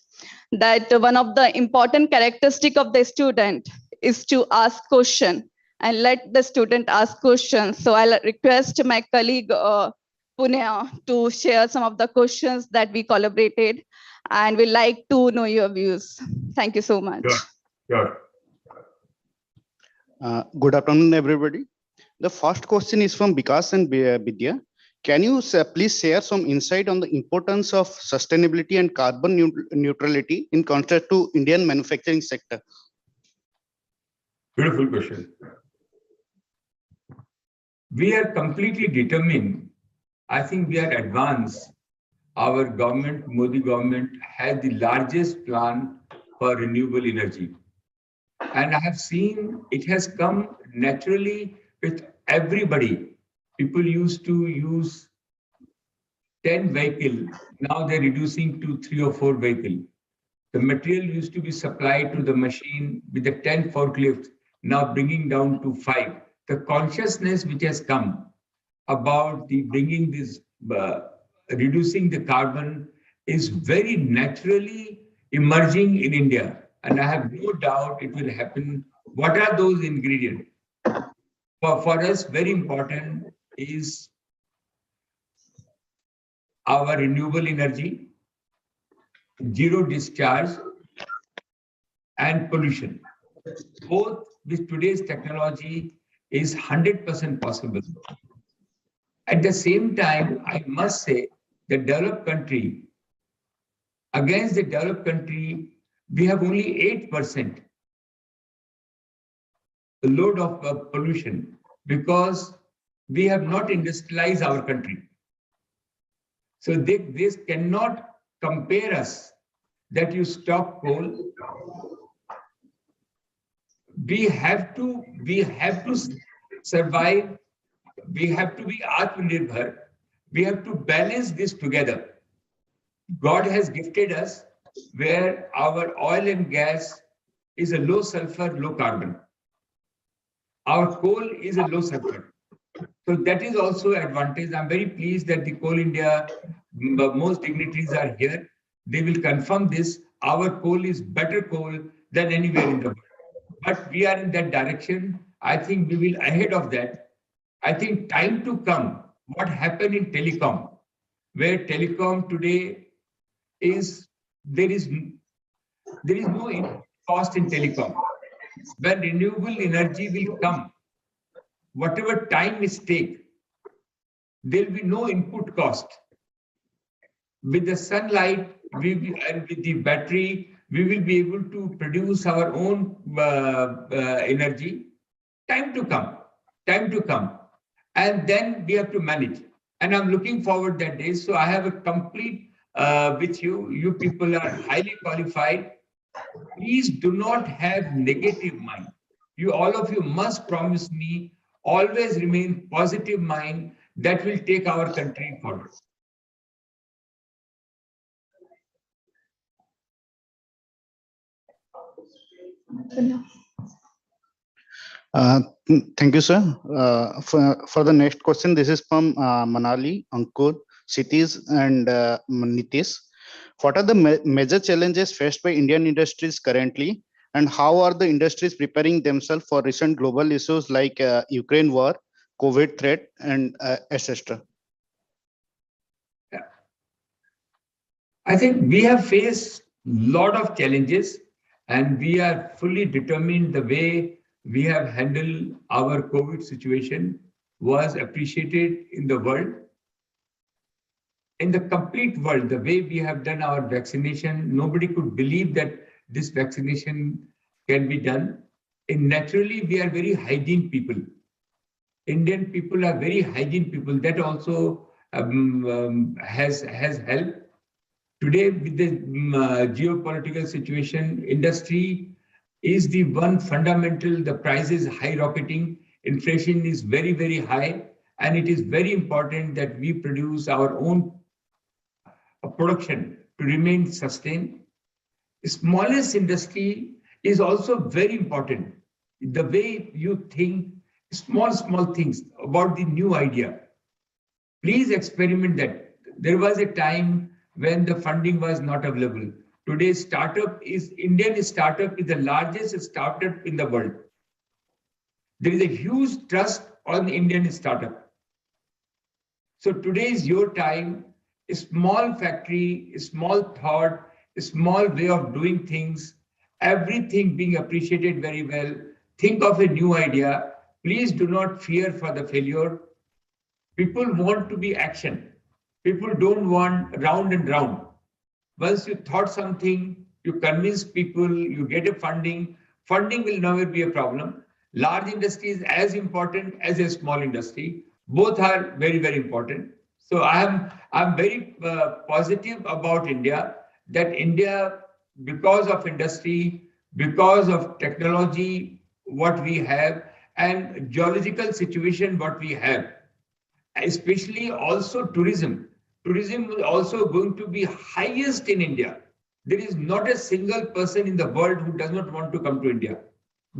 Speaker 7: that one of the important characteristic of the student is to ask question and let the student ask questions. So I'll request my colleague Punya to share some of the questions that we collaborated, and we'd like to know your views. Thank you so much.
Speaker 4: Sure.
Speaker 8: Good afternoon, everybody. The first question is from Vikas and Vidya. Can you please share some insight on the importance of sustainability and carbon neutrality in contrast to Indian manufacturing sector?
Speaker 4: Beautiful question. We are completely determined. I think we are advanced. Our government, Modi government, has the largest plan for renewable energy. And I have seen it has come naturally with everybody. People used to use 10 vehicles. Now they're reducing to 3 or 4 vehicles. The material used to be supplied to the machine with the 10 forklifts, now bringing down to 5. The consciousness which has come about the bringing this, reducing the carbon is very naturally emerging in India. And I have no doubt it will happen. What are those ingredients? For us, very important is our renewable energy, zero discharge, and pollution. Both with today's technology is 100% possible. At the same time, I must say the developed country, against the developed country, we have only 8% load of pollution because we have not industrialized our country. So this cannot compare us that you stop coal. We have to survive. We have to be Atmanirbhar. We have to balance this together. God has gifted us where our oil and gas is a low sulfur, low carbon. Our coal is a low sulfur. So that is also an advantage. I'm very pleased that the Coal India, most dignitaries are here. They will confirm this. Our coal is better coal than anywhere in the world. But we are in that direction. I think we will ahead of that. I think time to come, what happened in telecom, where telecom today is, there is no cost in telecom. When renewable energy will come, whatever time it takes, there will be no input cost. With the sunlight and with the battery, we will be able to produce our own energy. Time to come. And then we have to manage. And I'm looking forward that day. So I have a complete with you. You people are highly qualified. Please do not have negative mind. All of you must promise me, always remain positive mind that will take our country forward.
Speaker 8: Thank you, sir. For the next question, this is from Manali, Ankur, Sitish, and Nitish. What are the major challenges faced by Indian industries currently, and how are the industries preparing themselves for recent global issues like Ukraine war, COVID threat, and etc.?
Speaker 4: I think we have faced a lot of challenges, and we are fully determined the way we have handled our COVID situation was appreciated in the world. In the complete world, the way we have done our vaccination, nobody could believe that this vaccination can be done. And naturally, we are very hygiene people. Indian people are very hygiene people. That also has helped. Today, with the geopolitical situation, industry is the one fundamental. The price is high rocketing. Inflation is very, very high. And it is very important that we produce our own production to remain sustained. Smallest industry is also very important. The way you think, small things about the new idea. Please experiment that. There was a time when the funding was not available. Today's Indian startup is the largest startup in the world. There is a huge trust on Indian startup. So today is your time. A small factory, a small thought, a small way of doing things, everything being appreciated very well. Think of a new idea. Please do not fear for the failure. People want to be action. People don't want round and round. Once you thought something, you convince people, you get a funding. Funding will never be a problem. Large industry is as important as a small industry. Both are very, very important. So I'm very positive about India, that India, because of industry, because of technology, what we have, and geological situation, what we have, especially also tourism. Tourism is also going to be highest in India. There is not a single person in the world who does not want to come to India.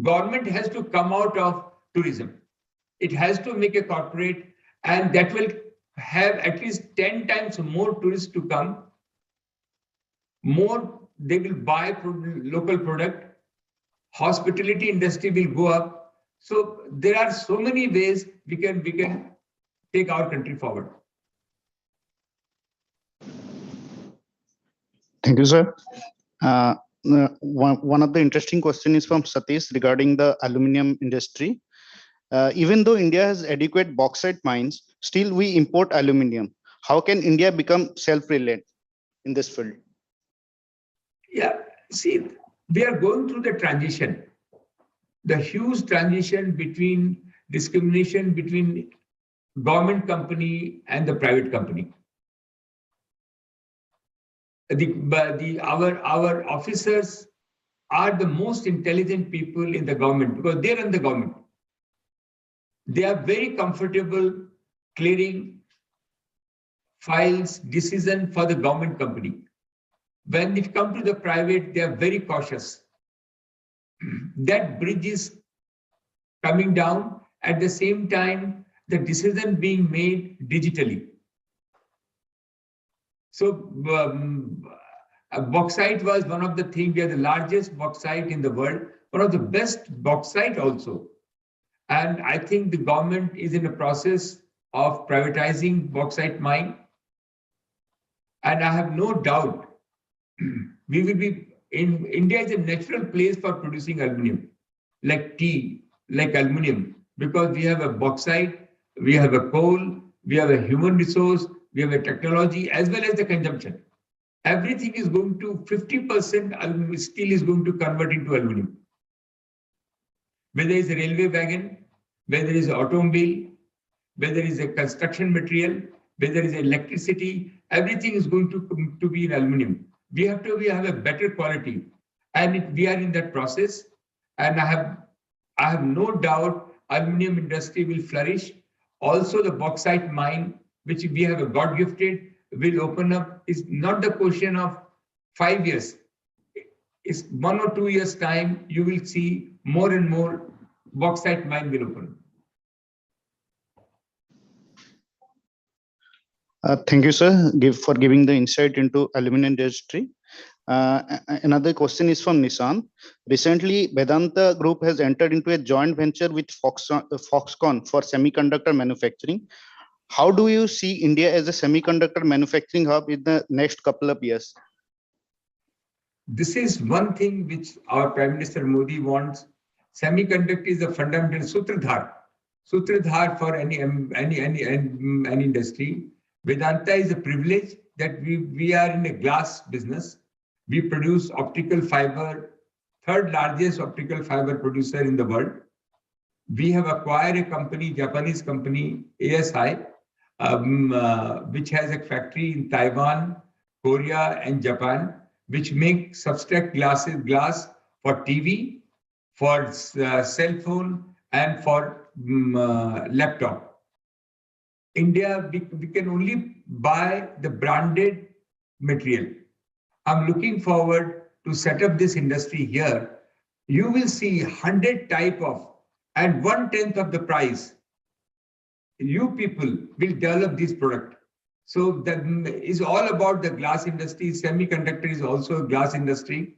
Speaker 4: Government has to come out of tourism. It has to make a corporate, and that will have at least 10 times more tourists to come. More, they will buy local product. Hospitality industry will go up. So there are so many ways we can take our country forward.
Speaker 8: Thank you, sir. one of the interesting question is from Satish regarding the aluminum industry. Even though India has adequate bauxite mines, still we import aluminum. How can India become self-reliant in this field?
Speaker 4: Yeah, see, we are going through the transition, the huge transition between discrimination between government company and the private company. Our officers are the most intelligent people in the government because they run the government. They are very comfortable clearing files, decision for the government company. When it comes to the private, they are very cautious. That bridge is coming down. At the same time, the decision being made digitally. So bauxite was one of the things. We are the largest bauxite in the world, one of the best bauxite also. And I think the government is in the process of privatizing bauxite mine. And I have no doubt we will be in India is a natural place for producing aluminum, like tea, like aluminum, because we have a bauxite, we have a coal, we have a human resource, we have a technology as well as the consumption. Everything is going to 50% aluminum steel is going to convert into aluminum. Whether it's a railway wagon, whether it's an automobile, whether it's a construction material, whether it's electricity, everything is going to be in aluminum. We have a better quality, and we are in that process. And I have no doubt aluminum industry will flourish. Also, the bauxite mine, which we have a God gifted, will open up. It's not the question of 5 years. It's 1 or 2 years time. You will see more and more bauxite mine will open.
Speaker 8: Thank you, sir, for giving the insight into aluminum industry. Another question is from Nissan. Recently, Vedanta Group has entered into a joint venture with Foxconn for semiconductor manufacturing. How do you see India as a semiconductor manufacturing hub in the next couple of years?
Speaker 4: This is one thing which our Prime Minister Modi wants. Semiconductor is a fundamental sutradhar for any industry. Vedanta is a privilege that we are in a glass business. We produce optical fiber, third largest optical fiber producer in the world. We have acquired a company, Japanese company, ASI, which has a factory in Taiwan, Korea, and Japan, which make substrate glass for TV, for cell phone, and for laptop. India, we can only buy the branded material. I'm looking forward to set up this industry here. You will see 100 type of, and 1/10 of the price. You people will develop this product. So that is all about the glass industry. Semiconductor is also a glass industry.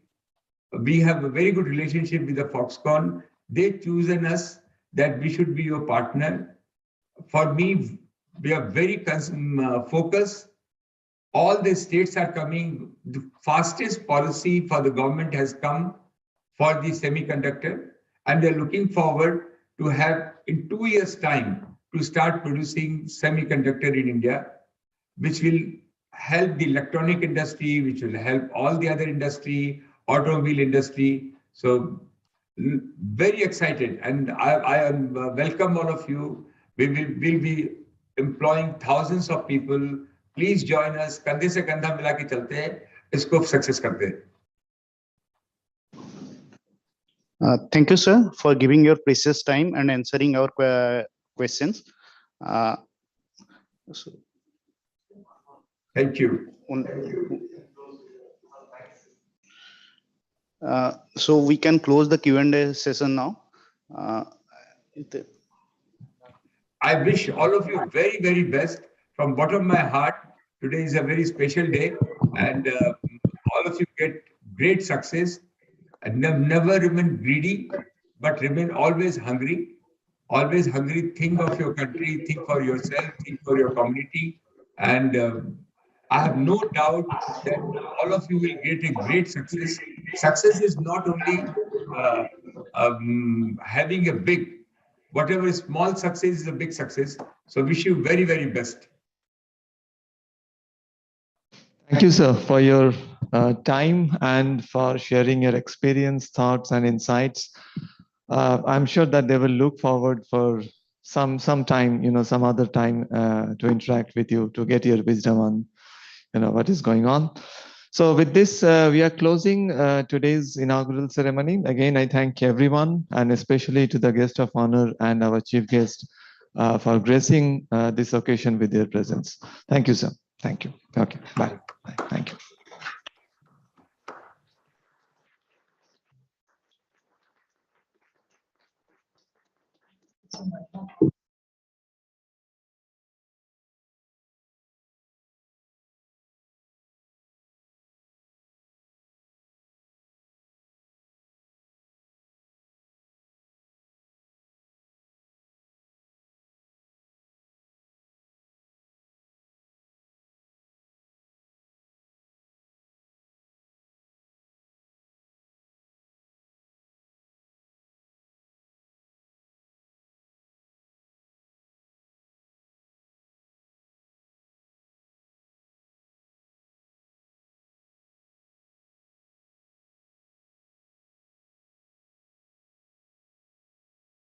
Speaker 4: We have a very good relationship with the Foxconn. They've chosen us that we should be your partner. For me, we are very focused. All the states are coming. The fastest policy for the government has come for the semiconductor, and they're looking forward to have in 2 years' time to start producing semiconductor in India, which will help the electronic industry, which will help all the other industry, automobile industry. So very excited, and I welcome all of you. We'll be employing thousands of people. Please join us. कंधे से कंधा मिला के चलते हैं, इसको success करते हैं.
Speaker 8: Thank you, sir, for giving your precious time and answering our questions.
Speaker 4: Thank you.
Speaker 8: So we can close the Q&A session now.
Speaker 4: I wish all of you very, very best from bottom of my heart. Today is a very special day, and all of you get great success. And never remain greedy, but remain always hungry. Always hungry. Think of your country. Think for yourself. Think for your community. And I have no doubt that all of you will get a great success. Success is not only having a big, whatever is small success is a big success. So wish you very, very best.
Speaker 1: Thank you, sir, for your time and for sharing your experience, thoughts, and insights. I'm sure that they will look forward for some time, some other time to interact with you to get your wisdom on, what is going on. So with this, we are closing today's inaugural ceremony. Again, I thank everyone, and especially to the guest of honor and our chief guest for gracing this occasion with their presence. Thank you, sir. Thank you. Okay, bye. Bye. Thank you.